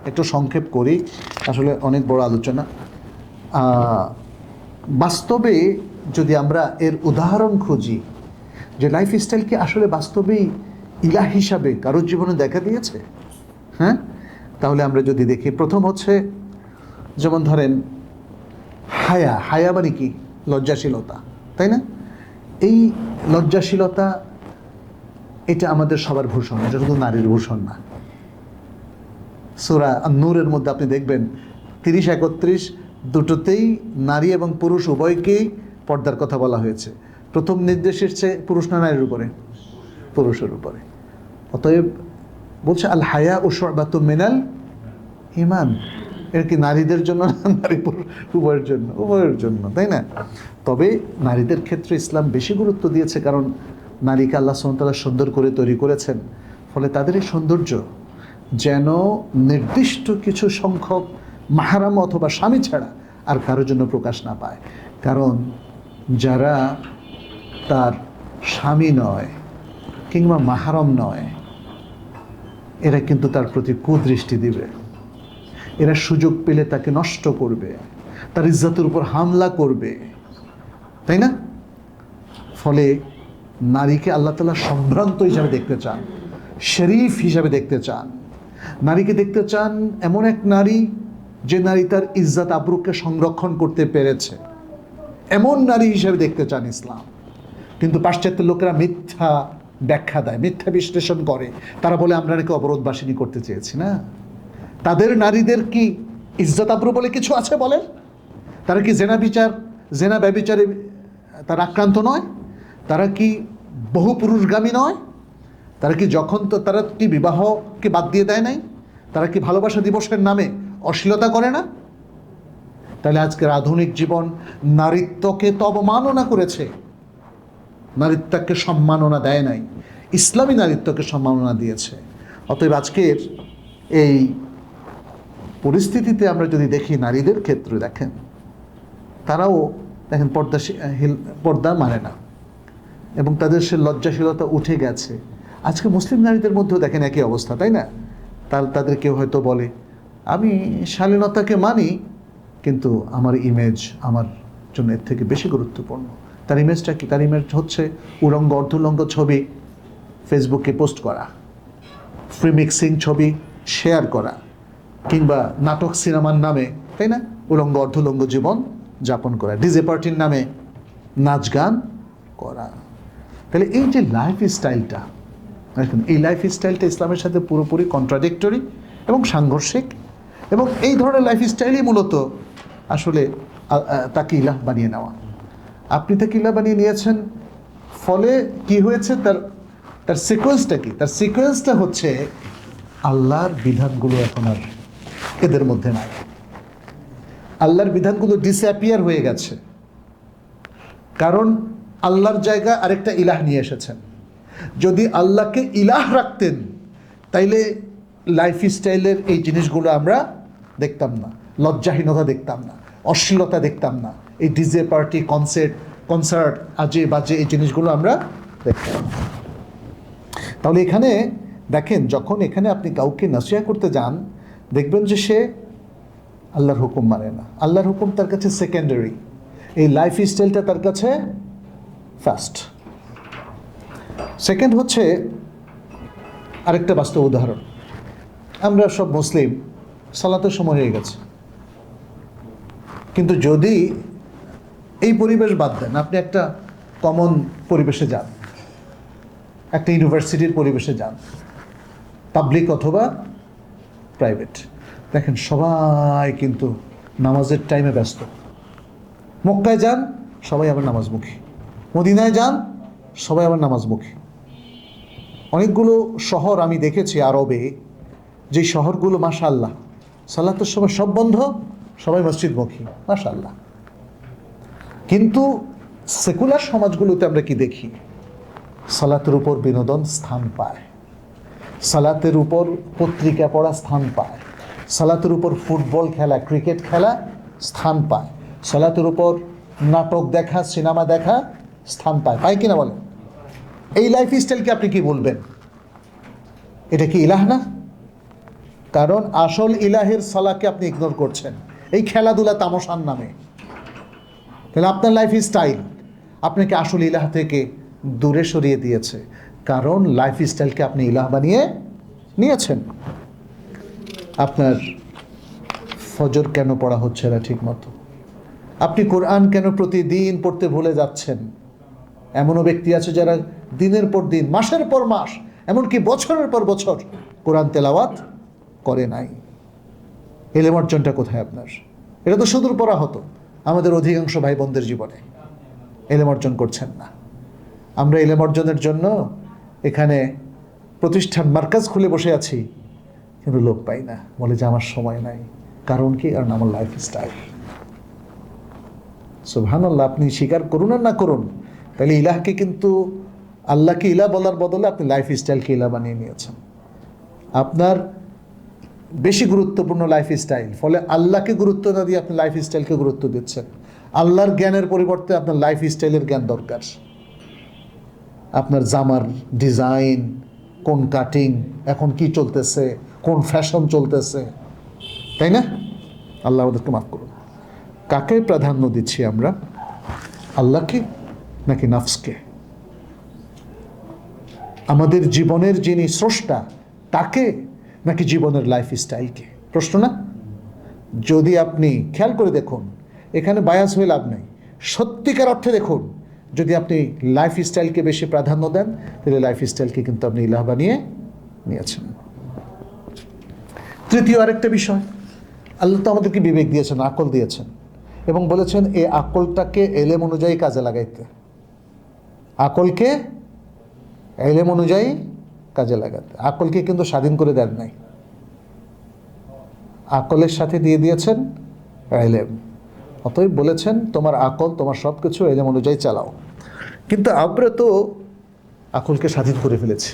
একটু সংক্ষেপ করি, আসলে অনেক বড় আলোচনা। বাস্তবে যদি আমরা এর উদাহরণ খুঁজি যে লাইফ স্টাইল কি আসলে বাস্তবেই ইলাহ হিসাবে কারোর জীবনে দেখা দিয়েছে, হ্যাঁ, তাহলে আমরা যদি দেখি, প্রথম হচ্ছে যেমন ধরেন হায়া। হায়া মানে কি? লজ্জাশীলতা, তাই না? এই লজ্জাশীলতা এটা আমাদের সবার ভূষণ, এটা শুধু নারীর ভূষণ না। সূরা আন-নূরের মধ্যে আপনি দেখবেন 30-31 দুটোতেই নারী এবং পুরুষ উভয়কেই পর্দার কথা বলা হয়েছে। প্রথম নির্দেশ এসেছে পুরুষ না নারীর উপরে? পুরুষের উপরে। অতএব বলছে আল হায়া ও শুবাতুম মিনাল ঈমান। এর কি নারীদের জন্য না নারী পুরুষ উভয়ের জন্য? উভয়ের জন্য, তাই না? তবে নারীদের ক্ষেত্রে ইসলাম বেশি গুরুত্ব দিয়েছে, কারণ নারীকে আল্লাহ সুবহানাহু ওয়া তাআলা সুন্দর করে তৈরি করেছেন। ফলে তাদের এই সৌন্দর্য যেন নির্দিষ্ট কিছু সংখ্যক মাহরাম অথবা স্বামী ছাড়া আর কারোর জন্য প্রকাশ না পায়। কারণ যারা তার স্বামী নয় কিংবা মাহরাম নয়, এরা কিন্তু তার প্রতি কুদৃষ্টি দিবে, এরা সুযোগ পেলে তাকে নষ্ট করবে, তার ইজ্জতের উপর হামলা করবে, তাই না? ফলে নারীকে আল্লাহ তাআলা সম্ভ্রান্ত হিসাবে দেখতে চান, শরীফ হিসাবে দেখতে চান। নারীকে দেখতে চান এমন এক নারী যে নারী তার ইজ্জত আবরুকে সংরক্ষণ করতে পেরেছে, এমন নারী হিসাবে দেখতে চান ইসলাম। কিন্তু পাশ্চাত্যের লোকেরা মিথ্যা ব্যাখ্যা দেয়, মিথ্যা বিশ্লেষণ করে। তারা বলে আমরা নাকি অবরোধবাসিনী করতে চেয়েছি না। তাদের নারীদের কি ইজ্জত আবরু বলে কিছু আছে বলে? তারা কি জেনা ব্যভিচারে তারা আক্রান্ত নয়? তারা কি বহু পুরুষগামী নয়? তারা কি তারা কি বিবাহকে বাদ দিয়ে দেয় নাই? তারা কি ভালোবাসা দিবসের নামে অশ্লীলতা করে না? তাহলে আজকের আধুনিক জীবন নারীত্বকে তো অবমাননা করেছে, নারীত্বকে সম্মাননা দেয় নাই, ইসলামী নারীত্বকে সম্মাননা দিয়েছে। অতএব আজকের এই পরিস্থিতিতে আমরা যদি দেখি নারীদের ক্ষেত্রে, দেখেন তারাও দেখেন পর্দা মানে না এবং তাদের সে লজ্জাশীলতা উঠে গেছে। আজকে মুসলিম নারীদের মধ্যেও দেখেন একই অবস্থা, তাই না? তাদের কেউ হয়তো বলে আমি শালীনতাকে মানি, কিন্তু আমার ইমেজ আমার জন্য এর থেকে বেশি গুরুত্বপূর্ণ। তার ইমেজটা কি? তার ইমেজ হচ্ছে উলঙ্গ অর্ধুলঙ্গ ছবি ফেসবুকে পোস্ট করা, ফ্রি মিক্সিং ছবি শেয়ার করা, কিংবা নাটক সিনেমার নামে, তাই না, উলঙ্গ অর্ধুলঙ্গ জীবন যাপন করা, ডিজে পার্টির নামে নাচ গান করা। তাহলে এই যে লাইফ স্টাইলটা, এই লাইফ স্টাইলটা ইসলামের সাথে পুরোপুরি কন্ট্রাডিক্টরি এবং সাংঘর্ষিক, এবং এই ধরনের লাইফ স্টাইলই মূলত আসলে তাকে ইলাহ বানিয়ে নেওয়া। আপনি তাকে ইলাহ বানিয়ে নিয়েছেন, ফলে কি হয়েছে, তার সিকোয়েন্সটা কি? তার সিকোয়েন্সটা হচ্ছে আল্লাহর বিধানগুলো এখন আর এদের মধ্যে নাই। আল্লাহর বিধানগুলো ডিসঅ্যাপিয়ার হয়ে গেছে, কারণ আল্লাহর জায়গা আরেকটা ইলাহ নিয়ে এসেছেন। যদি আল্লাহকে ইলাহ রাখতেন তাইলে লাইফস্টাইলের এই জিনিসগুলো আমরা দেখতাম না, লজ্জাহীনতা দেখতাম না, অশ্লীলতা দেখতাম না, এই ডিজে পার্টি, কনসার্ট, আজে বাজে এই জিনিসগুলো আমরা দেখতাম না। তাহলে এখানে দেখেন, যখন এখানে আপনি কাউকে নসিহা করতে যান, দেখবেন যে সে আল্লাহর হুকুম মানে না। আল্লাহর হুকুম তার কাছে সেকেন্ডারি, এই লাইফ স্টাইলটা তার কাছে ফার্স্ট। সেকেন্ড হচ্ছে আরেকটা বাস্তব উদাহরণ, আমরা সব মুসলিম, সালাতের সময় হয়ে গেছে, কিন্তু যদি এই পরিবেশ বাদ দেন, আপনি একটা কমন পরিবেশে যান, একটা ইউনিভার্সিটির পরিবেশে যান, পাবলিক অথবা প্রাইভেট, দেখেন সবাই কিন্তু নামাজের টাইমে ব্যস্ত। মক্কায় যান, সবাই আবার নামাজমুখী। মদিনায় যান, সবাই আবার নামাজমুখী। অনেকগুলো শহর আমি দেখেছি আরবে, যে শহরগুলো মাশাআল্লাহ সালাতের সময় সব বন্ধ, সবাই মসজিদমুখী, মাশাআল্লাহ। কিন্তু সেকুলার সমাজগুলোতে আমরা কি দেখি? সালাতের উপর বিনোদন স্থান পায়, সালাতের উপর পত্রিকা পড়া স্থান পায়, সালাতের উপর ফুটবল খেলা, ক্রিকেট খেলা স্থান পায়, সালাতের উপর নাটক দেখা, সিনেমা দেখা স্থান পায়, পায় কিনা বলেন? এই লাইফ স্টাইলকে আপনি কি বলবেন? এটা কি ইলাহ না? কারণ আসল ইলাহের সালাকে আপনি ইগনোর করছেন এই খেলাধুলা তামাশার নামে। তাহলে আপনার লাইফ স্টাইল আপনাকে আসল ইলাহ থেকে দূরে সরিয়ে দিয়েছে, কারণ লাইফ স্টাইলকে আপনি ইলাহ বানিয়ে নিয়েছেন। আপনার ফজর কেন পড়া হচ্ছে না ঠিক মতো? আপনি কোরআন কেন প্রতিদিন পড়তে ভুলে যাচ্ছেন? এমনও ব্যক্তি আছে যারা দিনের পর দিন, মাসের পর মাস, এমনকি বছরের পর বছর কোরআন তেলাওয়াত করে নাই। এলেম অর্জনটা কোথায় আপনার? এটা তো সুদূর পড়া হতো আমাদের অধিকাংশ ভাই বোনদের জীবনে। এলেম অর্জন করছেন না। আমরা এলেম অর্জনের জন্য এখানে প্রতিষ্ঠান, মার্কাজ খুলে বসে আছি, কিন্তু লোক পাই না। বলে যে আমার সময় নাই। কারণ কি? কারণ আমার লাইফ স্টাইল। সুবহানাল্লাহ, আপনি স্বীকার করুন আর না করুন, তাহলে ইলাহকে কিন্তু, আল্লাহকে ইলাহ বলার বদলে আপনি লাইফ স্টাইলকে ইলাহ বানিয়ে নিয়েছেন। আপনার বেশি গুরুত্বপূর্ণ লাইফ স্টাইল, ফলে আল্লাহকে গুরুত্ব না দিয়ে আপনি লাইফ স্টাইলকে গুরুত্ব দিচ্ছেন। আল্লাহর জ্ঞানের পরিবর্তে আপনার লাইফ স্টাইলের জ্ঞান দরকার। আপনার জামার ডিজাইন, কোন কাটিং, এখন কি চলতেছে, কোন ফ্যাশন চলতেছে, তাই না? আল্লাহ আমাদেরকে মাফ করুন। কাকে প্রাধান্য দিচ্ছি আমরা? আল্লাহকে নাকি নফসকে? আমাদের জীবনের যিনি স্রষ্টা তাকে নাকি জীবনের লাইফ স্টাইলকে? প্রশ্ন না? যদি আপনি খেয়াল করে দেখুন, এখানে বায়াস হয়ে লাভ নেই, সত্যিকার অর্থে দেখুন, যদি আপনি লাইফ স্টাইলকে বেশি প্রাধান্য দেন, তাহলে লাইফ স্টাইলকে কিন্তু আপনি ইলাহ বানিয়ে নিয়েছেন। তৃতীয় আরেকটা বিষয়, আল্লাহ তো আমাদেরকে বিবেক দিয়েছেন, আকল দিয়েছেন, এবং বলেছেন এই আকলটাকে এলেম অনুযায়ী কাজে লাগাইতে। আকলকে এলেম অনুযায়ী কাজে লাগাতে। আকলকে কিন্তু স্বাধীন করে দেন নাই, আকলের সাথে দিয়ে দিয়েছেন এলেম। অতএব বলেছেন তোমার আকল, তোমার সব কিছু এলেম অনুযায়ী চালাও। কিন্তু আমরা তো আকলকে স্বাধীন করে ফেলেছি,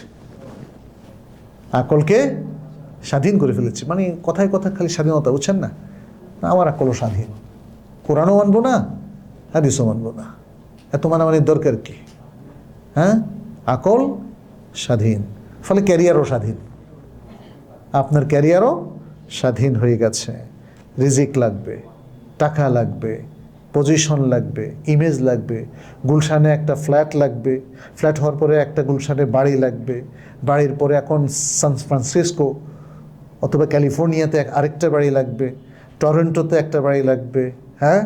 আকলকে স্বাধীন করে ফেলেছি, মানে কথায় কথা খালি স্বাধীনতা, বুঝছেন না? আমার আকলও স্বাধীন, কোরআনও মানবো না, হাদিসও মানবো না, এত মানামানির দরকার কি? হ্যাঁ, আকল স্বাধীন, ফলে ক্যারিয়ারও স্বাধীন। আপনার ক্যারিয়ারও স্বাধীন হয়ে গেছে। রিজিক লাগবে, টাকা লাগবে, পজিশন লাগবে, ইমেজ লাগবে, গুলশানে একটা ফ্ল্যাট লাগবে, ফ্ল্যাট হওয়ার পরে একটা গুলশানে বাড়ি লাগবে, বাড়ির পরে এখন সান ফ্রান্সিসকো অথবা ক্যালিফোর্নিয়াতে আরেকটা বাড়ি লাগবে, টরন্টোতে একটা বাড়ি লাগবে। হ্যাঁ,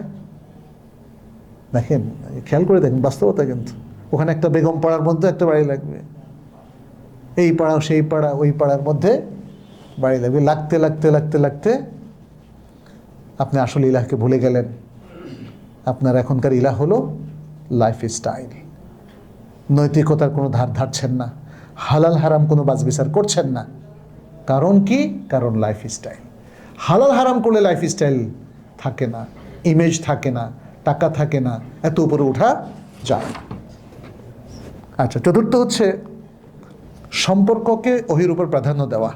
দেখেন, খেয়াল করে দেখেন বাস্তবতা, কিন্তু ওখানে একটা বেগম পাড়ার মধ্যে একটা বাড়ি লাগবে, এই পাড়া সেই পাড়া ওই পাড়ার মধ্যে বাড়ি লাগবে। লাগতে লাগতে লাগতে লাগতে আপনি আসলে ইলাহকে ভুলে গেলেন। আপনার এখনকার ইলাহ হলো লাইফস্টাইল। নৈতিকতার কোনো ধার ধারছেন না, হালাল হারাম কোনো বাছবিচার করছেন না। কারণ কি? কারণ লাইফস্টাইল। হালাল হারাম করলে লাইফস্টাইল থাকে না, ইমেজ থাকে না, টাকা থাকে না, এত উপরে ওঠা যায় না। আচ্ছা, চতুর্থ হচ্ছে সম্পর্ককে ওহির উপর প্রাধান্য দেওয়া।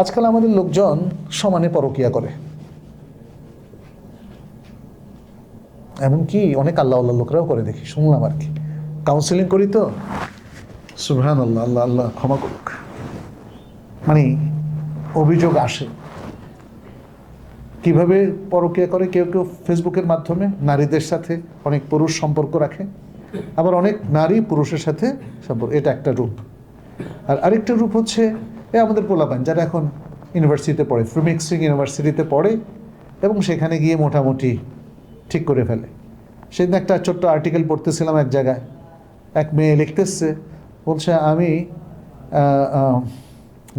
আজকাল আমাদের লোকজন সমানে পরকিয়া করে, এমনকি অনেক আল্লাহ আল্লাহ লোকরাও করে, দেখি শুনলাম আর কি। কাউন্সিলিং করি তো, সুবহানাল্লাহ, আল্লাহ আল্লাহ ক্ষমা করুক, মানে অভিযোগ আসে কিভাবে পরকিয়া করে। কেউ কেউ ফেসবুকের মাধ্যমে নারীদের সাথে অনেক পুরুষ সম্পর্ক রাখে, আবার অনেক নারী পুরুষের সাথে সম্পর্ক, এটা একটা রূপ। আর আরেকটা রূপ হচ্ছে আমাদের পোলাপান যারা এখন ইউনিভার্সিটিতে পড়ে, ফ্রিমিক্সিং ইউনিভার্সিটিতে পড়ে এবং সেখানে গিয়ে মোটামুটি ঠিক করে ফেলে। সেদিন একটা ছোট্ট আর্টিকেল পড়তেছিলাম এক জায়গায়, এক মেয়ে লিখতেছে, বলছে আমি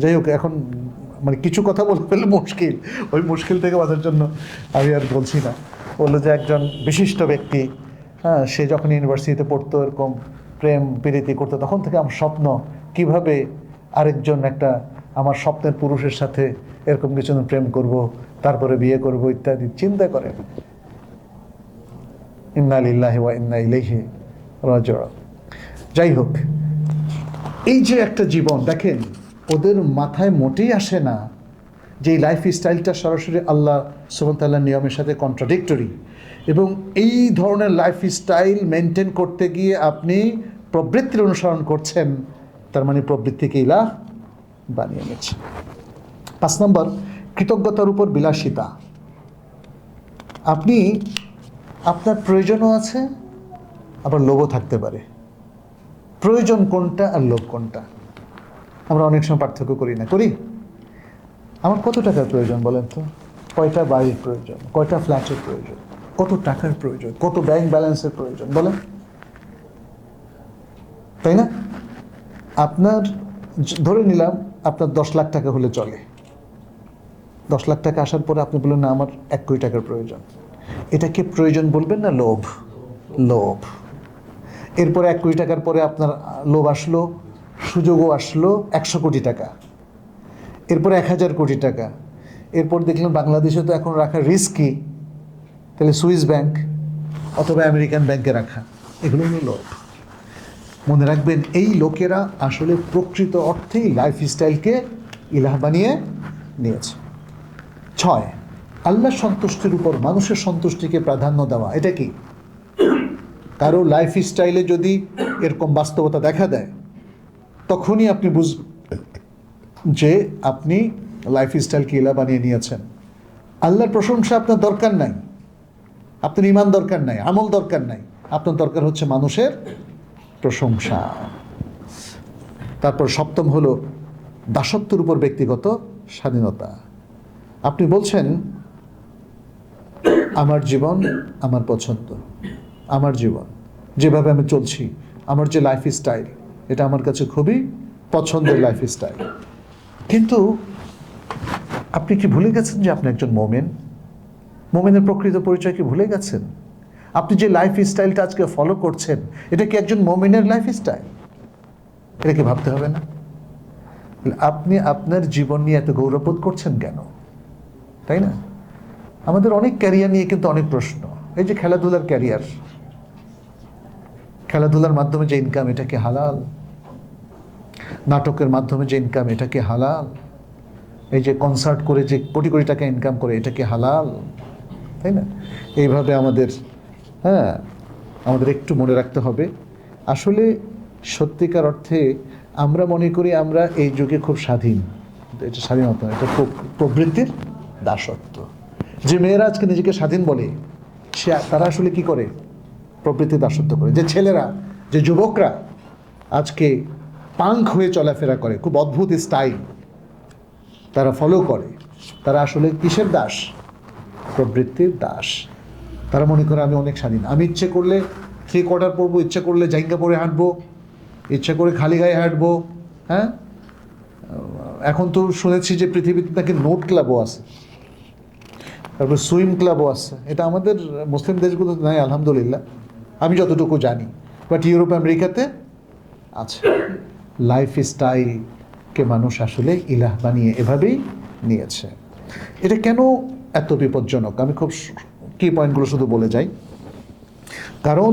যাই হোক, এখন মানে কিছু কথা বলতে ফেললে মুশকিল, ওই মুশকিল থেকে বাঁচার জন্য আমি আর বলছি না। বললো যে একজন বিশিষ্ট ব্যক্তি, হ্যাঁ, সে যখন ইউনিভার্সিটিতে পড়তো, এরকম প্রেম প্রীতি করতো, তখন থেকে আমার স্বপ্ন কিভাবে আরেকজন একটা আমার স্বপ্নের পুরুষের সাথে এরকম কিছু প্রেম করব, তারপরে বিয়ে করব ইত্যাদি চিন্তা করেন। ইন্না লিল্লাহি ওয়া ইন্না ইলাইহি রাজিউন। যাই হোক, এই যে একটা জীবন, দেখেন ওদের মাথায় মোটেই আসে না যে এই লাইফ স্টাইলটা সরাসরি আল্লাহ সুবহানাহু ওয়া তাআলার নিয়মের সাথে কন্ট্রাডিক্টরি, এবং এই ধরনের লাইফ স্টাইল মেনটেন করতে গিয়ে আপনি প্রবৃত্তির অনুসরণ করছেন, তার মানে প্রবৃত্তিকে ইলাহ বানিয়ে নিচ্ছে। 5 নম্বর, কৃতজ্ঞতার উপর বিলাসিতা। আপনি আপনার প্রয়োজনও আছে, আবার লোভও থাকতে পারে। প্রয়োজন কোনটা আর লোভ কোনটা আমরা অনেক সময় পার্থক্য করি না, করি? আমার কত টাকার প্রয়োজন বলেন তো? কয়টা বাড়ির প্রয়োজন, কয়টা ফ্ল্যাটের প্রয়োজন, কত টাকার প্রয়োজন, কত ব্যাংক ব্যালেন্সের প্রয়োজন বলেন, তাই না? আপনার ধরে নিলাম আপনার 10 লাখ টাকা হলে চলে। 10 লাখ টাকা আসার পরে আপনি বললেন না আমার 1 কোটি টাকার প্রয়োজন। এটাকে প্রয়োজন বলবেন না লোভ? লোভ। এরপরে 1 কোটি টাকার পরে আপনার লোভ আসলো, সুযোগও আসলো 100 কোটি টাকা, এরপরে 1000 কোটি টাকা, এরপর দেখলেন বাংলাদেশে তো এখন রাখা রিস্কি, তাহলে সুইস ব্যাংক অথবা আমেরিকান ব্যাংকে রাখা, এগুলো হলো লোভ। মনে রাখবেন, এই লোকেরা আসলে প্রকৃত অর্থেই লাইফস্টাইলকে ইলাহ বানিয়ে নিয়েছে। 6, আল্লাহর সন্তুষ্টির উপর মানুষের সন্তুষ্টিকে প্রাধান্য দেওয়া। এটা কি? কারো লাইফস্টাইলে যদি এরকম বাস্তবতা দেখা দেয়, তখনই আপনি বুঝবেন যে আপনি লাইফস্টাইলকে ইলাহ বানিয়ে নিয়েছেন। আল্লাহর প্রশংসা আপনার দরকার নাই, আপনার ঈমান দরকার নাই, আমল দরকার নাই, আপনার দরকার হচ্ছে মানুষের প্রশংসা। তারপর 7ম হলো দাসত্বের উপর ব্যক্তিগত স্বাধীনতা। আপনি বলছেন আমার জীবন আমার পছন্দ, আমার জীবন যেভাবে আমি চলছি, আমার যে লাইফস্টাইল, এটা আমার কাছে খুবই পছন্দের লাইফস্টাইল। কিন্তু আপনি কি ভুলে গেছেন যে আপনি একজন মোমেন? মোমেনের প্রকৃত পরিচয় কি ভুলে গেছেন? আপনি যে লাইফস্টাইলটা আজকে ফলো করছেন, এটা কি একজন মোমেনের লাইফস্টাইল? এটা কি ভাবতে হবে না? আপনি আপনার জীবন নিয়ে এত গৌরববোধ করছেন কেন, তাই না? আমাদের অনেক ক্যারিয়ার নিয়ে কিন্তু অনেক প্রশ্ন। এই যে খেলাধুলার ক্যারিয়ার, খেলাধুলার মাধ্যমে যে ইনকাম, এটা কি হালাল? নাটকের মাধ্যমে যে ইনকাম, এটা কি হালাল? এই যে কনসার্ট করে যে কোটি কোটি টাকা ইনকাম করে, এটা কি হালাল? তাই না? এইভাবে আমাদের আমাদের একটু মনে রাখতে হবে, আসলে সত্যিকার অর্থে আমরা মনে করি আমরা এই যুগে খুব স্বাধীন। এটা স্বাধীনতা, এটা প্রবৃত্তির দাসত্ব। যে মেয়েরা আজকে নিজেকে স্বাধীন বলে, তারা আসলে কি করে? প্রবৃত্তির দাসত্ব করে। যে ছেলেরা, যে যুবকরা আজকে পাঙ্ক হয়ে চলাফেরা করে, খুব অদ্ভুত স্টাইল তারা ফলো করে, তারা আসলে কিসের দাস? প্রবৃত্তির দাস। তারা মনে করে আমি অনেক স্বাধীন, আমি ইচ্ছে করলে 3 কোয়ার্টার পরবো, ইচ্ছে করলে জাইঙ্গা পরে হাঁটবো, ইচ্ছে করে খালি গায়ে হাঁটবো। হ্যাঁ, এখন তো শুনেছি যে পৃথিবীতে নাকি নোট ক্লাবও আছে, তারপর সুইম ক্লাবও আছে। এটা আমাদের মুসলিম দেশগুলোতে নাই, আলহামদুলিল্লাহ। আমি যতটুকু জানি। বাট ইউরোপ আমেরিকাতে আছে। লাইফ স্টাইলকে মানুষ আসলে ইলাহ বানিয়ে এভাবেই নিয়েছে। এটা কেন এত বিপজ্জনক? আমি খুব কি পয়েন্টগুলো শুধু বলে যাই। কারণ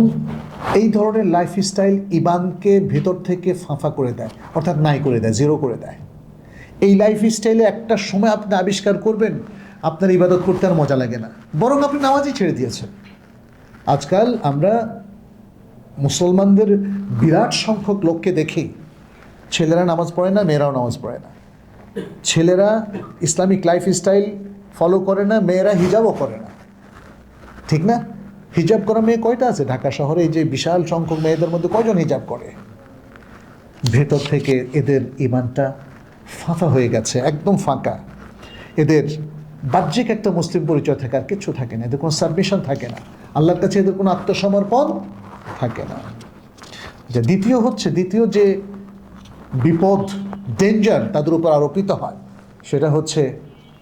এই ধরনের লাইফ স্টাইল ইমানকে ভেতর থেকে ফাঁফা করে দেয়, অর্থাৎ নাই করে দেয়, জিরো করে দেয়। এই লাইফ স্টাইলে একটা সময় আপনি আবিষ্কার করবেন আপনার ইবাদত করতে আর মজা লাগে না, বরং আপনি নামাজই ছেড়ে দিয়েছেন। আজকাল আমরা মুসলমানদের বিরাট সংখ্যক লোককে দেখি, ছেলেরা নামাজ পড়ে না, মেয়েরাও নামাজ পড়ে না। ছেলেরা ইসলামিক লাইফ স্টাইল ফলো করে না, মেয়েরা হিজাবও করে না, ঠিক না? হিজাব করা মেয়ে কয়টা আছে ঢাকা শহরে? এই যে বিশাল সংখ্যক মেয়েদের মধ্যে কয়জন হিজাব করে? ভেতর থেকে এদের ইমানটা ফাঁকা হয়ে গেছে, একদম ফাঁকা। এদের বাহ্যিক একটা মুসলিম পরিচয় থাকে, আর কিচ্ছু থাকে না। এদের কোনো সাবমিশন থাকে না, আল্লাহর কাছে এদের কোনো আত্মসমর্পণ থাকে না। দ্বিতীয় যে বিপদ, ডেঞ্জার তাদের উপর আরোপিত হয়, সেটা হচ্ছে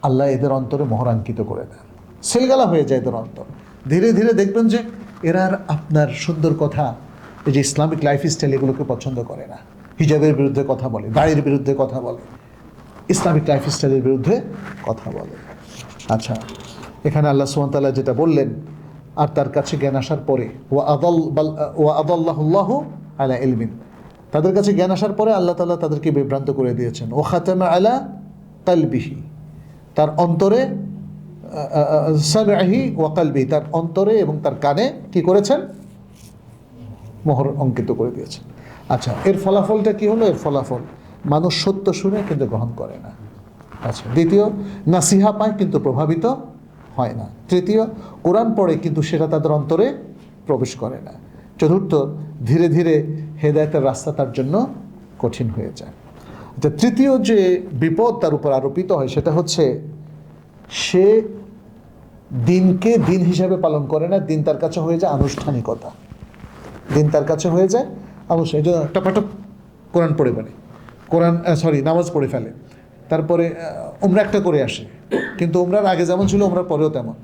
আল্লাহ এদের অন্তরে মোহরাঙ্কিত করে দেন, সেলগালা হয়ে যায় এদের অন্তর। ধীরে ধীরে দেখবেন যে এরা আর আপনার সুন্দর কথা, এই যে ইসলামিক লাইফ স্টাইল, এগুলোকে পছন্দ করে না। হিজাবের বিরুদ্ধে কথা বলে, দাড়ির বিরুদ্ধে কথা বলে, ইসলামিক লাইফ স্টাইলের বিরুদ্ধে কথা বলে। আচ্ছা, এখানে আল্লাহ সুবহানাহু ওয়া তাআলা যেটা বললেন, আর তার কাছে জ্ঞান আসার পরে ওয়া আদাল্লাহুল্লাহু আলা ইলমিন, তাদের কাছে জ্ঞান আসার পরে আল্লাহ তাআলা তাদেরকে বিভ্রান্ত করে দিয়েছেন। ও খাতামা আলা কালবিহি, তার অন্তরে, সামঈহি ওয়া কালবিহি, তার অন্তরে এবং তার কানে কি করেছেন? মোহর অঙ্কিত করে দিয়েছেন। আচ্ছা, এর ফলাফলটা কি হলো? এর ফলাফল মানুষ সত্য শুনে কিন্তু গ্রহণ করে না। আচ্ছা, দ্বিতীয়, নাসিহা পায় কিন্তু প্রভাবিত হয় না। তৃতীয়, কোরআন পড়ে কিন্তু সেটা তাদের অন্তরে প্রবেশ করে না। চতুর্থ, ধীরে ধীরে হেদায়েতের রাস্তা তার জন্য কঠিন হয়ে যায়। আচ্ছা, তৃতীয় যে বিপদ তার উপর আরোপিত হয় সেটা হচ্ছে সে দিনকে দিন হিসাবে পালন করে না। দিন তার কাছে হয়ে যায় আনুষ্ঠানিকতা, দিন তার কাছে হয়ে যায় আনুষ্ঠানিক। টপাটপ কোরআন পড়ে বলে, নামাজ পড়ে ফেলে, তারপরে উমরা একটা করে আসে, কিন্তু উমরার আগে যেমন ছিল উমরার পরেও তেমন।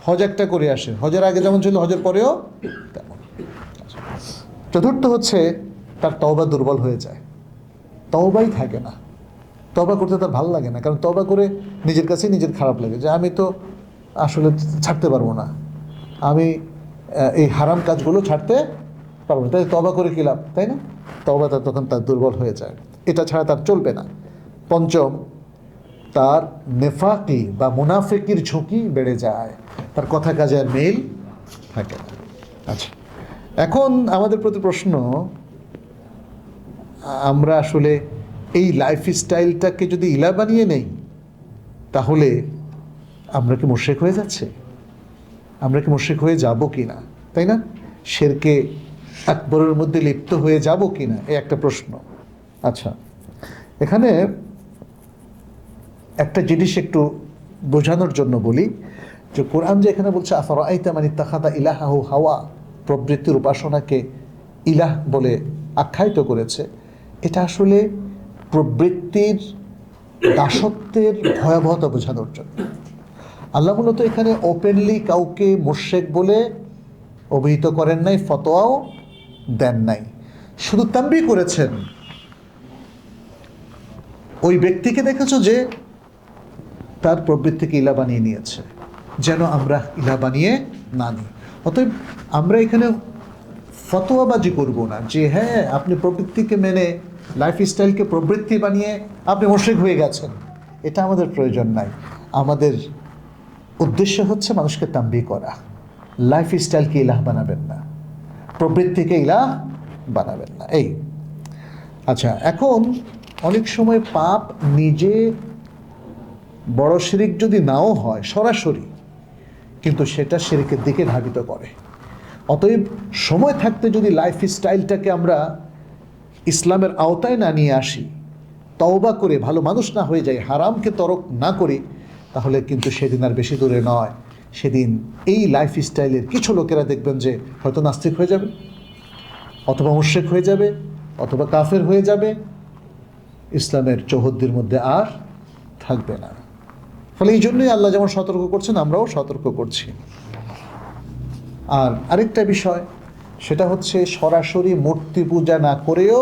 হজ একটা করে আসে, হজের আগে যেমন ছিল হজের পরেও তেমন। চতুর্থ হচ্ছে তার তওবা দুর্বল হয়ে যায়, তওবাই থাকে না, তওবা করতে তার ভালো লাগে না। কারণ তওবা করে নিজের কাছেই নিজের খারাপ লাগে যে আমি তো আসলে ছাড়তে পারবো না, আমি এই হারাম কাজগুলো ছাড়তে পারবো না, তাই তওবা করে কী লাভ, তাই না? তওবাটা তখন তার দুর্বল হয়ে যায়, এটা ছাড়া তার চলবে না। পঞ্চম, তার নেফাকি বা মুনাফিকির ঝুঁকি বেড়ে যায়, তার কথা কাজে আর মিল থাকে না। আচ্ছা, এখন আমাদের প্রতি প্রশ্ন, আমরা আসলে এই লাইফ স্টাইলটাকে যদি ইলা বানিয়ে নেই, তাহলে আমরা কি মুশরিক হয়ে যাচ্ছে? আমরা কি মুশরিক হয়ে যাব কি না, তাই না? শিরকে আকবরের মধ্যে লিপ্ত হয়ে যাব কি না, এই একটা প্রশ্ন। আচ্ছা, এখানে একটা জিনিস একটু বোঝানোর জন্য বলি, যে কোরআন যে এখানে বলছে আফারাআইতা মান ইত্তাখাযা ইলাহাহু হাওয়া, প্রবৃত্তির উপাসনাকে ইলাহ বলে আখ্যায়িত করেছে, এটা আসলে প্রবৃত্তির দাসত্বের ভয়াবহতা বোঝানোর জন্য। আল্লাহ মূলত এখানে ওপেনলি কাউকে মুশরিক বলে অভিহিত করেন নাই, ফতোয়াও দেন নাই, শুধু তানবীহ করেছেন ওই ব্যক্তিকে দেখেছো যে তার প্রবৃত্তিকে ইলা বানিয়ে নিয়েছে, যেন আমরা ইলা বানিয়ে না নিই। অতএব আমরা এখানে ফতোয়াবাজি করব না যে হ্যাঁ আপনি প্রবৃত্তিকে মেনে লাইফ স্টাইলকে প্রবৃত্তি বানিয়ে আপনি মুশরিক হয়ে গেছেন, এটা আমাদের প্রয়োজন নাই। আমাদের উদ্দেশ্য হচ্ছে মানুষকে তানবীহ করা, লাইফ স্টাইলকে ইলাহ বানাবেন না, প্রবৃত্তিকে ইলাহ বানাবেন না। এই আচ্ছা, এখন অনেক সময় পাপ নিজে বড় শিরিক যদি নাও হয় সরাসরি, কিন্তু সেটা শিরিকের দিকে ধাবিত করে। অতএব সময় থাকতে যদি লাইফ স্টাইলটাকে আমরা ইসলামের আওতায় না নিয়ে আসি, তওবা করে ভালো মানুষ না হয়ে যায়, হারামকে তরক না করি, তাহলে কিন্তু সেদিন আর বেশি দূরে নয়, সেদিন এই লাইফ স্টাইলের কিছু লোকেরা দেখবেন যে হয়তো নাস্তিক হয়ে যাবে, অথবা মুশরিক হয়ে যাবে, অথবা কাফের হয়ে যাবে, ইসলামের চৌহদ্দির মধ্যে আর থাকবে না। ফলে এই জন্যই আল্লাহ যেমন সতর্ক করছেন, আমরাও সতর্ক করছি। আর আরেকটা বিষয়, সেটা হচ্ছে সরাসরি মূর্তি পূজা না করেও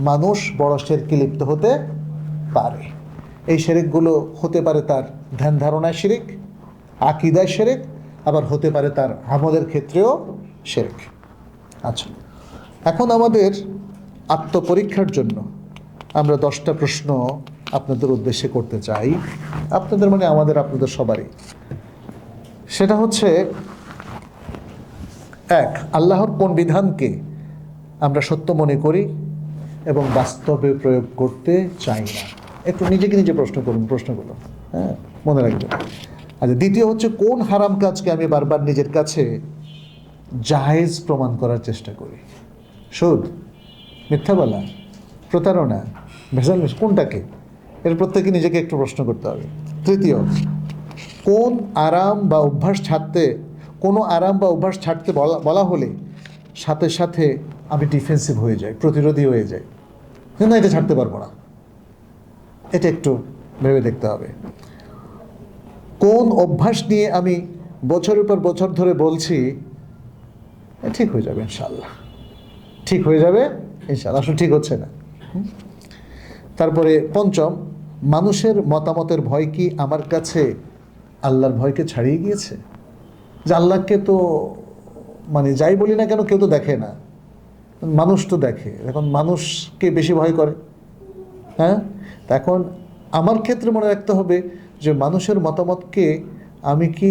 মানুষ বড় শিরকে লিপ্ত হতে পারে। এই শিরকগুলো হতে পারে তার ধ্যান ধারণায় শিরক, আকীদায় শিরক, আবার হতে পারে তার আমলের ক্ষেত্রেও শিরক। আচ্ছা, এখন আমাদের আত্মপরীক্ষার জন্য আমরা 10টা প্রশ্ন আপনাদের উদ্দেশ্যে করতে চাই, আপনাদের মানে আপনাদের সবারই। সেটা হচ্ছে, 1, আল্লাহর কোন বিধানকে আমরা সত্য মনে করি এবং বাস্তবে প্রয়োগ করতে চাই না? একটু নিজেকে নিজে প্রশ্নগুলো হ্যাঁ মনে রাখবেন। আচ্ছা, দ্বিতীয় হচ্ছে, কোন হারাম কাজকে আমি বারবার নিজের কাছে জায়েজ প্রমাণ করার চেষ্টা করি? সুদ, মিথ্যা বলা, প্রতারণা, ভেজাল, কোনটাকে? এর প্রত্যেকে নিজেকে একটু প্রশ্ন করতে হবে। তৃতীয়, কোন আরাম বা অভ্যাস ছাড়তে বলা হলে সাথে সাথে আমি ডিফেন্সিভ হয়ে যাই, প্রতিরোধী হয়ে যাই, না এটা ছাড়তে পারবো না, এটা একটু ভেবে দেখতে হবে। কোন অভ্যাস নিয়ে আমি বছরের পর বছর ধরে বলছি ঠিক হয়ে যাবে ইনশাআল্লাহ, ঠিক হয়ে যাবে ইনশাআল্লাহ, আসলে ঠিক হচ্ছে না। তারপরে 5, মানুষের মতামতের ভয় কি আমার কাছে আল্লাহর ভয়কে ছাড়িয়ে গিয়েছে? যে আল্লাহকে তো মানে যাই বলি না কেন কেউ তো দেখে না, মানুষ তো দেখে, এখন মানুষকে বেশি ভয় করে। হ্যাঁ, এখন আমার ক্ষেত্রে মনে রাখতে হবে যে মানুষের মতামতকে আমি কি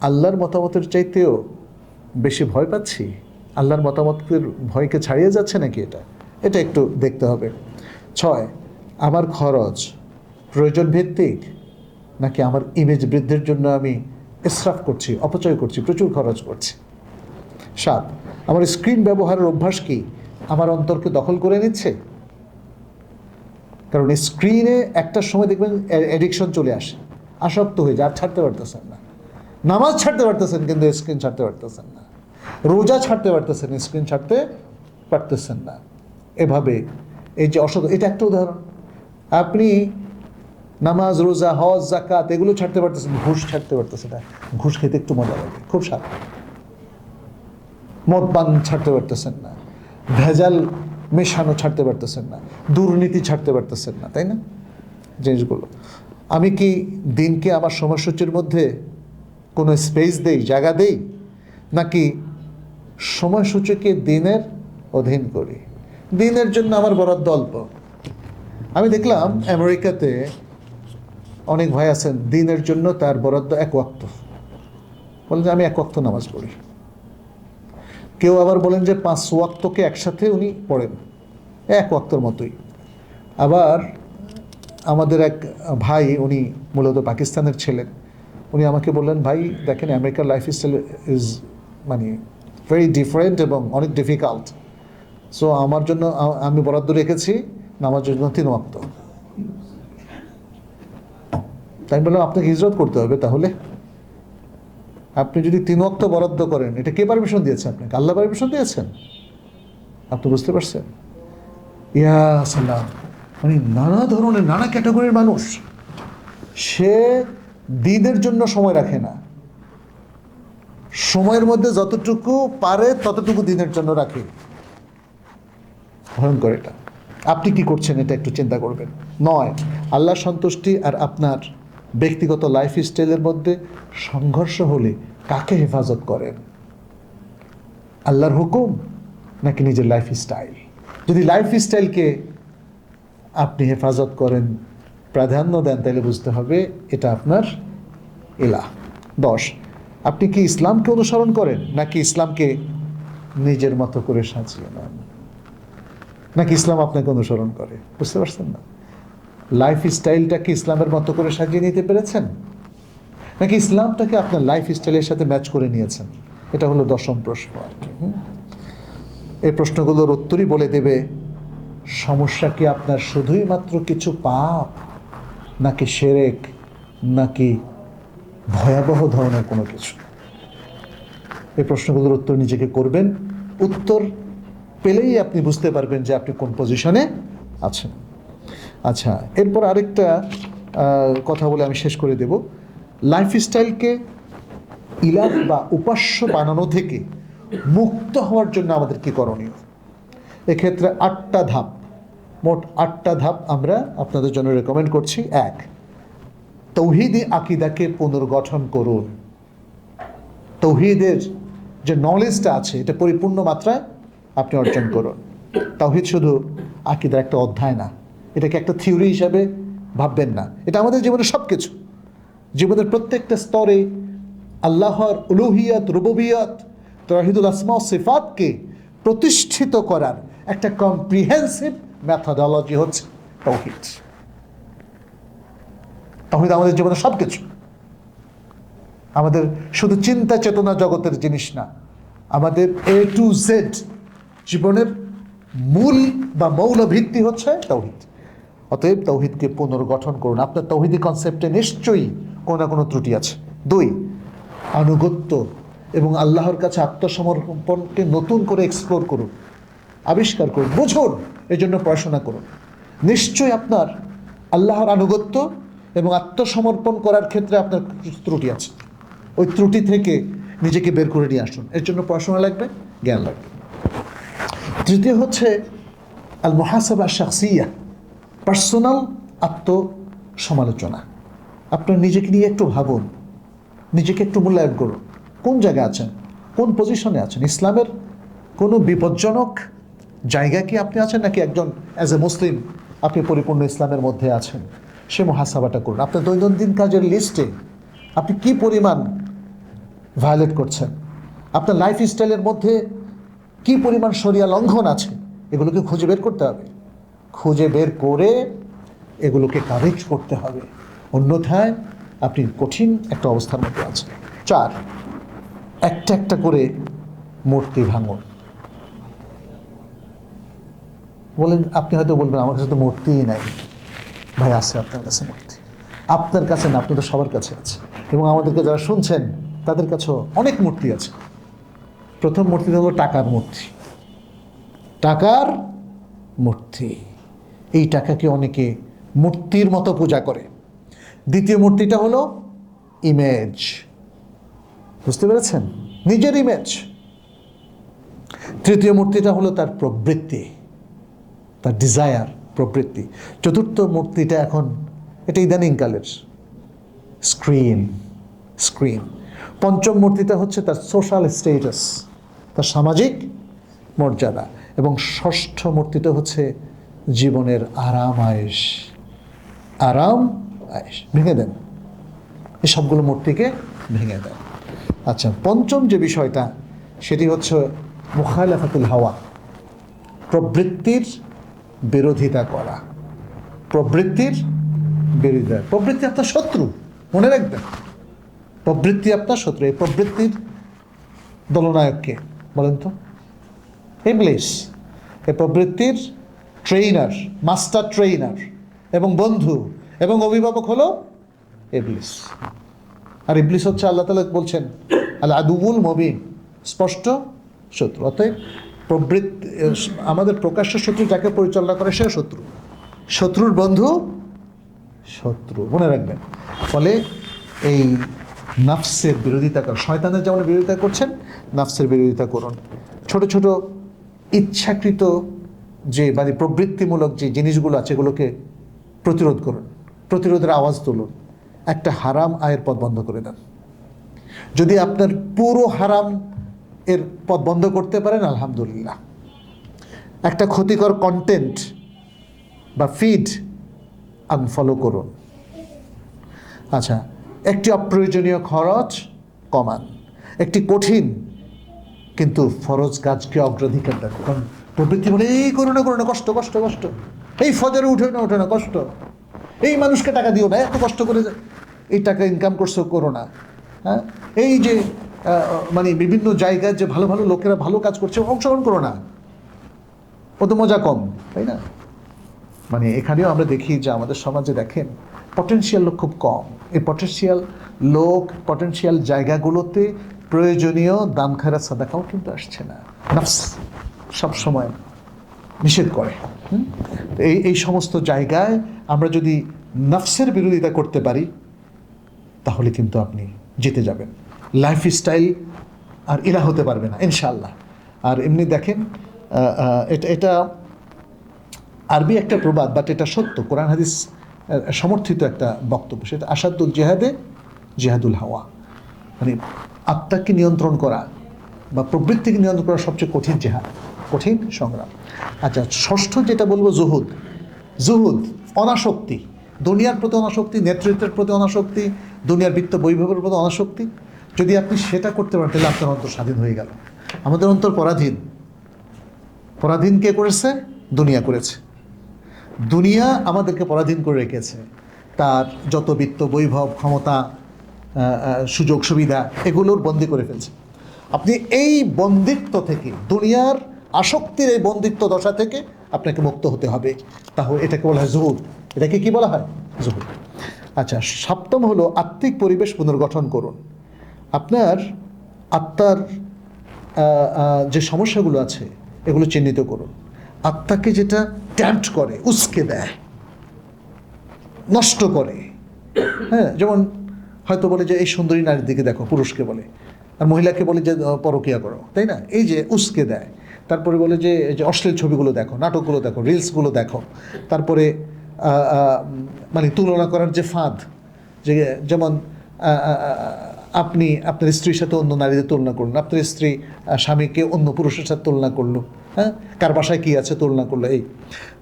আল্লাহর মতামতের চাইতেও বেশি ভয় পাচ্ছি? আল্লাহর মতামতের ভয়কে ছাড়িয়ে যাচ্ছে নাকি এটা একটু দেখতে হবে। 6, আমার খরচ প্রয়োজন ভিত্তিক নাকি আমার ইমেজ বৃদ্ধির জন্য আমি ইসরাফ করছি, অপচয় করছি, প্রচুর খরচ করছি? 7, আমার স্ক্রিন ব্যবহারের অভ্যাস কি আমার অন্তরকে দখল করে নিচ্ছে? কারণ স্ক্রিনে একটা সময় দেখবেন অ্যাডিকশন চলে আসে, আসক্ত হয়ে যায়, আর ছাড়তে পারতেছেন না। নামাজ ছাড়তে পারতেছেন কিন্তু স্ক্রিন ছাড়তে পারতেছেন না, রোজা ছাড়তে পারতেছেন, স্ক্রিন ছাড়তে পারতেছেন না। এভাবে এই যে এটা একটা উদাহরণ। আপনি নামাজ, রোজা, হজ, যাকাত এগুলো ছাড়তে পারতেছেন, ঘুষ ছাড়তে পারতেছেন না, ঘুষ খেতে একটু মজা লাগে, খুব স্বাদ। মদ পান ছাড়তে পারতেছেন না, ভেজাল মেশানো ছাড়তে পারতেছেন না, দুর্নীতি ছাড়তে পারতেছেন না, তাই না? জিনিসগুলো আমি কি দিনকে আমার সময়সূচির মধ্যে কোনো স্পেস দেই, জায়গা দেই, নাকি সময়সূচিকে দিনের অধীন করি? দিনের জন্য আমার বরাদ্দ অল্প। আমি দেখলাম আমেরিকাতে অনেক ভাই আছেন, দিনের জন্য তার বরাদ্দ 1 ওয়াক্ত, বলেন যে আমি 1 ওয়াক্ত নামাজ পড়ি। কেউ আবার বলেন যে 5 ওয়াক্তকে একসাথে উনি পড়েন, 1 ওয়াক্তর মতোই। আবার আমাদের এক ভাই, উনি মূলত পাকিস্তানের ছেলেন, উনি আমাকে বললেন, ভাই দেখেন আমেরিকার লাইফস্টাইল ইজ মানে ভেরি ডিফারেন্ট এবং অনেক ডিফিকাল্ট, সো আমার জন্য আমি বরাদ্দ রেখেছি নামাজের জন্য 3 ওয়াক্ত। তাই বললাম আপনাকে হিজরত করতে হবে, তাহলে আপনি যদি 3 ওয়াক্ত বরাদ্দ করেন, এটা কে পারমিশন দিয়েছে আপনাকে? আল্লাহ পারমিশন দিয়েছেন। আপনি বুঝতে পারছেন? ইয়া সালাম, মানে নানা ধরনের নানা ক্যাটাগরির মানুষ, সে দিনের জন্য সময় রাখে না, সময়ের মধ্যে যতটুকু পারে ততটুকু দিনের জন্য রাখে। ভয়ঙ্কর এটা। আপনি কি করছেন এটা একটু চিন্তা করবেন। 9, আল্লাহ সন্তুষ্টি আর আপনার ব্যক্তিগত লাইফস্টাইলের মধ্যে সংঘর্ষ হলে কাকে হেফাজত করেন? আল্লাহর হুকুম নাকি নিজের লাইফস্টাইল? যদি লাইফস্টাইলকে আপনি হেফাজত করেন, প্রাধান্য দেন, তাহলে বুঝতে হবে এটা আপনার ইলাহ। 10, আপনি কি ইসলামকে অনুসরণ করেন নাকি ইসলামকে নিজের মতো করে সাজিয়ে নেন, নাকি ইসলাম আপনাকে অনুসরণ করে? বুঝতে পারছেন না? লাইফ স্টাইলটাকে ইসলামের মতো করে সাজিয়ে নিতে পেরেছেন, নাকি ইসলামটাকে আপনার লাইফ স্টাইলের সাথে ম্যাচ করে নিয়েছেন? এটা হলো 10ম প্রশ্ন আর কি। এই প্রশ্নগুলোর উত্তরই বলে দেবে সমস্যা কি আপনার শুধুই মাত্র কিছু পাপ, নাকি শিরক, নাকি ভয়াবহ ধরনের কোনো কিছু। এই প্রশ্নগুলোর উত্তর নিজেকে করবেন, উত্তর পেলেই আপনি বুঝতে পারবেন যে আপনি কোন পজিশনে আছেন। আচ্ছা, এরপর আরেকটা কথা বলে আমি শেষ করে দেব। লাইফস্টাইলকে ইলাহ বা উপাস্য বানানো থেকে মুক্ত হওয়ার জন্য আমাদের কি করণীয়? এক্ষেত্রে 8টা ধাপ, মোট 8টা ধাপ আমরা আপনাদের জন্য রেকমেন্ড করছি। 1, তৌহিদি আকিদাকে পুনর্গঠন করুন। তৌহিদের যে নলেজটা আছে এটা পরিপূর্ণ মাত্রায় আপনি অর্জন করুন। তাওহীদ শুধু আকিদার একটা অধ্যায় না, এটাকে একটা থিওরি হিসাবে ভাববেন না। এটা আমাদের জীবনের সব কিছু, জীবনের প্রত্যেকটা স্তরে আল্লাহর উলুহিয়ত, রুবুবিয়ত, তাওহীদুল আসমা ও সিফাতকে প্রতিষ্ঠিত করার একটা কম্প্রিহেন্সিভ মেথোডোলজি হচ্ছে তাওহীদ। তাওহীদ আমাদের জীবনের সব কিছু, আমাদের শুধু চিন্তা চেতনা জগতের জিনিস না, আমাদের A to Z জীবনের মূল বা মৌল ভিত্তি হচ্ছে তাওহীদ। অতএব তাওহীদকে পুনর্গঠন করুন। আপনার তাওহীদি কনসেপ্টে নিশ্চয়ই কোনো না কোনো ত্রুটি আছে। 2, আনুগত্য এবং আল্লাহর কাছে আত্মসমর্পণকে নতুন করে এক্সপ্লোর করুন, আবিষ্কার করুন, বুঝুন, এই জন্য পড়াশোনা করুন। নিশ্চয়ই আপনার আল্লাহর আনুগত্য এবং আত্মসমর্পণ করার ক্ষেত্রে আপনার ত্রুটি আছে, ওই ত্রুটি থেকে নিজেকে বের করে নিয়ে আসুন। এর জন্য পড়াশোনা লাগবে, জ্ঞান লাগবে। 3 হচ্ছে আল মুহাসাবা শাখসিয়া, পার্সোনাল আত্মসমালোচনা। আপনার নিজেকে নিয়ে একটু ভাবুন, নিজেকে একটু মূল্যায়ন করুন। কোন জায়গায় আছেন, কোন পজিশনে আছেন, ইসলামের কোনো বিপজ্জনক জায়গায় কি আপনি আছেন, নাকি একজন অ্যাজ এ মুসলিম আপনি পরিপূর্ণ ইসলামের মধ্যে আছেন? সে মুহাসাবাটা করুন। আপনার দৈনন্দিন কাজের লিস্টে আপনি কি পরিমাণ ভায়োলেট করছেন, আপনার লাইফ স্টাইলের মধ্যে কি পরিমাণ শরিয়া লঙ্ঘন আছে, এগুলোকে খুঁজে বের করতে হবে। খুঁজে বের করে এগুলোকে কারেক্ট করতে হবে, অন্যথায় আপনি কঠিন একটা অবস্থার মধ্যে আছেন। 4, একটা একটা করে মূর্তি ভাঙুন। বলেন, আপনি হয়তো বলবেন আমার কাছে তো মূর্তিই নাই। ভাই, আছে আপনার কাছে মূর্তি, আপনার কাছে না, আপনাদের সবার কাছে আছে, এবং আমাদেরকে যারা শুনছেন তাদের কাছেও অনেক মূর্তি আছে। প্রথম মূর্তিটা হলো টাকার মূর্তি। টাকার মূর্তি, এই টাকাকে অনেকে মূর্তির মতো পূজা করে। দ্বিতীয় মূর্তিটা হলো ইমেজ, বুঝতে পেরেছেন, নিজের ইমেজ। তৃতীয় মূর্তিটা হলো তার প্রবৃত্তি, তার ডিজায়ার, প্রবৃত্তি। চতুর্থ মূর্তিটা এখন এটা ইদানিংকালের স্ক্রিন। পঞ্চম মূর্তিটা হচ্ছে তার সোশ্যাল স্ট্যাটাস, তার সামাজিক মর্যাদা। এবং ষষ্ঠ মূর্তিটা হচ্ছে জীবনের আরাম আয়েশ। ভেঙে দেন, এই সবগুলো মূর্তিকে ভেঙে দেন। আচ্ছা, পঞ্চম যে বিষয়টা সেটি হচ্ছে মুখালাফাতুল হাওয়া, প্রবৃত্তির বিরোধিতা করা। প্রবৃত্তি আপনার শত্রু, মনে রাখবেন, প্রবৃত্তি আপনার শত্রু। এই প্রবৃত্তির দলনায়ককে বলেন তো? ইবলিস। এই প্রবৃত্তির ট্রেইনার, মাস্টার ট্রেইনার এবং বন্ধু এবং অভিভাবক হলো ইবলিস। আর ইবলিস হচ্ছে, আল্লাহ তাআলা বলছেন, আল আদুউল মুবিন, স্পষ্ট শত্রু। অতএব প্রবৃত্তি, আমাদের প্রকাশ্য শত্রু যাকে পরিচালনা করে সে শত্রু, শত্রুর বন্ধু শত্রু, মনে রাখবেন। ফলে এই নাফসের বিরোধিতা করা, শয়তানের যেমন বিরোধিতা করছেন, নাফসের বিরোধিতা করুন। ছোট ছোট ইচ্ছাকৃত যে মানে প্রবৃত্তিমূলক যে জিনিসগুলো আছে এগুলোকে প্রতিরোধ করুন, প্রতিরোধের আওয়াজ তুলুন। একটা হারাম আয়ের পথ বন্ধ করে দেন। যদি আপনার পুরো হারাম এর পথ বন্ধ করতে পারেন, আলহামদুলিল্লাহ। একটা ক্ষতিকর কন্টেন্ট বা ফিড আনফলো করুন। আচ্ছা, একটি অপ্রয়োজনীয় খরচ কমান। একটি কঠিন কিন্তু ফরজ কাজকে অগ্রাধিকার দেন। কারণ প্রবৃত্তি বলে, এই করো না কষ্ট, এই ফজরে উঠে না কষ্ট, এই মানুষকে টাকা দিও না, এত কষ্ট করে এই টাকা ইনকাম করছো, করো না। হ্যাঁ, এই যে মানে বিভিন্ন জায়গায় যে ভালো ভালো লোকেরা ভালো কাজ করছে, অংশগ্রহণ করো না, ও তো মজা কম, তাই না? মানে এখানেও আমরা দেখি যে আমাদের সমাজে দেখেন পটেনশিয়াল লোক খুব কম। এই পটেনশিয়াল জায়গাগুলোতে প্রয়োজনীয় দান খায়রাত সাদাকাও কিন্তু আসছে না। নাফস সবসময় নিষেধ করে। এই সমস্ত জায়গায় আমরা যদি নাফসের বিরোধিতা করতে পারি তাহলে কিন্তু আপনি জিতে যাবেন। লাইফস্টাইল আর ইলাহ হতে পারবে না ইনশাআল্লাহ। আর এমনি দেখেন, এটা আরবি একটা প্রবাদ, বাট এটা সত্য, কোরআন হাদিস সমর্থিত একটা বক্তব্য। সেটা আসাদুল জেহাদে জিহাদুল হাওয়া, মানে আত্মাকে নিয়ন্ত্রণ করা বা প্রবৃত্তিকে নিয়ন্ত্রণ করা সবচেয়ে কঠিন জেহাদ, কঠিন সংগ্রাম। আচ্ছা, ষষ্ঠ যেটা বলবো জুহুদ। জুহুদ অনাসক্তি, দুনিয়ার প্রতি অনাসক্তি, নেতৃত্বের প্রতি অনাসক্তি, দুনিয়ার বিত্ত বৈভবের প্রতি অনাসক্তি। যদি আপনি সেটা করতে পারেন তাহলে আপনার অন্তর স্বাধীন হয়ে গেল। আমাদের অন্তর পরাধীন। পরাধীন কে করেছে? দুনিয়া করেছে। দুনিয়া আমাদেরকে পরাধীন করে রেখেছে। তার যত বিত্ত বৈভব, ক্ষমতা, সুযোগ সুবিধা, এগুলোর বন্দি করে ফেলছে। আপনি এই বন্দিত্ব থেকে, দুনিয়ার আসক্তির এই বন্দিত্ব দশা থেকে আপনাকে মুক্ত হতে হবে। তাহলে এটাকে বলা হয় জুহুদ। এটাকে কি বলা হয়? জুহুদ। আচ্ছা, সপ্তম হলো আত্মিক পরিবেশ পুনর্গঠন করুন। আপনার আত্মার যে সমস্যাগুলো আছে এগুলো চিহ্নিত করুন। আত্মাকে যেটা ট্যাম্পট করে, উস্কে দেয়, নষ্ট করে, হ্যাঁ, যেমন হয়তো বলে যে এই সুন্দরী নারীর দিকে দেখো, পুরুষকে বলে, আর মহিলাকে বলে যে পরকীয়া করো, তাই না? এই যে উস্কে দেয়। তারপরে বলে যে অশ্লীল ছবিগুলো দেখো, নাটকগুলো দেখো, রিলসগুলো দেখো। তারপরে মানে তুলনা করার যে ফাঁদ, যে যেমন আপনি আপনার স্ত্রীর সাথে অন্য নারীদের তুলনা করলেন, আপনার স্ত্রী স্বামীকে অন্য পুরুষের সাথে তুলনা করলো, হ্যাঁ, কার বাসায় কী আছে তুলনা করলো, এই।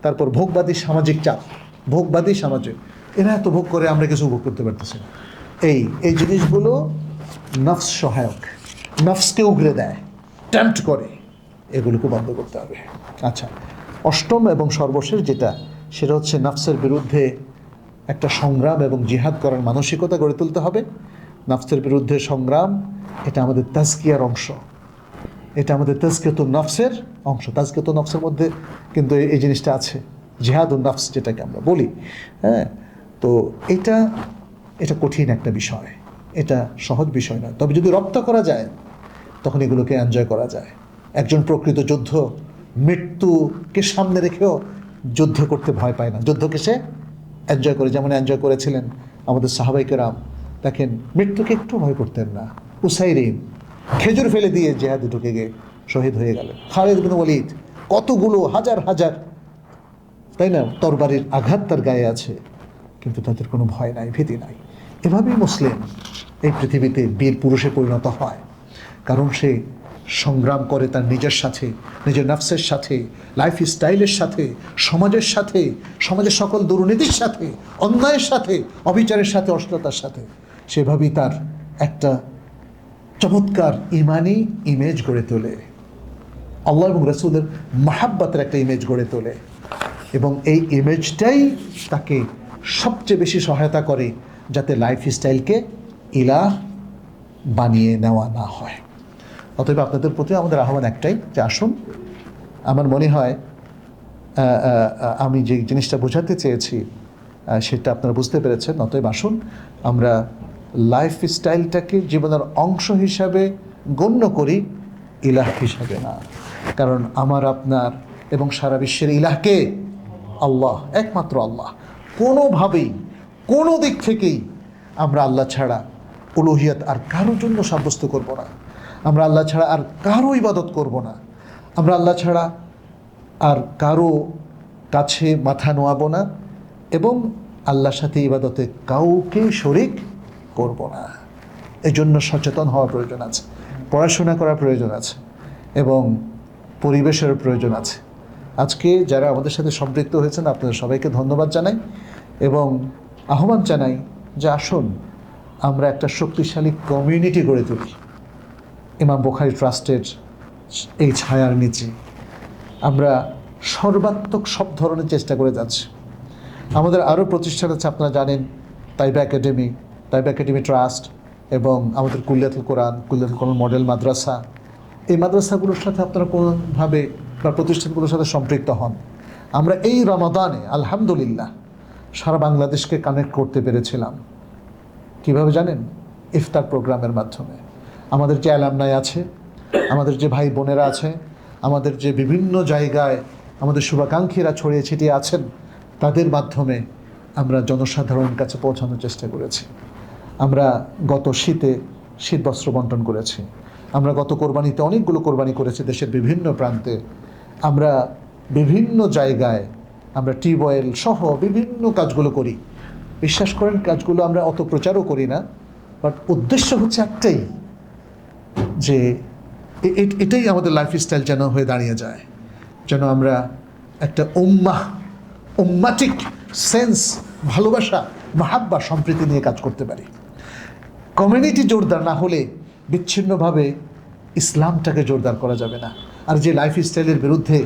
তারপর ভোগবাদী সামাজিক চাপ, ভোগবাদী সামাজিক, এরা এত ভোগ করে আমরা কিছু ভোগ করতে পারতেছি না। এই জিনিসগুলো নফস সহায়ক, নফসকে উগরে দেয়, টেম্পট করে, এগুলোকে বন্ধ করতে হবে। আচ্ছা, অষ্টম এবং সর্বশেষ যেটা, সেটা হচ্ছে নফসের বিরুদ্ধে একটা সংগ্রাম এবং জিহাদ করার মানসিকতা গড়ে তুলতে হবে। নফসের বিরুদ্ধে সংগ্রাম, এটা আমাদের তাজকিয়ার অংশ, এটা আমাদের তাজকিয়াতুন নফসের অংশ। তাজকিয়াতুন নফসের মধ্যে কিন্তু এই জিনিসটা আছে, জিহাদুন নফস যেটাকে আমরা বলি, হ্যাঁ। তো এটা কঠিন একটা বিষয়, এটা সহজ বিষয় নয়। তবে যদি রপ্ত করা যায় তখন এগুলোকে এনজয় করা যায়। একজন প্রকৃত যুদ্ধ মৃত্যুকে সামনে রেখেও যুদ্ধ করতে ভয় পায় না, যুদ্ধকে সে এনজয় করে, যেমন এনজয় করেছিলেন আমাদের সাহাবায়ে কেরাম। দেখেন, মৃত্যুকে একটু ভয় করতেন না। উসাইরিন খেজুর ফেলে দিয়ে জেহাদে ঢুকে গিয়ে শহীদ হয়ে গেলেন। খালিদ বিন ওয়ালিদ, কতগুলো হাজার হাজার, তাই না, তরবারির আঘাত তার গায়ে আছে, কিন্তু তাদের কোনো ভয় নাই, ভীতি নাই। এভাবেই মুসলিম এই পৃথিবীতে বীর পুরুষে পরিণত হয়, কারণ সে সংগ্রাম করে তার নিজের সাথে, নিজের নফসের সাথে, লাইফ স্টাইলের সাথে, সমাজের সাথে, সমাজের সকল দুর্নীতির সাথে, অন্যায়ের সাথে, অবিচারের সাথে, অশ্লীলতার সাথে। সেভাবেই তার একটা চমৎকার ইমানি ইমেজ গড়ে তোলে, আল্লাহ এবং রাসূলের মাহাব্বতের একটা ইমেজ গড়ে তোলে, এবং এই ইমেজটাই তাকে সবচেয়ে বেশি সহায়তা করে যাতে লাইফ স্টাইলকে ইলাহ বানিয়ে নেওয়া না হয়। অতএব আপনাদের প্রতি আমাদের আহ্বান একটাই, যে আসুন, আমার মনে হয় আমি যে জিনিসটা বোঝাতে চেয়েছি সেটা আপনারা বুঝতে পেরেছেন। অতএব আসুন আমরা লাইফ স্টাইলটাকে জীবনের অংশ হিসাবে গণ্য করি, ইলাহ হিসাবে না। কারণ আমার আপনার এবং সারা বিশ্বের ইলাহকে আল্লাহ, একমাত্র আল্লাহ। কোনোভাবেই, কোনো দিক থেকেই আমরা আল্লাহ ছাড়া উলুহিয়ত আর কারোর জন্য সাব্যস্ত করব না। আমরা আল্লাহ ছাড়া আর কারো ইবাদত করব না। আমরা আল্লাহ ছাড়া আর কারো কাছে মাথা নোয়াবো না, এবং আল্লাহর সাথে ইবাদতে কাউকে শরিক করব না। এই জন্য সচেতন হওয়ার প্রয়োজন আছে, পড়াশোনা করার প্রয়োজন আছে, এবং পরিবেশের প্রয়োজন আছে। আজকে যারা আমাদের সাথে সম্পৃক্ত হয়েছেন আপনাদের সবাইকে ধন্যবাদ জানাই, এবং আহ্বান জানাই যে আসুন আমরা একটা শক্তিশালী কমিউনিটি গড়ে তুলি ইমাম বুখারী ট্রাস্টের এই ছায়ার নিচে। আমরা সর্বাত্মক সব ধরনের চেষ্টা করে যাচ্ছি। আমাদের আরও প্রতিষ্ঠান আছে, আপনারা জানেন, তাইবা একাডেমি ট্রাস্ট, এবং আমাদের কুল্লিয়াতুল কোরআন মডেল মাদ্রাসা। এই মাদ্রাসাগুলোর সাথে আপনারা কোনোভাবে বা প্রতিষ্ঠানগুলোর সাথে সম্পৃক্ত হন। আমরা এই রমাদানে আলহামদুলিল্লাহ সারা বাংলাদেশকে কানেক্ট করতে পেরেছিলাম। কিভাবে জানেন? ইফতার প্রোগ্রামের মাধ্যমে। আমাদের যে অ্যালামনাই আছে, আমাদের যে ভাই বোনেরা আছে, আমাদের যে বিভিন্ন জায়গায় আমাদের শুভাকাঙ্ক্ষীরা ছড়িয়ে ছিটিয়ে আছেন, তাদের মাধ্যমে আমরা জনসাধারণের কাছে পৌঁছানোর চেষ্টা করেছি। আমরা গত শীতে শীত বস্ত্র বন্টন করেছি, আমরা গত কোরবানিতে অনেকগুলো কোরবানি করেছি দেশের বিভিন্ন প্রান্তে। আমরা বিভিন্ন জায়গায় আমরা টিউবওয়েল সহ বিভিন্ন কাজগুলো করি। বিশ্বাস করেন কাজগুলো আমরা অত প্রচারও করি না, বাট উদ্দেশ্য হচ্ছে একটাই, যে এটাই আমাদের লাইফস্টাইল যেন হয়ে দাঁড়িয়ে যায়, যেন আমরা একটা উম্মাটিক সেন্স, ভালোবাসা, মাহাব্বা, সম্প্রীতি নিয়ে কাজ করতে পারি। কমিউনিটি জোরদার না হলে বিচ্ছিন্নভাবে ইসলামটাকে জোরদার করা যাবে না। আর যে লাইফস্টাইলের বিরুদ্ধে,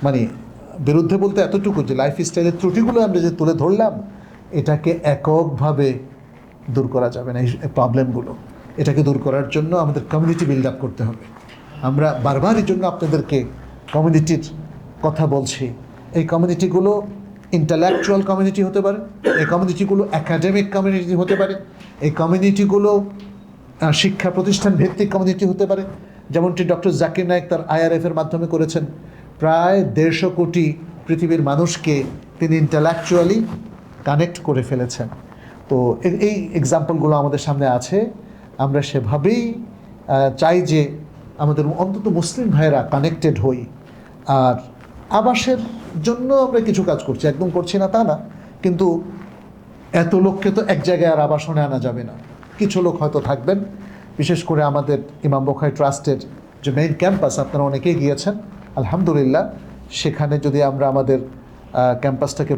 মানে বিরুদ্ধে বলতে এতটুকু, যে লাইফস্টাইলের ত্রুটিগুলো আমরা যে তুলে ধরলাম, এটাকে এককভাবে দূর করা যাবে না। এই প্রবলেমগুলো, এটাকে দূর করার জন্য আমাদের কমিউনিটি বিল্ড আপ করতে হবে। আমরা বারবার এই জন্য আপনাদেরকে কমিউনিটির কথা বলছি। এই কমিউনিটিগুলো ইন্টালেকচুয়াল কমিউনিটি হতে পারে, এই কমিউনিটিগুলো একাডেমিক কমিউনিটি হতে পারে, এই কমিউনিটিগুলো শিক্ষা প্রতিষ্ঠান ভিত্তিক কমিউনিটি হতে পারে। যেমনটি ডক্টর জাকির নায়েক তার IRF-এর মাধ্যমে করেছেন। প্রায় 150 কোটি পৃথিবীর মানুষকে তিনি ইন্টালেকচুয়ালি কানেক্ট করে ফেলেছেন। তো এই এক্সাম্পলগুলো আমাদের সামনে আছে। আমরা সেভাবেই চাই যে আমাদের অন্তত মুসলিম ভাইয়েরা কানেক্টেড হই। আর আবাসের জন্য আমরা কিছু কাজ করছি, একদম করছি না তা না, কিন্তু এত লোককে তো এক জায়গায় আর আবাসনে আনা যাবে না। কিছু লোক হয়তো থাকবেন, বিশেষ করে আমাদের ইমাম বখারি ট্রাস্টের যে মেইন ক্যাম্পাস, আপনারা অনেকেই গিয়েছেন আলহামদুলিল্লাহ। সেখানে যদি আমরা আমাদের ক্যাম্পাসটাকে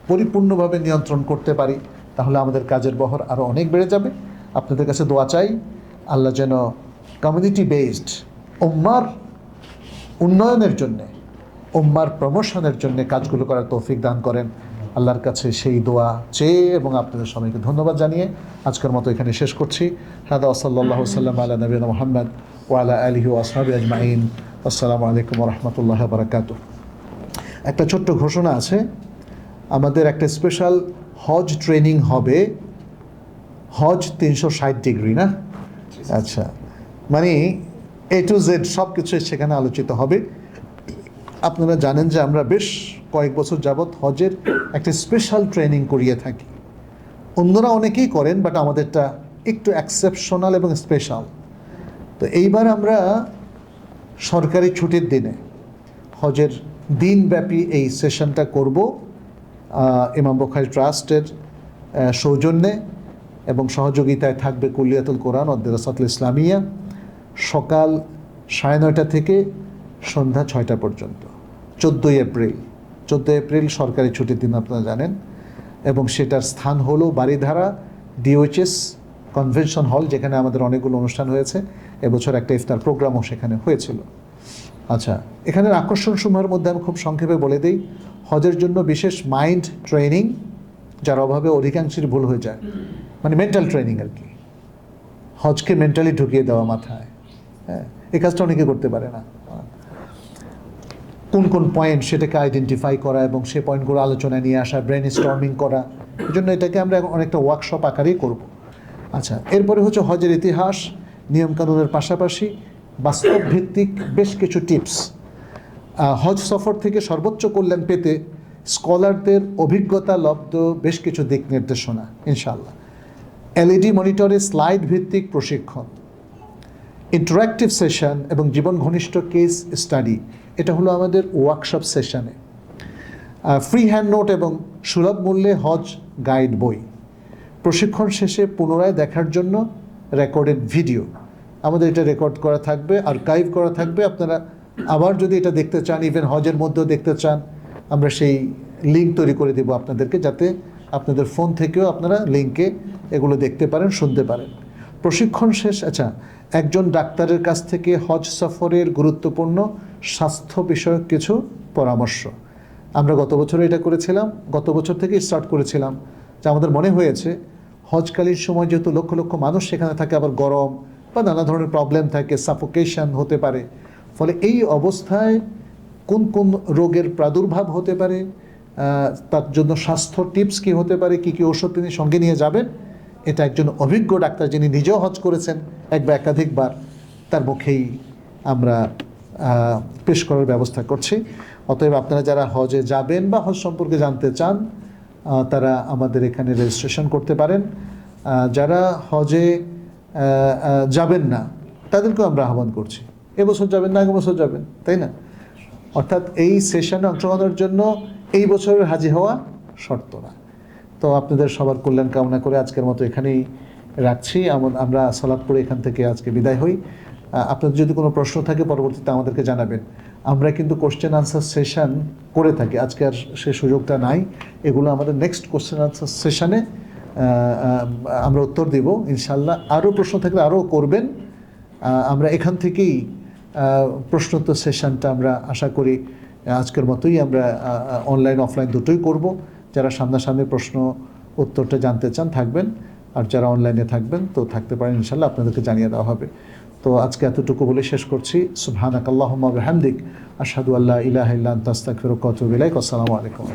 পরিপূর্ণভাবে নিয়ন্ত্রণ করতে পারি, তাহলে আমাদের কাজের বহর আরও অনেক বেড়ে যাবে। আপনাদের কাছে দোয়া চাই, আল্লাহ যেন কমিউনিটি বেসড উম্মার উন্নয়নের জন্যে, উম্মার প্রমোশনের জন্যে কাজগুলো করার তৌফিক দান করেন। আল্লাহর কাছে সেই দোয়া চেয়ে এবং আপনাদের সবাইকে ধন্যবাদ জানিয়ে আজকের মতো এখানে শেষ করছি। হাদা সাল্লাল্লাহু সাল্লাম আলা নবিয়িনা মুহাম্মদ ওয়া আলা আলিহি ওয়া আসহাবিহি আজমাইন। আসসালামু আলাইকুম ওয়া রাহমাতুল্লাহি ওয়া বারাকাতুহু। একটা ছোট্ট ঘোষণা আছে, আমাদের একটা স্পেশাল হজ ট্রেনিং হবে। হজ 360 ডিগ্রি না? আচ্ছা, মানে A to Z সব কিছু সেখানে আলোচিত হবে। আপনারা জানেন যে আমরা বেশ কয়েক বছর যাবৎ হজের একটা স্পেশাল ট্রেনিং করিয়ে থাকি। অন্যরা অনেকেই করেন, বাট আমাদেরটা একটু এক্সেপশনাল এবং স্পেশাল। তো এইবার আমরা সরকারি ছুটির দিনে হজের দিনব্যাপী এই সেশনটা করব ইমাম বখারি ট্রাস্টের সৌজন্যে, এবং সহযোগিতায় থাকবে কুলিয়াতুল কোরআন ও দেরাসাতুল ইসলামিয়া। সকাল 9:30 থেকে সন্ধ্যা 6টা পর্যন্ত। 14 এপ্রিল সরকারি ছুটির দিন, আপনারা জানেন। এবং সেটার স্থান হলো বারিধারা DOHS কনভেনশন হল, যেখানে আমাদের অনেকগুলো অনুষ্ঠান হয়েছে। এবছর একটা ইফতার প্রোগ্রামও সেখানে হয়েছিল। আচ্ছা, এখানের আকর্ষণসমূহের মধ্যে আমি খুব সংক্ষেপে বলে দিই। হজের জন্য বিশেষ মাইন্ড ট্রেনিং, যার অভাবে অধিকাংশের ভুল হয়ে যায়, মানে মেন্টাল ট্রেনিং আর কি। হজকে মেন্টালি ঢুকিয়ে দেওয়া মাথায়, হ্যাঁ, এই কাজটা অনেকে করতে পারে না। কোন কোন পয়েন্ট সেটাকে আইডেন্টিফাই করা এবং সেই পয়েন্টগুলো আলোচনায় নিয়ে আসা, ব্রেন স্টর্মিং করা। এই জন্য এটাকে আমরা অনেকটা ওয়ার্কশপ আকারেই করব। আচ্ছা, এরপরে হচ্ছে হজের ইতিহাস, নিয়মকানুনের পাশাপাশি বাস্তব ভিত্তিক বেশ কিছু টিপস। হজ সফর থেকে সর্বোচ্চ কল্যাণ পেতে স্কলারদের অভিজ্ঞতা লব্ধ বেশ কিছু দিক নির্দেশনা ইনশাআল্লাহ। LED মনিটরে স্লাইড ভিত্তিক প্রশিক্ষণ, ইন্টারঅ্যাক্টিভ সেশন এবং জীবন ঘনিষ্ঠ কেস স্টাডি। এটা হলো আমাদের ওয়ার্কশপ সেশনে। ফ্রি হ্যান্ড নোট এবং সুলভ মূল্যে হজ গাইড বই। প্রশিক্ষণ শেষে পুনরায় দেখার জন্য রেকর্ডেড ভিডিও। আমাদের এটা রেকর্ড করা থাকবে, আর্কাইভ করা থাকবে। আপনারা আবার যদি এটা দেখতে চান, ইভেন হজের মধ্যেও দেখতে চান, আমরা সেই লিঙ্ক তৈরি করে দেব আপনাদেরকে, যাতে আপনাদের ফোন থেকেও আপনারা লিঙ্কে এগুলো দেখতে পারেন, শুনতে পারেন। প্রশিক্ষণ শেষ, আচ্ছা, একজন ডাক্তারের কাছ থেকে হজ সফরের গুরুত্বপূর্ণ স্বাস্থ্য বিষয়ক কিছু পরামর্শ। আমরা গত বছর এটা করেছিলাম, গত বছর থেকে স্টার্ট করেছিলাম, যে আমাদের মনে হয়েছে হজকালীন সময় যেহেতু লক্ষ লক্ষ মানুষ সেখানে থাকে, আবার গরম বা নানা ধরনের প্রবলেম থাকে, সাফোকেশন হতে পারে। ফলে এই অবস্থায় কোন কোন রোগের প্রাদুর্ভাব হতে পারে, তার জন্য স্বাস্থ্য টিপস কী হতে পারে, কী কী ওষুধ তিনি সঙ্গে নিয়ে যাবেন, এটা একজন অভিজ্ঞ ডাক্তার, যিনি নিজেও হজ করেছেন এক বা একাধিকবার, তার মুখেই আমরা পেশ করার ব্যবস্থা করছি। অতএব আপনারা যারা হজে যাবেন বা হজ সম্পর্কে জানতে চান, তারা আমাদের এখানে রেজিস্ট্রেশন করতে পারেন। যারা হজে যাবেন না, তাদেরকেও আমরা আহ্বান করছি। এবছর যাবেন না আগামী বছর যাবেন, তাই না? অর্থাৎ এই সেশনে অংশগ্রহণের জন্য এই বছরের হাজি হওয়া শর্ত না। তো আপনাদের সবার কল্যাণ কামনা করে আজকের মতো এখানেই রাখছি। আমরা সালাত পড়ে এখান থেকে আজকে বিদায় হই। আপনাদের যদি কোনো প্রশ্ন থাকে পরবর্তীতে আমাদেরকে জানাবেন। আমরা কিন্তু কোশ্চেন আনসার সেশন করে থাকি, আজকে আর সে সুযোগটা নাই। এগুলো আমাদের নেক্সট কোশ্চেন আনসার সেশনে আমরা উত্তর দেব ইনশাল্লাহ। আরও প্রশ্ন থাকলে আরও করবেন। আমরা এখান থেকেই প্রশ্নোত্তর সেশনটা আমরা আশা করি আজকের মতোই আমরা অনলাইন অফলাইন দুটোই করব। যারা সামনাসামনি প্রশ্ন উত্তরটা জানতে চান থাকবেন, আর যারা অনলাইনে থাকবেন তো থাকতে পারেন ইনশাল্লাহ, আপনাদেরকে জানিয়ে দেওয়া হবে। তো আজকে এতটুকু বলে শেষ করছি। সুবহানাকাল্লাহুম্মা ওয়া বিহামদিক আশহাদু আল্লা ইলাহা ইল্লা আনতা আস্তাগফিরুকা ওয়া আতুবু ইলাইক। আসসালামু আলাইকুম।